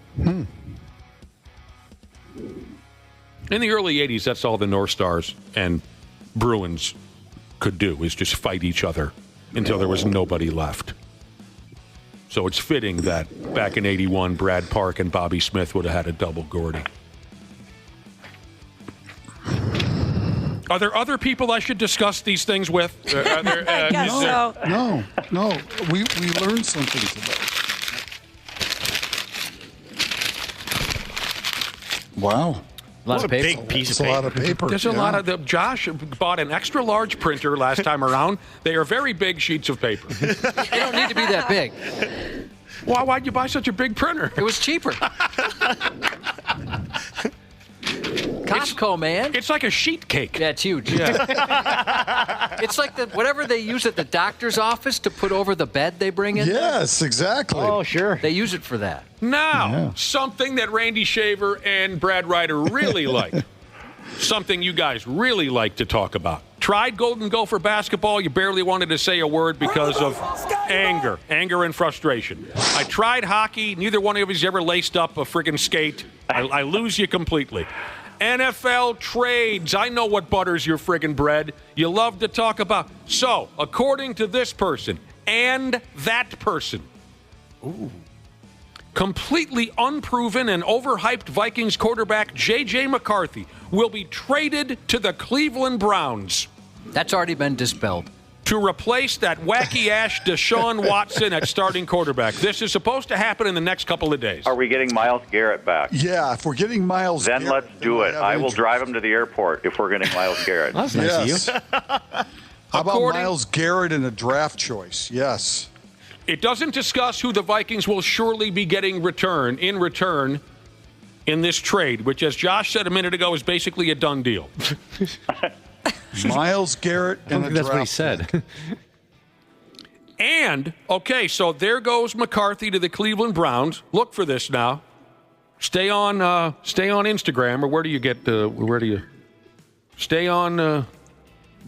In the early 80s, that's all the North Stars and Bruins could do, is just fight each other until there was nobody left. So it's fitting that back in 81, Brad Park and Bobby Smith would have had a double Gordie. Are there other people I should discuss these things with? I guess so. No. We learned something today. Wow. A lot of paper. Big piece of paper. A lot of paper. There's a lot of Josh bought an extra large printer last time around. They are very big sheets of paper. They don't need to be that big. Why'd you buy such a big printer? It was cheaper. Costco, man. It's like a sheet cake. Yeah, it's huge. Yeah. It's like whatever they use at the doctor's office to put over the bed they bring in. Yes, exactly. Oh, sure. They use it for that. Now, something that Randy Shaver and Brad Ryder really like. Something you guys really like to talk about. Tried Golden Gopher basketball. You barely wanted to say a word because of anger and frustration. I tried hockey. Neither one of you's ever laced up a friggin' skate. I lose you completely. NFL trades. I know what butters your friggin' bread. You love to talk about. So, according to this person and that person, completely unproven and overhyped Vikings quarterback J.J. McCarthy will be traded to the Cleveland Browns. That's already been dispelled. To replace that wacky-ass Deshaun Watson at starting quarterback. This is supposed to happen in the next couple of days. Are we getting Myles Garrett back? Yeah, if we're getting Myles Then Garrett, let's do it. I will drive him to the airport if we're getting Myles Garrett. That's nice of you. How about Myles Garrett in a draft choice? Yes. It doesn't discuss who the Vikings will surely be getting in return in this trade, which, as Josh said a minute ago, is basically a done deal? Myles Garrett and that's what he said. And, okay, so there goes McCarthy to the Cleveland Browns. Look for this now. Stay on Instagram, or where do you stay on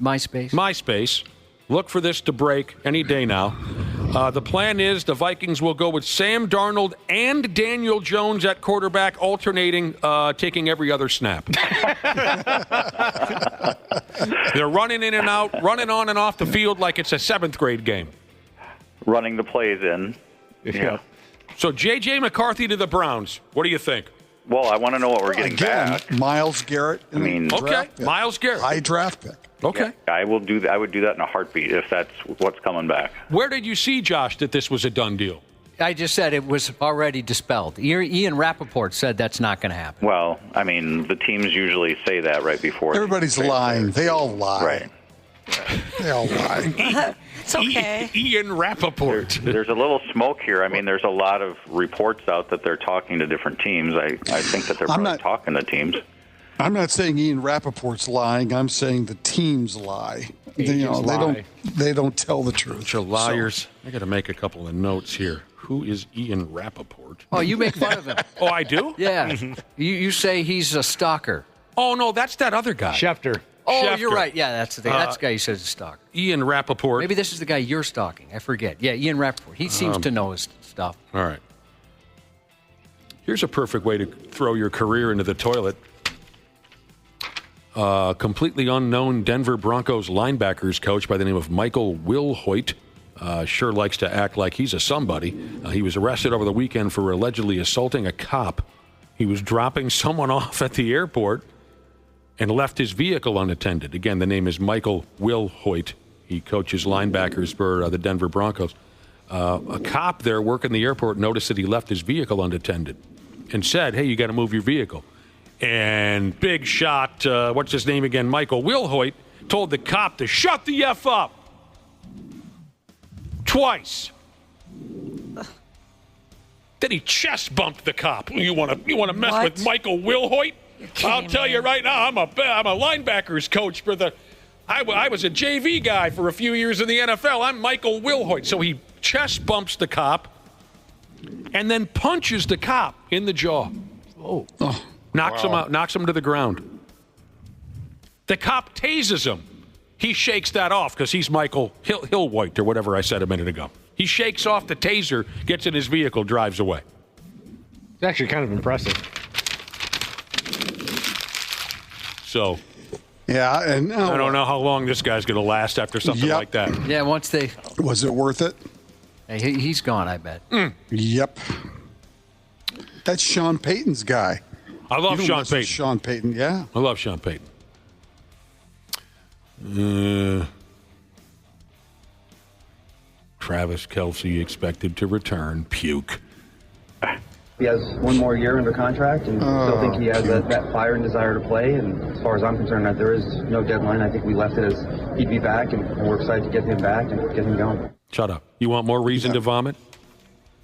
MySpace? MySpace. Look for this to break any day now. The plan is the Vikings will go with Sam Darnold and Daniel Jones at quarterback, alternating, taking every other snap. They're running in and out, running on and off the field like it's a 7th grade game. Running the plays in. Yeah. So J.J. McCarthy to the Browns. What do you think? Well, I want to know what we're getting back. Myles Garrett. Myles Garrett. High draft pick. Okay. Yeah, I would do that in a heartbeat if that's what's coming back. Where did you see, Josh, that this was a done deal? I just said it was already dispelled. Ian Rappaport said that's not going to happen. Well, I mean, the teams usually say that right before. Everybody's lying. They all lie. Right. They all lie. It's okay. Ian Rappaport. There's a little smoke here. I mean, there's a lot of reports out that they're talking to different teams. I think that they're probably talking to teams. I'm not saying Ian Rappaport's lying. I'm saying the teams lie. They don't tell the truth. Bunch of liars. I got to make a couple of notes here. Who is Ian Rappaport? Oh, you make fun of him. Oh, I do? Yeah. You say he's a stalker. Oh, no, that's that other guy. Schefter. Oh, Schefter. You're right. Yeah, that's the guy you said is a stalker. Ian Rappaport. Maybe this is the guy you're stalking. I forget. Yeah, Ian Rappaport. He seems to know his stuff. All right. Here's a perfect way to throw your career into the toilet. Completely unknown Denver Broncos linebackers coach by the name of Michael Wilhoit sure likes to act like he's a somebody. He was arrested over the weekend for allegedly assaulting a cop. He was dropping someone off at the airport and left his vehicle unattended. Again, the name is Michael Wilhoit. He coaches linebackers for the Denver Broncos. A cop there working the airport noticed that he left his vehicle unattended and said, hey, you got to move your vehicle. And big shot, what's his name again, Michael Wilhoit, told the cop to shut the F up. Twice. Then he chest bumped the cop. You want to mess with Michael Wilhoit? I'll tell you right now, I'm a linebackers coach for the. I was a JV guy for a few years in the NFL. I'm Michael Wilhoit. So he chest bumps the cop, and then punches the cop in the jaw. Oh. Knocks him out. Knocks him to the ground. The cop tases him. He shakes that off because he's Michael Hillwhite or whatever I said a minute ago. He shakes off the taser, gets in his vehicle, drives away. It's actually kind of impressive. So, yeah, and I don't know how long this guy's going to last after something like that. Yeah, once they. Was it worth it? Hey, he's gone, I bet. Yep. That's Sean Payton's guy. I love Sean Payton. Sean Payton, yeah. I love Sean Payton. Travis Kelce expected to return. Puke. He has one more year under contract, and still think he has that fire and desire to play. And as far as I'm concerned, that there is no deadline. I think we left it as he'd be back, and we're excited to get him back and get him going. Shut up. You want more reason to vomit?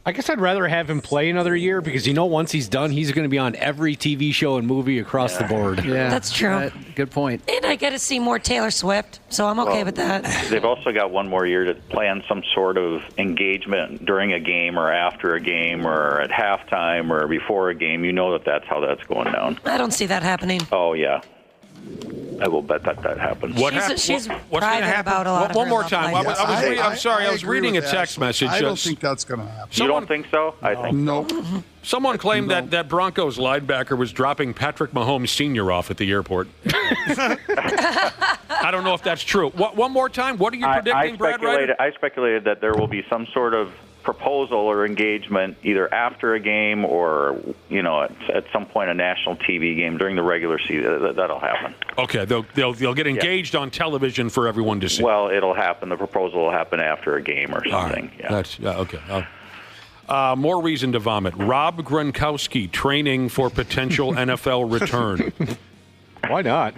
I guess I'd rather have him play another year because, once he's done, he's going to be on every TV show and movie across the board. Yeah, that's true. Good point. And I get to see more Taylor Swift, so I'm okay with that. They've also got one more year to plan some sort of engagement during a game or after a game or at halftime or before a game. You know that's how that's going down. I don't see that happening. Oh, yeah. I will bet that happens. She's what's private about a lot of One her more love time. life. I'm sorry. I was reading a text message. I don't think that's going to happen. You don't think so? I think no. Someone claimed that Broncos linebacker was dropping Patrick Mahomes Sr. off at the airport. I don't know if that's true. One more time. What are you predicting, Brad Ryder? I speculated that there will be some sort of proposal or engagement either after a game or, at some point a national TV game during the regular season. That'll happen. Okay, they'll get engaged on television for everyone to see. Well, it'll happen. The proposal will happen after a game or something. Right. Yeah. Okay. More reason to vomit. Rob Gronkowski training for potential NFL return. Why not?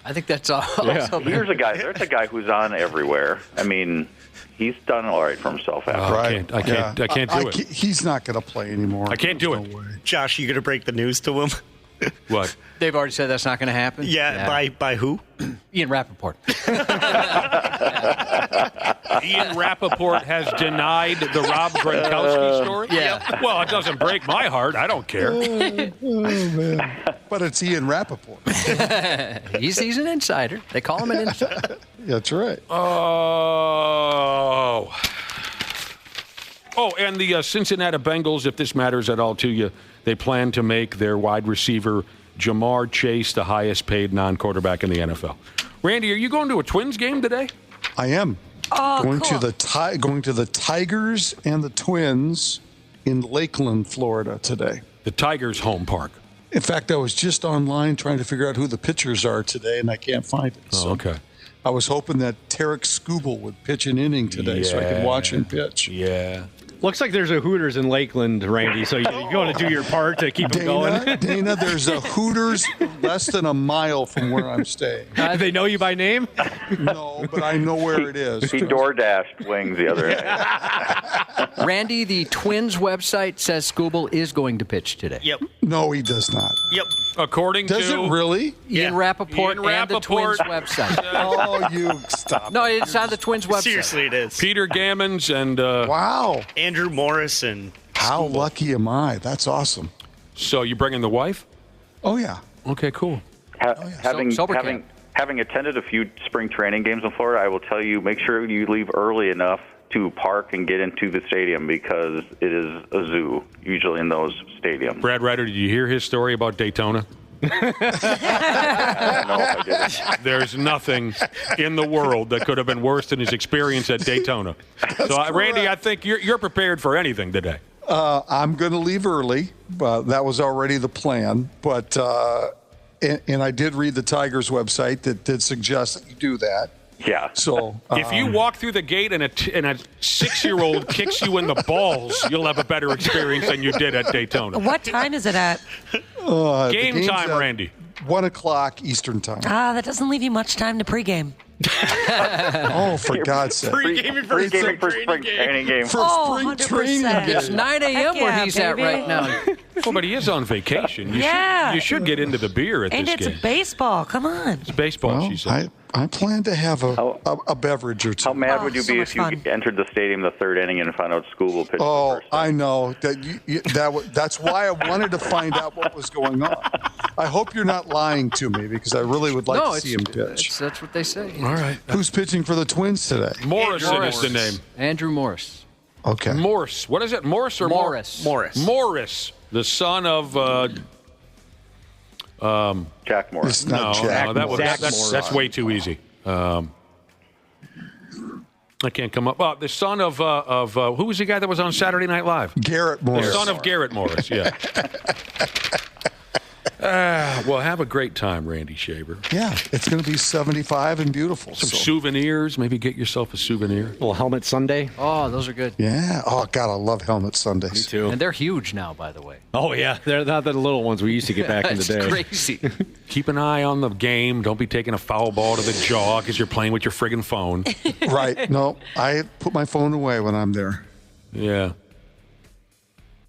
I think that's all. Here's a guy. There's a guy who's on everywhere. I mean, he's done all right for himself. Right. I can't do it. He's not going to play anymore. I can't do it. Josh, you going to break the news to him? What? They've already said that's not going to happen? Yeah, by who? Ian Rappaport. Ian Rappaport has denied the Rob Gronkowski story? Yeah. Well, it doesn't break my heart. I don't care. Oh, man. But it's Ian Rappaport. he's an insider. They call him an insider. That's right. Oh, and the Cincinnati Bengals, if this matters at all to you, they plan to make their wide receiver Jamar Chase the highest paid non-quarterback in the NFL. Randy, are you going to a Twins game today? I am. Oh, going cool. to the Tigers and the Twins in Lakeland, Florida today. The Tigers' home park. In fact, I was just online trying to figure out who the pitchers are today, and I can't find it. Oh, okay. I was hoping that Tarek Skubal would pitch an inning today so I could watch him pitch. Yeah. Looks like there's a Hooters in Lakeland, Randy, so you're going to do your part to keep them going. Dana, there's a Hooters less than a mile from where I'm staying. Do they know you by name? No, but I know where it is. He door-dashed wings the other day. Randy, the Twins website says Skubal is going to pitch today. Yep. No, he does not. Yep. According Does to... it really? Ian Rappaport and the Twins website. Oh, you stop. No, it's on the Twins website. Seriously, it is. Peter Gammons and... Wow. Andrew Morris and How lucky am I? That's awesome. So you bringing the wife? Oh, yeah. Okay, cool. Having attended a few spring training games in Florida, I will tell you, make sure you leave early enough to park and get into the stadium because it is a zoo, usually in those stadiums. Brad Ryder, did you hear his story about Daytona? There's nothing in the world that could have been worse than his experience at Daytona. So, Randy, I think you're prepared for anything today. I'm going to leave early. That was already the plan. But and I did read the Tigers website that did suggest that you do that. Yeah. So if you walk through the gate and a 6-year-old kicks you in the balls, you'll have a better experience than you did at Daytona. What time is it at? Game time, Randy. 1 o'clock Eastern time. That doesn't leave you much time to pregame. Oh, for God's sake. Pre-gaming for spring training game. For spring training game. It's 9 a.m. where he's at right now. Well, but he is on vacation. You should get into the beer at and this game. And it's baseball. Come on. It's baseball, she said. I plan to have a beverage or two. How mad would you be if you entered the stadium the third inning and found out Skubal pitched the first I know. That's why I wanted to find out what was going on. I hope you're not lying to me because I really would like to see him pitch. That's what they say. All right. Who's pitching for the Twins today? Morrison is the name. Andrew Morris. Okay. Morse. What is it? Morse or Morris? Morris, the son of Jack Morris. That's way too easy. I can't come up. Well, the son of who was the guy that was on Saturday Night Live? Garrett Morris. The son of Garrett Morris. Yeah. Well, have a great time, Randy Shaver. Yeah, it's going to be 75 and beautiful. Some souvenirs. Maybe get yourself a souvenir. A little helmet Sunday. Oh, those are good. Yeah. Oh, God, I love helmet Sundays. Me too. And they're huge now, by the way. Oh, yeah. They're not the little ones we used to get back in the day. It's crazy. Keep an eye on the game. Don't be taking a foul ball to the jaw because you're playing with your friggin' phone. Right. No, I put my phone away when I'm there. Yeah.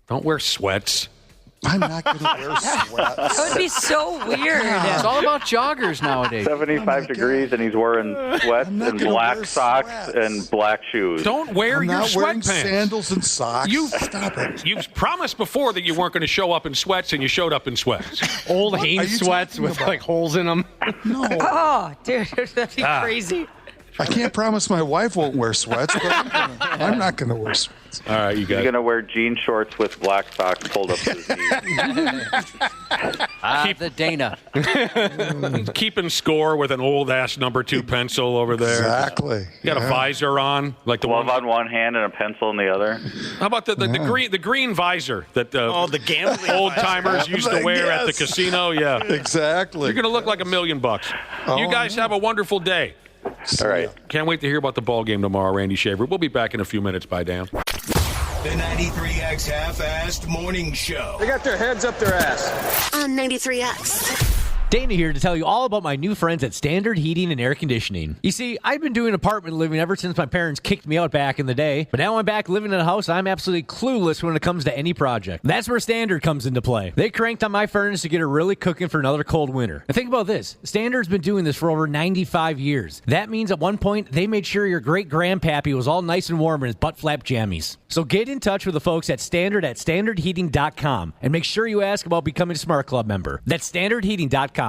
Don't wear sweats. I'm not going to wear sweats. That would be so weird. It's all about joggers nowadays. 75 degrees, and he's wearing sweats and black socks and black shoes. Don't wear your sweatpants. Sandals and socks. Stop it. You've promised before that you weren't going to show up in sweats, and you showed up in sweats. Old Hanes sweats with like holes in them. No. Oh, dude, that'd be crazy. I can't promise my wife won't wear sweats, but I'm not going to wear sweats. All right, you guys. He's going to wear jean shorts with black socks pulled up to his knees. The Dana. Keeping score with an old-ass number 2 pencil over there. Exactly. You got a visor on. Like the glove on one hand and a pencil in the other. How about the green visor that the gambling old-timers used to wear at the casino? Yeah. Exactly. You're going to look like $1 million. You guys have a wonderful day. All right. Can't wait to hear about the ball game tomorrow, Randy Shaver. We'll be back in a few minutes. Bye, Dan. The 93X Half-Assed Morning Show. They got their heads up their ass. On 93X. Dana here to tell you all about my new friends at Standard Heating and Air Conditioning. You see, I've been doing apartment living ever since my parents kicked me out back in the day, but now I'm back living in a house. I'm absolutely clueless when it comes to any project. That's where Standard comes into play. They cranked on my furnace to get it really cooking for another cold winter. And think about this. Standard's been doing this for over 95 years. That means at one point, they made sure your great-grandpappy was all nice and warm in his butt-flap jammies. So get in touch with the folks at standardheating.com and make sure you ask about becoming a Smart Club member. That's standardheating.com.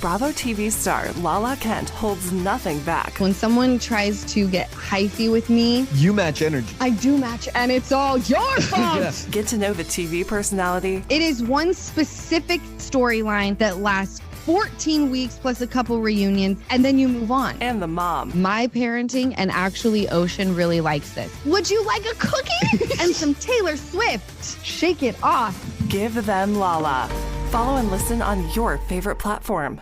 Bravo TV star Lala Kent holds nothing back. When someone tries to get hyphy with me, you match energy. I do match, and it's all your fault. Yeah. Get to know the TV personality. It is one specific storyline that lasts 14 weeks plus a couple reunions, and then you move on. And the mom. My parenting, and actually Ocean really likes this. Would you like a cookie? And some Taylor Swift. Shake it off. Give them Lala. Follow and listen on your favorite platform.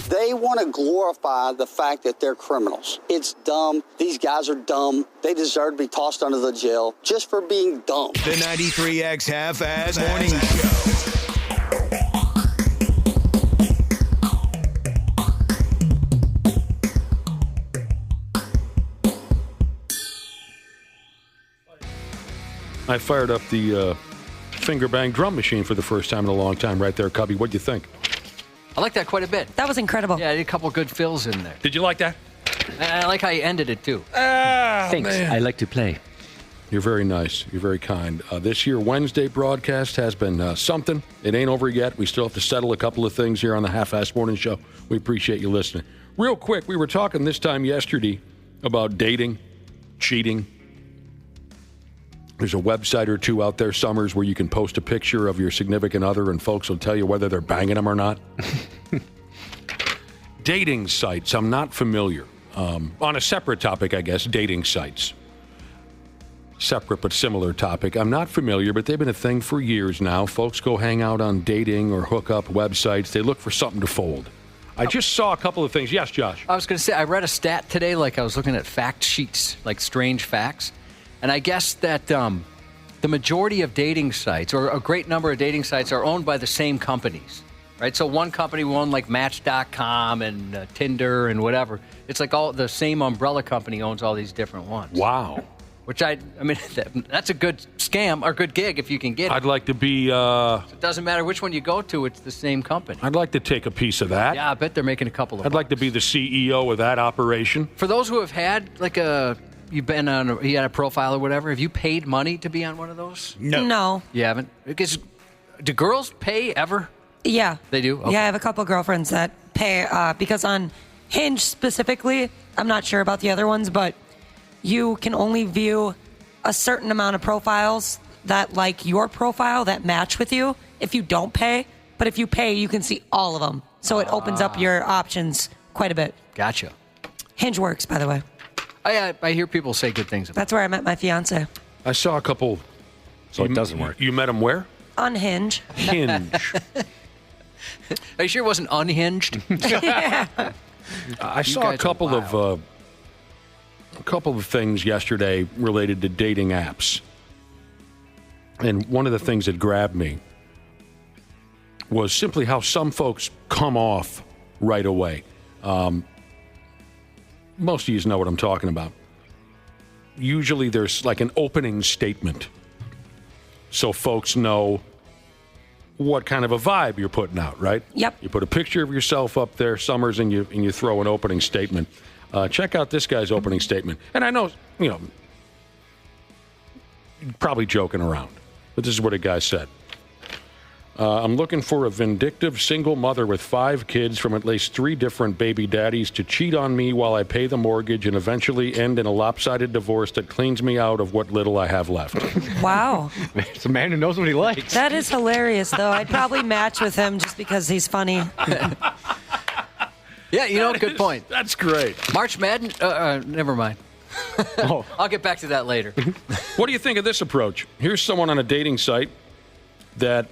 They want to glorify the fact that they're criminals. It's dumb. These guys are dumb. They deserve to be tossed under the jail just for being dumb. The 93X Half-Ass Morning Show. I fired up the finger bang drum machine for the first time in a long time right there, Cubby. What'd you think? I like that quite a bit. That was incredible. Yeah, I did a couple good fills in there. Did you like that? And I like how you ended it, too. Thanks. Man. I like to play. You're very nice. You're very kind. This year, Wednesday broadcast has been something. It ain't over yet. We still have to settle a couple of things here on the Half-Ass Morning Show. We appreciate you listening. Real quick, we were talking this time yesterday about dating, cheating. There's a website or two out there, Summers, where you can post a picture of your significant other and folks will tell you whether they're banging them or not. Dating sites, I'm not familiar. On a separate topic, I guess, dating sites. Separate but similar topic. I'm not familiar, but they've been a thing for years now. Folks go hang out on dating or hookup websites. They look for something to fold. I just saw a couple of things. Yes, Josh? I was going to say, I read a stat today, like I was looking at fact sheets, like strange facts. And I guess that the majority of dating sites, or a great number of dating sites, are owned by the same companies, right? So one company will own like Match.com and Tinder and whatever. It's like all the same umbrella company owns all these different ones. Wow. Which I mean, that's a good scam or good gig if you can get it. I'd like to be... So it doesn't matter which one you go to, it's the same company. I'd like to take a piece of that. Yeah, I bet they're making a couple of I'd like to be the CEO of that operation. For those who have had like a... You've been on you had a profile or whatever. Have you paid money to be on one of those? No. You haven't? Because do girls pay ever? Yeah. They do? Okay. Yeah, I have a couple girlfriends that pay because on Hinge specifically, I'm not sure about the other ones, but you can only view a certain amount of profiles that like your profile that match with you if you don't pay. But if you pay, you can see all of them. So it opens up your options quite a bit. Gotcha. Hinge works, by the way. I hear people say good things about it. That's where I met my fiance. I saw a couple. So it doesn't work. You met him where? On Hinge. Hinge. Are you sure it wasn't unhinged? I saw a couple of things yesterday related to dating apps. And one of the things that grabbed me was simply how some folks come off right away. Most of you know what I'm talking about. Usually there's like an opening statement so folks know what kind of a vibe you're putting out, right? Yep. You put a picture of yourself up there, Summers, and you throw an opening statement. Check out this guy's opening statement. And I know, probably joking around, but this is what a guy said. I'm looking for a vindictive single mother with 5 kids from at least 3 different baby daddies to cheat on me while I pay the mortgage and eventually end in a lopsided divorce that cleans me out of what little I have left. Wow. It's a man who knows what he likes. That is hilarious, though. I'd probably match with him just because he's funny. Yeah, good point. That's great. March Madness, never mind. I'll get back to that later. What do you think of this approach? Here's someone on a dating site that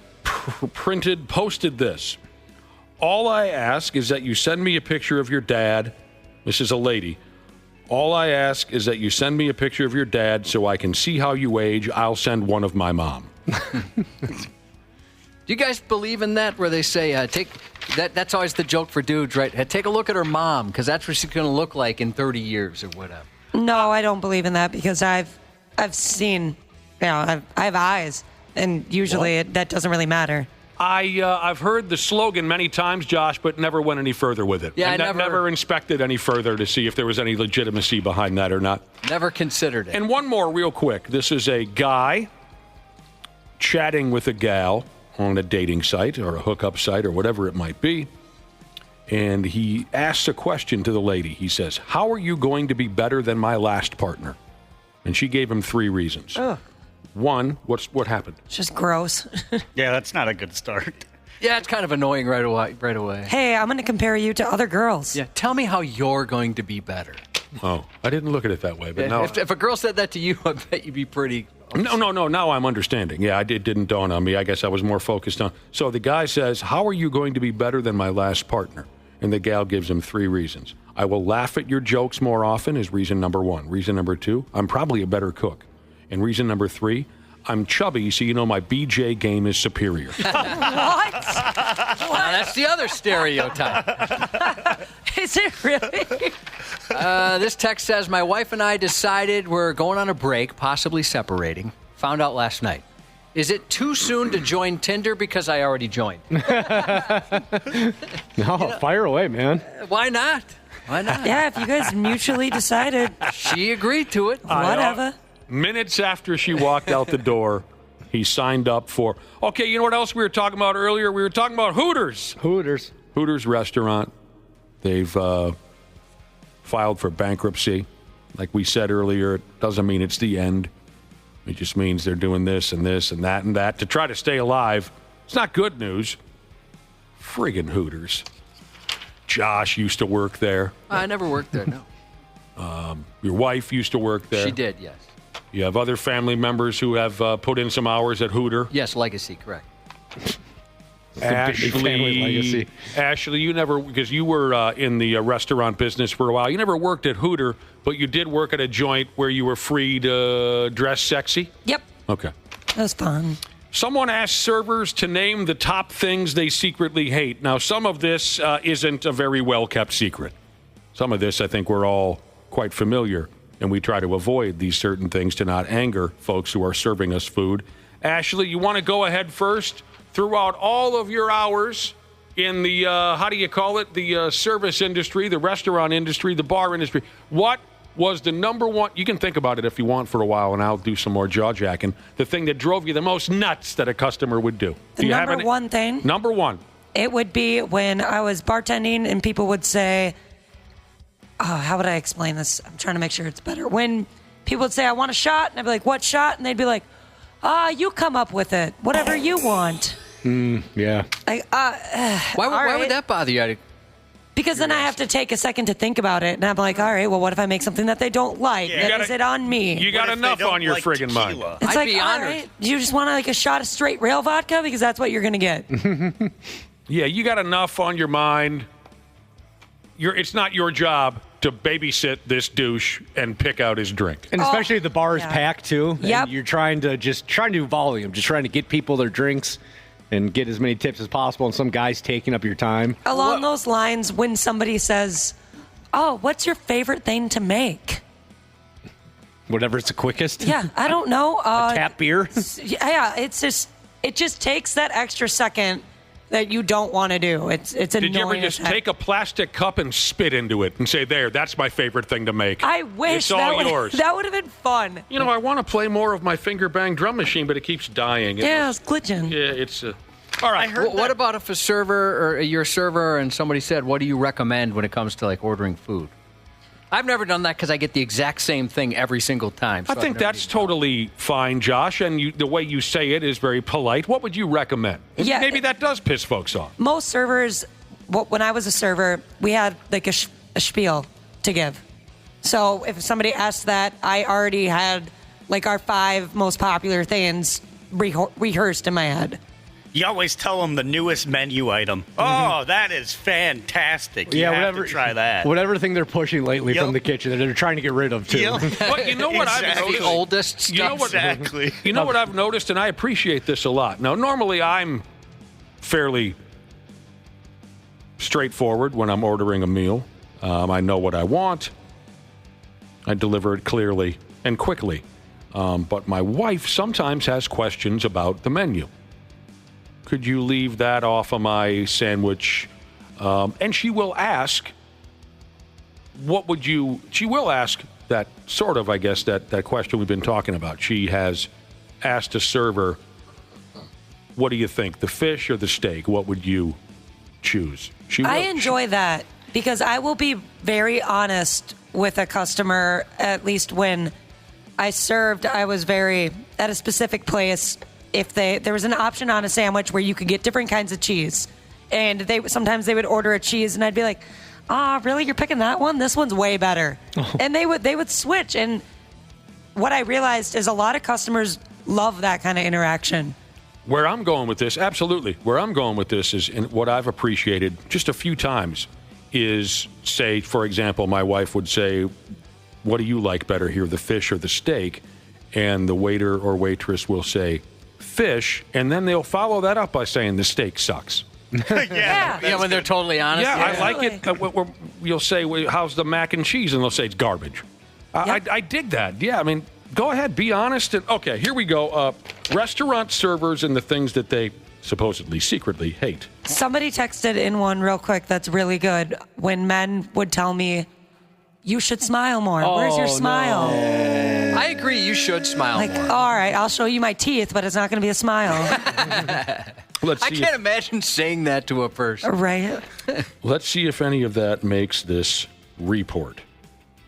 posted this. All I ask is that you send me a picture of your dad. This is a lady. All I ask is that you send me a picture of your dad so I can see how you age. I'll send one of my mom. Do you guys believe in that, where they say, take that? That's always the joke for dudes, right? Take a look at her mom, because that's what she's going to look like in 30 years or whatever. No, I don't believe in that because I've seen, I have eyes, and usually that doesn't really matter. I've heard the slogan many times, Josh, but never went any further with it. Yeah, I never inspected any further to see if there was any legitimacy behind that or not. Never considered it. And one more real quick. This is a guy chatting with a gal on a dating site or a hookup site or whatever it might be. And he asks a question to the lady. He says, how are you going to be better than my last partner? And she gave him 3 reasons. Ugh. One, what happened? It's just gross. Yeah, that's not a good start. Yeah, it's kind of annoying right away. Hey, I'm going to compare you to other girls. Yeah, tell me how you're going to be better. Oh, I didn't look at it that way. But now, if a girl said that to you, I bet you'd be pretty... No. Now I'm understanding. Yeah, it didn't dawn on me. I guess I was more focused on... So the guy says, how are you going to be better than my last partner? And the gal gives him 3 reasons. I will laugh at your jokes more often is reason number 1. Reason number 2, I'm probably a better cook. And reason number 3, I'm chubby, so you know my BJ game is superior. What? Now, that's the other stereotype. Is it really? This text says, my wife and I decided we're going on a break, possibly separating. Found out last night. Is it too soon to join Tinder because I already joined? No, fire away, man. Why not? Why not? Yeah, if you guys mutually decided. She agreed to it. Whatever. Minutes after she walked out the door, he signed up for... Okay, you know what else we were talking about earlier? We were talking about Hooters. Hooters restaurant. They've filed for bankruptcy. Like we said earlier, it doesn't mean it's the end. It just means they're doing this and this and that to try to stay alive. It's not good news. Friggin' Hooters. Josh used to work there. I never worked there, no. Your wife used to work there. She did, yes. You have other family members who have put in some hours at Hooter. Yes, legacy, correct. Ashley, you never, because you were in the restaurant business for a while, you never worked at Hooter, but you did work at a joint where you were free to dress sexy? Yep. Okay. That was fun. Someone asked servers to name the top things they secretly hate. Now, some of this isn't a very well-kept secret. Some of this, I think, we're all quite familiar, and we try to avoid these certain things to not anger folks who are serving us food. Ashley, you want to go ahead first? Throughout all of your hours in the, how do you call it, the service industry, the restaurant industry, the bar industry, what was the number one, you can think about it if you want for a while, and I'll do some more jaw-jacking, the thing that drove you the most nuts that a customer would do? The number one thing? Number one. It would be when I was bartending and people would say, how would I explain this? I'm trying to make sure it's better. When people would say, I want a shot, and I'd be like, what shot? And they'd be like, you come up with it, whatever you want. Yeah. Like, why would that bother you? Because then I have to take a second to think about it, and I'm like, all right, well, what if I make something that they don't like? Yeah, is it on me? You got enough on your friggin' mind. It's like, all right, you just want like a shot of straight rail vodka because that's what you're going to get. Yeah, you got enough on your mind. It's not your job to babysit this douche and pick out his drink. And especially the bar is packed, too. Yep. And you're trying to do volume, just trying to get people their drinks and get as many tips as possible, and some guy's taking up your time. Along those lines, when somebody says, what's your favorite thing to make? Whatever's the quickest. Yeah, I don't know. Tap beer? Yeah, it just takes that extra second that you don't want to do. It's annoying. Did you ever just take a plastic cup and spit into it and say, there, that's my favorite thing to make? I wish it's all yours. That would have been fun. You know, I want to play more of my finger bang drum machine, but it keeps dying. It's glitching. Yeah, it's... all right. What about if a server or you're a server and somebody said, what do you recommend when it comes to like ordering food? I've never done that because I get the exact same thing every single time. I think that's totally fine, Josh, and the way you say it is very polite. What would you recommend? Yeah, maybe that does piss folks off. Most servers, when I was a server, we had like a spiel to give. So if somebody asked that, I already had like our 5 most popular things rehearsed in my head. You always tell them the newest menu item. Oh, that is fantastic. You have to try that. Whatever thing they're pushing lately from the kitchen that they're trying to get rid of, too. But you know what I've noticed? The oldest stuff. You know what I've noticed, and I appreciate this a lot. Now, normally I'm fairly straightforward when I'm ordering a meal. I know what I want. I deliver it clearly and quickly. But my wife sometimes has questions about the menu. Could you leave that off of my sandwich? And she will ask, she will ask that sort of, I guess, that question we've been talking about. She has asked a server, what do you think, the fish or the steak? What would you choose? I enjoy that because I will be very honest with a customer, at least when I served, I was very, at a specific place, if there was an option on a sandwich where you could get different kinds of cheese. And sometimes they would order a cheese and I'd be like, really? You're picking that one? This one's way better. Oh. And they would switch. And what I realized is a lot of customers love that kind of interaction. Where I'm going with this, absolutely. Where I'm going with this is, and what I've appreciated just a few times is, say, for example, my wife would say, what do you like better here, the fish or the steak? And the waiter or waitress will say, fish, and then they'll follow that up by saying the steak sucks. Yeah, when they're totally honest. Yeah, I like it. You'll say, well, how's the mac and cheese? And they'll say it's garbage. I dig that. Yeah, I mean, go ahead, be honest. Okay, here we go. Restaurant servers and the things that they supposedly secretly hate. Somebody texted in one real quick that's really good. When men would tell me, you should smile more. Where's your smile? No. I agree, you should smile more. All right, I'll show you my teeth, but it's not going to be a smile. I can't imagine saying that to a person. Right. Let's see if any of that makes this report.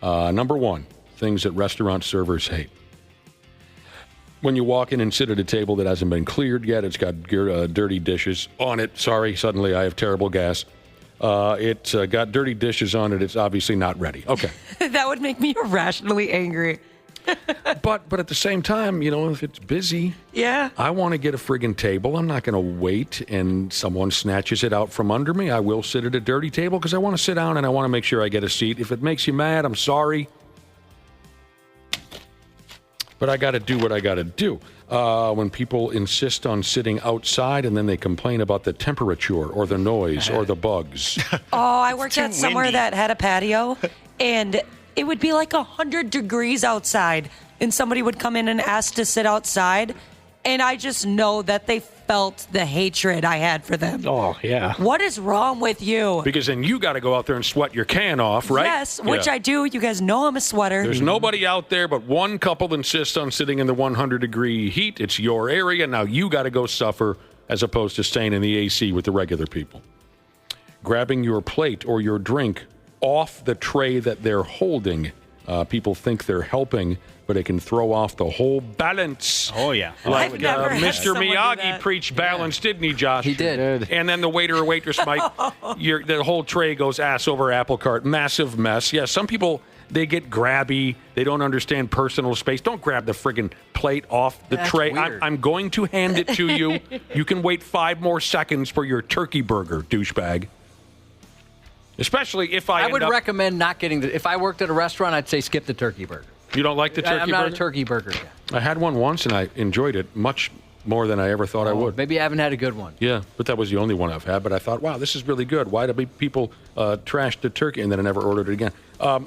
Number one, things that restaurant servers hate. When you walk in and sit at a table that hasn't been cleared yet, it's got dirty dishes on it. Sorry, suddenly I have terrible gas. It's got dirty dishes on it. It's obviously not ready. Okay. That would make me irrationally angry. But at the same time, if it's busy, I want to get a friggin' table. I'm not going to wait and someone snatches it out from under me. I will sit at a dirty table because I want to sit down and I want to make sure I get a seat. If it makes you mad, I'm sorry. But I got to do what I got to do. When people insist on sitting outside and then they complain about the temperature or the noise or the bugs. I worked at somewhere that had a patio, and it would be like 100 degrees outside, and somebody would come in and ask to sit outside, and I just know that they felt the hatred I had for them. Oh, yeah. What is wrong with you? Because then you got to go out there and sweat your can off, right? Yes, which I do. You guys know I'm a sweater. There's nobody out there but one couple that insists on sitting in the 100-degree heat. It's your area. Now you got to go suffer as opposed to staying in the AC with the regular people. Grabbing your plate or your drink off the tray that they're holding. People think they're helping, but it can throw off the whole balance. Oh, yeah. Like Mr. Miyagi preached balance, didn't he, Josh? He did. And then the waiter or waitress might, the whole tray goes ass over apple cart. Massive mess. Yeah, some people, they get grabby. They don't understand personal space. Don't grab the friggin' plate off the tray. I'm going to hand it to you. You can wait 5 more seconds for your turkey burger, douchebag. Especially if I would recommend not getting if I worked at a restaurant, I'd say skip the turkey burger. You don't like the turkey burger? I'm not a turkey burger guy. I had one once, and I enjoyed it much more than I ever thought I would. Maybe I haven't had a good one. Yeah, but that was the only one I've had. But I thought, wow, this is really good. Why do people trash the turkey? And then I never ordered it again.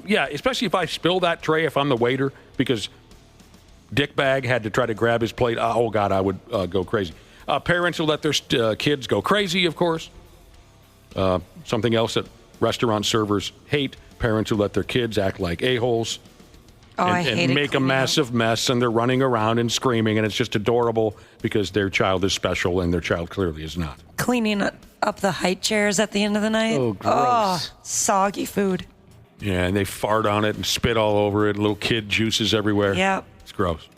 Yeah, especially if I spill that tray, if I'm the waiter, because Dickbag had to try to grab his plate. Oh, God, I would go crazy. Parents will let their kids go crazy, of course. Something else that restaurant servers hate, parents who let their kids act like a-holes and make a massive mess, and they're running around and screaming, and it's just adorable because their child is special and their child clearly is not. Cleaning up the high chairs at the end of the night. Oh, gross. Oh, soggy food. Yeah, and they fart on it and spit all over it. Little kid juices everywhere. Yeah. It's gross.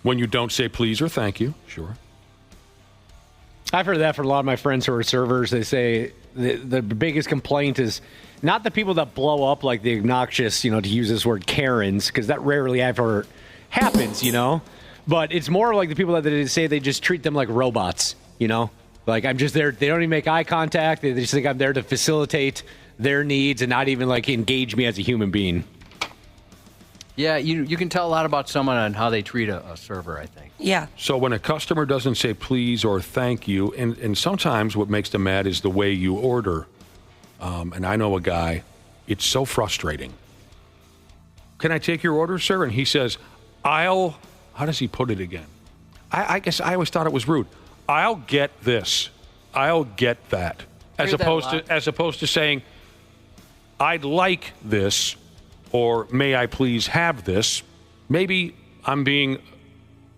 When you don't say please or thank you, sure. I've heard that for a lot of my friends who are servers. They say the biggest complaint is not the people that blow up like the obnoxious, to use this word, Karens, because that rarely ever happens, But it's more like the people that they say they just treat them like robots, Like, I'm just there. They don't even make eye contact. They just think I'm there to facilitate their needs and not even, engage me as a human being. Yeah, you can tell a lot about someone on how they treat a server, I think. Yeah. So when a customer doesn't say please or thank you, and sometimes what makes them mad is the way you order. And I know a guy, it's so frustrating. Can I take your order, sir? And he says, how does he put it again? I guess I always thought it was rude. I'll get this. I'll get that. As opposed to saying, I'd like this, or may I please have this. Maybe I'm being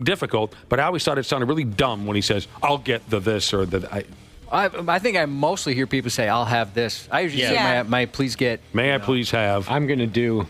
difficult, but I always thought it sounded really dumb when he says, I'll get the this or the... I think I mostly hear people say, I'll have this. I usually say, may I please get... May I please have... I'm going to do...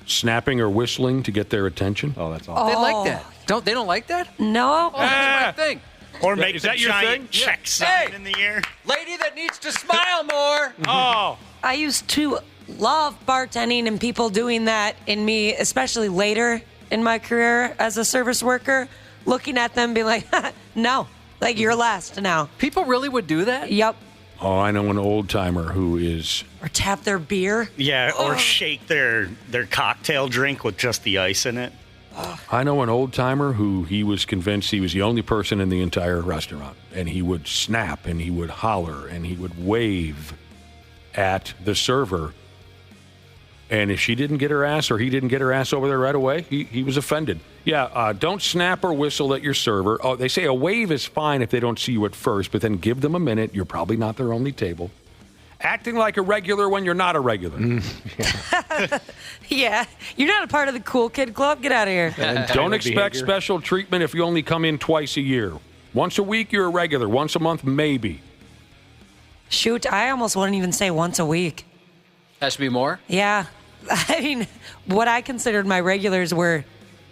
snapping or whistling to get their attention. Oh, that's awesome. They like that. They don't like that? No. Oh, that's my thing. Or make is the that your giant thing? check sign in the air. Lady that needs to smile more. Oh. I used to love bartending and people doing that in me, especially later in my career as a service worker, looking at them being like, no, like you're last now. People really would do that? Yep. Oh, I know an old-timer who is... Or tap their beer. Yeah, or shake their cocktail drink with just the ice in it. I know an old-timer who he was convinced he was the only person in the entire restaurant. And he would snap, and he would holler, and he would wave at the server. And if she didn't get her ass or he didn't get her ass over there right away, he was offended. Yeah, don't snap or whistle at your server. Oh, they say a wave is fine if they don't see you at first, but then give them a minute. You're probably not their only table. Acting like a regular when you're not a regular. Yeah, you're not a part of the cool kid club. Get out of here. Don't expect special treatment if you only come in twice a year. Once a week, you're a regular. Once a month, maybe. Shoot, I almost wouldn't even say once a week. Has to be more? Yeah. I mean, what I considered my regulars were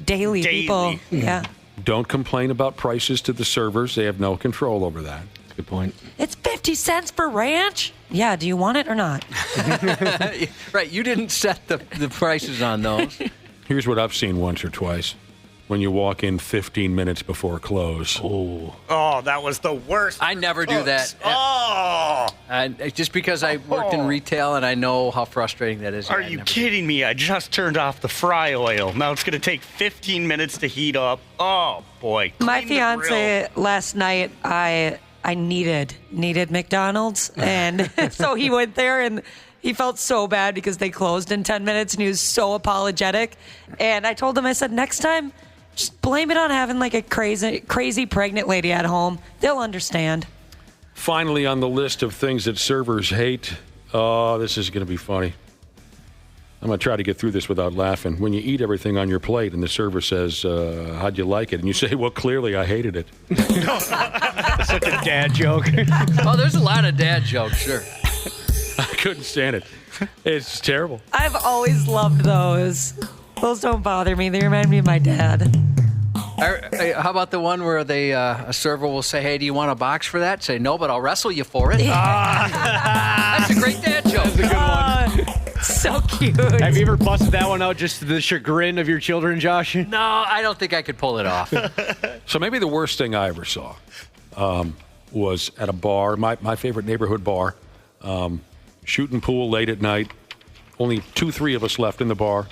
daily people. Yeah. Don't complain about prices to the servers. They have no control over that. Good point. It's 50 cents for ranch? Yeah, do you want it or not? Right, you didn't set the prices on those. Here's what I've seen once or twice. When you walk in 15 minutes before close. Oh, that was the worst. I never do that. Oh. Just because I worked in retail and I know how frustrating that is. Are you kidding me? I just turned off the fry oil. Now it's going to take 15 minutes to heat up. Oh, boy. My fiance last night, I needed McDonald's. And so he went there and he felt so bad because they closed in 10 minutes and he was so apologetic. And I told him, I said, next time, just blame it on having like a crazy pregnant lady at home. They'll understand. Finally, on the list of things that servers hate, this is going to be funny. I'm going to try to get through this without laughing. When you eat everything on your plate and the server says, how'd you like it? And you say, well, clearly I hated it. That's such a dad joke. Oh, there's a lot of dad jokes, sure. I couldn't stand it. It's terrible. I've always loved those. Those don't bother me. They remind me of my dad. How about the one where a server will say, hey, do you want a box for that? Say, no, but I'll wrestle you for it. That's a great dad joke. That's a good one. So cute. Have you ever busted that one out just to the chagrin of your children, Josh? No, I don't think I could pull it off. So maybe the worst thing I ever saw was at a bar, my favorite neighborhood bar, shooting pool late at night. Only 2-3 of us left in the bar,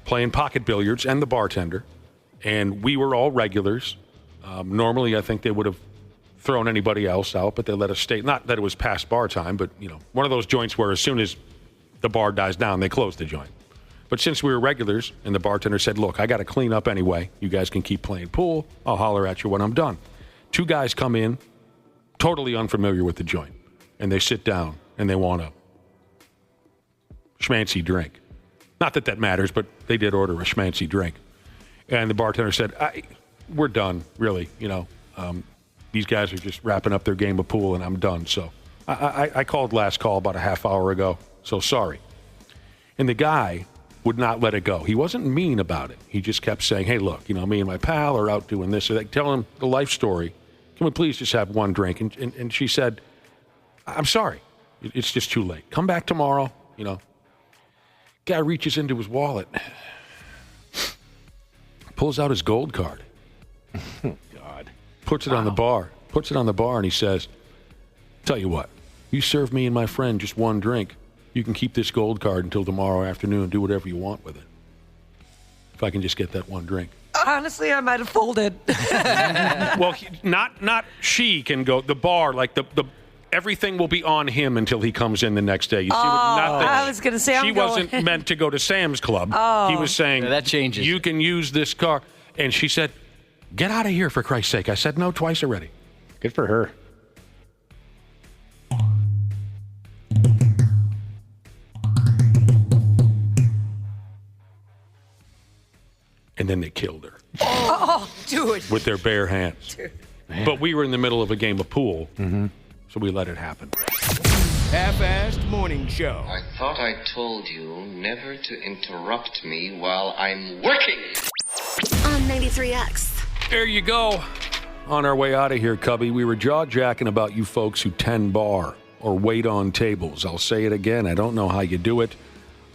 playing pocket billiards and the bartender. And we were all regulars. Normally, I think they would have thrown anybody else out, but they let us stay. Not that it was past bar time, but, one of those joints where as soon as the bar dies down, they close the joint. But since we were regulars, and the bartender said, look, I got to clean up anyway. You guys can keep playing pool. I'll holler at you when I'm done. 2 guys come in, totally unfamiliar with the joint, and they sit down, and they want a schmancy drink. Not that matters, but they did order a schmancy drink. And the bartender said, we're done, really. These guys are just wrapping up their game of pool, and I'm done. So I called last call about a half hour ago, so sorry. And the guy would not let it go. He wasn't mean about it. He just kept saying, hey, look, me and my pal are out doing this or that. Tell him the life story. Can we please just have one drink? And she said, I'm sorry. It's just too late. Come back tomorrow, Guy reaches into his wallet, pulls out his gold card. God. Puts it on the bar. And he says, tell you what, you serve me and my friend just one drink, you can keep this gold card until tomorrow afternoon and do whatever you want with it. If I can just get that one drink. Honestly, I might have folded. Well, not she can go. The bar, like the everything will be on him until he comes in the next day. You see, I was going to say she wasn't meant to go to Sam's Club. Oh. He was saying that changes. You can use this car, and she said, "Get out of here for Christ's sake!" I said no twice already. Good for her. And then they killed her. Oh, dude. With their bare hands. Dude. But we were in the middle of a game of pool, so we let it happen. Half-assed morning show. I thought I told you never to interrupt me while I'm working. On 93X. There you go. On our way out of here, Cubby, we were jaw-jacking about you folks who tend bar or wait on tables. I'll say it again. I don't know how you do it.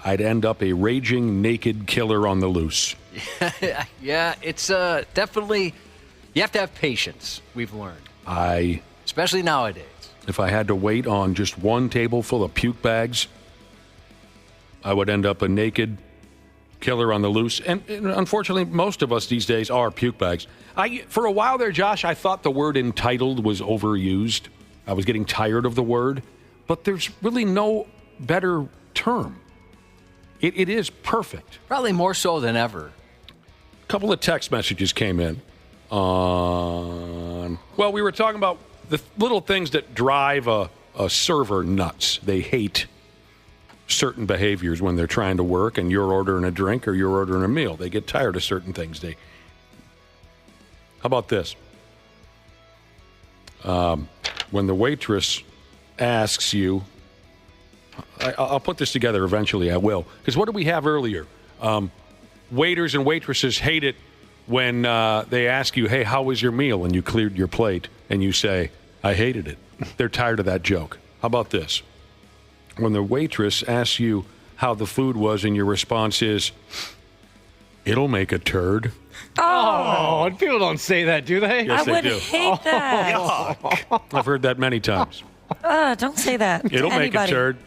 I'd end up a raging naked killer on the loose. Yeah, it's definitely, you have to have patience, we've learned. Especially nowadays. If I had to wait on just one table full of puke bags, I would end up a naked killer on the loose. And unfortunately, most of us these days are puke bags. For a while there, Josh, I thought the word entitled was overused. I was getting tired of the word. But there's really no better term. It is perfect. Probably more so than ever. A couple of text messages came in on... Well, we were talking about the little things that drive a server nuts. They hate certain behaviors when they're trying to work and you're ordering a drink or you're ordering a meal. They get tired of certain things. How about this? When the waitress asks you... I'll put this together eventually, I will. Because what did we have earlier? Waiters and waitresses hate it when they ask you, hey, how was your meal? And you cleared your plate and you say, I hated it. They're tired of that joke. How about this? When the waitress asks you how the food was and your response is, it'll make a turd. Oh, and people don't say that, do they? Yes, I would hate that. I've heard that many times. Don't say that. It'll to make anybody. a turd.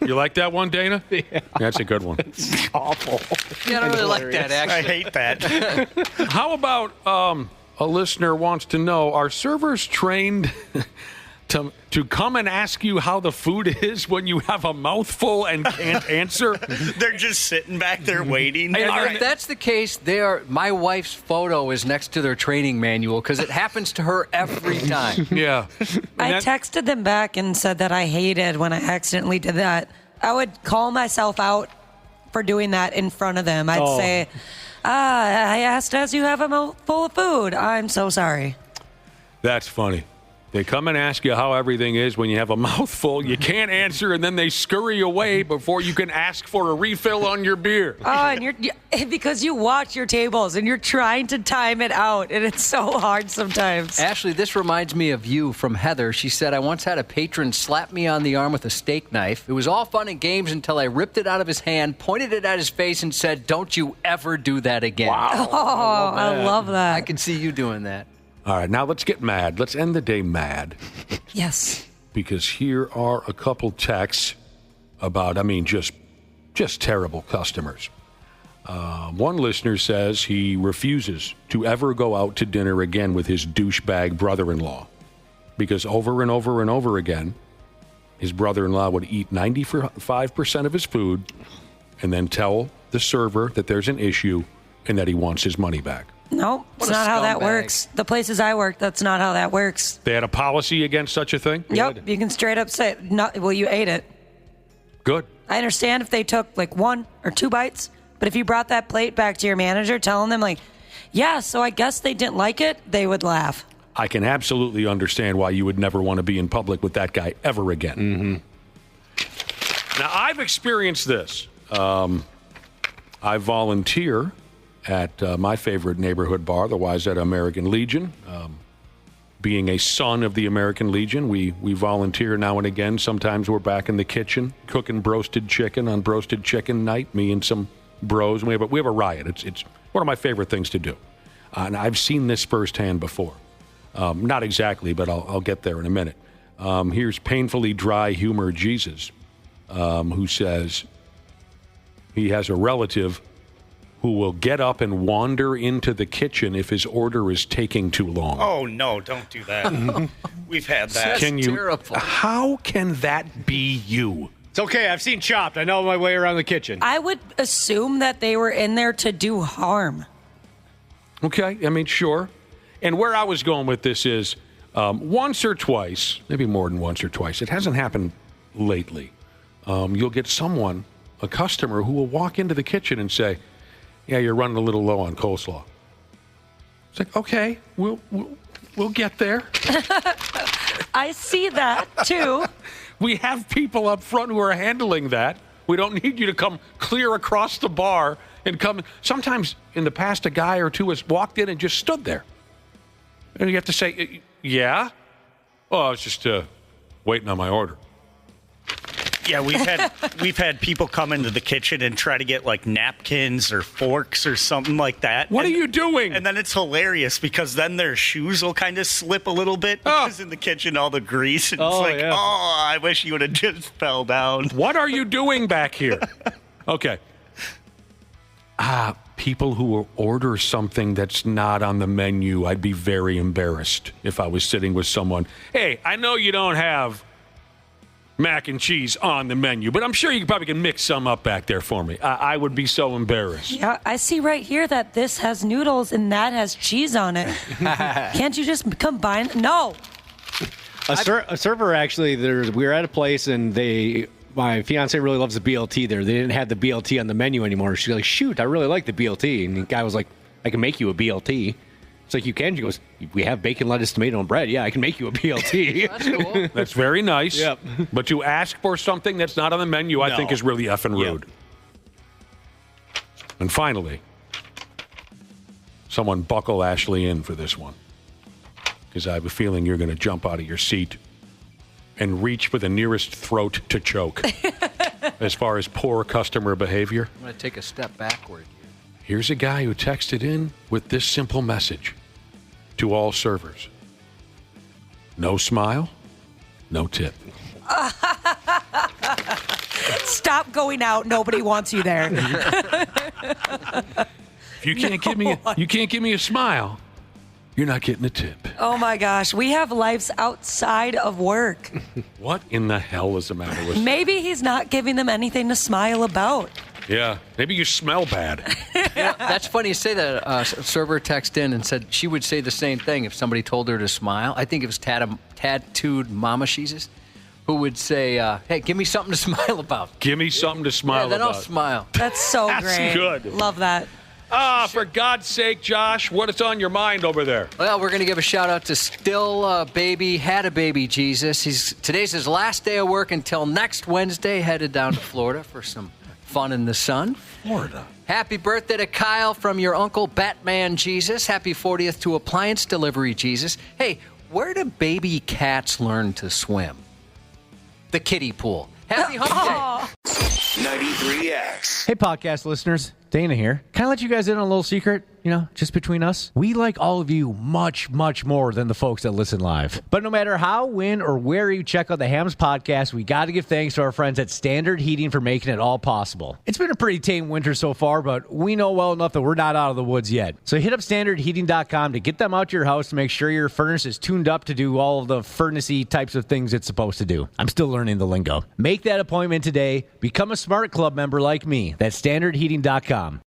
You like that one, Dana? Yeah. That's a good one. It's awful. Yeah, I don't really like that, actually. I hate that. How about a listener wants to know, are servers trained to come and ask you how the food is when you have a mouthful and can't answer? They're just sitting back there waiting. If that's the case, my wife's photo is next to their training manual because it happens to her every time. Yeah. I texted them back and said that I hated when I accidentally did that. I would call myself out for doing that in front of them. I'd say, I asked as you have a mouthful of food. I'm so sorry. That's funny. They come and ask you how everything is when you have a mouthful. You can't answer, and then they scurry away before you can ask for a refill on your beer. And because you watch your tables and you're trying to time it out, and it's so hard sometimes. Ashley, this reminds me of you from Heather. She said, I once had a patron slap me on the arm with a steak knife. It was all fun and games until I ripped it out of his hand, pointed it at his face, and said, don't you ever do that again. Wow. Oh, I love that. I can see you doing that. All right, now let's get mad. Let's end the day mad. Yes. Because here are a couple texts about, just terrible customers. One listener says he refuses to ever go out to dinner again with his douchebag brother-in-law because over and over and over again, his brother-in-law would eat 95% of his food and then tell the server that there's an issue and that he wants his money back. No, it's not how that works. The places I work, that's not how that works. They had a policy against such a thing? Yep, you can straight up say, you ate it. Good. I understand if they took like 1 or 2 bites, but if you brought that plate back to your manager telling them so I guess they didn't like it, they would laugh. I can absolutely understand why you would never want to be in public with that guy ever again. Mm-hmm. Now, I've experienced this. I volunteer at my favorite neighborhood bar, the Wayzata American Legion. Being a son of the American Legion, we volunteer now and again. Sometimes we're back in the kitchen cooking broasted chicken on broasted chicken night, me and some bros. And we have a riot. It's one of my favorite things to do. And I've seen this firsthand before. Not exactly, but I'll get there in a minute. Here's Painfully Dry Humor Jesus. who says he has a relative who will get up and wander into the kitchen if his order is taking too long. Oh, no, don't do that. We've had that. That's terrible. How can that be you? It's okay. I've seen Chopped. I know my way around the kitchen. I would assume that they were in there to do harm. Okay, I mean, sure. And where I was going with this is once or twice, maybe more than once or twice, it hasn't happened lately. You'll get someone, a customer, who will walk into the kitchen and say, yeah, you're running a little low on coleslaw. It's like, okay, we'll get there. I see that, too. We have people up front who are handling that. We don't need you to come clear across the bar and come. Sometimes in the past, a guy or two has walked in and just stood there. And you have to say, yeah? Oh, I was just waiting on my order. Yeah, we've had people come into the kitchen and try to get like napkins or forks or something like that. What are you doing? And then it's hilarious because then their shoes will kind of slip a little bit because in the kitchen all the grease. And it's like, I wish you would have just fell down. What are you doing back here? Okay. People who will order something that's not on the menu, I'd be very embarrassed if I was sitting with someone. Hey, I know you don't have mac and cheese on the menu, but I'm sure you probably can mix some up back there for me. I would be so embarrassed. Yeah, I see right here that this has noodles and that has cheese on it. Can't you just combine? No. A server actually, we were at a place and my fiance really loves the BLT there. They didn't have the BLT on the menu anymore. She's like, shoot, I really like the BLT. And the guy was like, I can make you a BLT. It's like, you can? She goes, we have bacon, lettuce, tomato, and bread. Yeah, I can make you a BLT. That's cool. That's very nice. Yep. But to ask for something that's not on the menu, I think is really effing rude. Yep. And finally, someone buckle Ashley in for this one. Because I have a feeling you're going to jump out of your seat and reach for the nearest throat to choke. As far as poor customer behavior. I'm going to take a step backward. Here's a guy who texted in with this simple message to all servers. No smile, no tip. Stop going out. Nobody wants you there. If you can't give me a smile, you're not getting a tip. Oh my gosh, we have lives outside of work. What in the hell is the matter with Maybe he's not giving them anything to smile about. Yeah, maybe you smell bad. That's funny you say that. A server texted in and said she would say the same thing if somebody told her to smile. I think it was tattooed mama Jesus who would say, hey, give me something to smile about. Give me something to smile then about. I'll smile. That's so great. Good. Love that. For God's sake, Josh, what is on your mind over there? Well, we're going to give a shout-out to Still Baby, Had a Baby Jesus. Today's his last day of work until next Wednesday, headed down to Florida for some fun in the sun. Florida. Happy birthday to Kyle from your uncle, Batman Jesus. Happy 40th to Appliance Delivery Jesus. Hey, where do baby cats learn to swim? The kiddie pool. Happy hump day. 93X. Hey, podcast listeners. Dana here. Can I let you guys in on a little secret? Just between us. We like all of you much, much more than the folks that listen live. But no matter how, when, or where you check out the Hams podcast, we got to give thanks to our friends at Standard Heating for making it all possible. It's been a pretty tame winter so far, but we know well enough that we're not out of the woods yet. So hit up standardheating.com to get them out to your house to make sure your furnace is tuned up to do all of the furnace-y types of things it's supposed to do. I'm still learning the lingo. Make that appointment today. Become a Smart Club member like me. That's standardheating.com.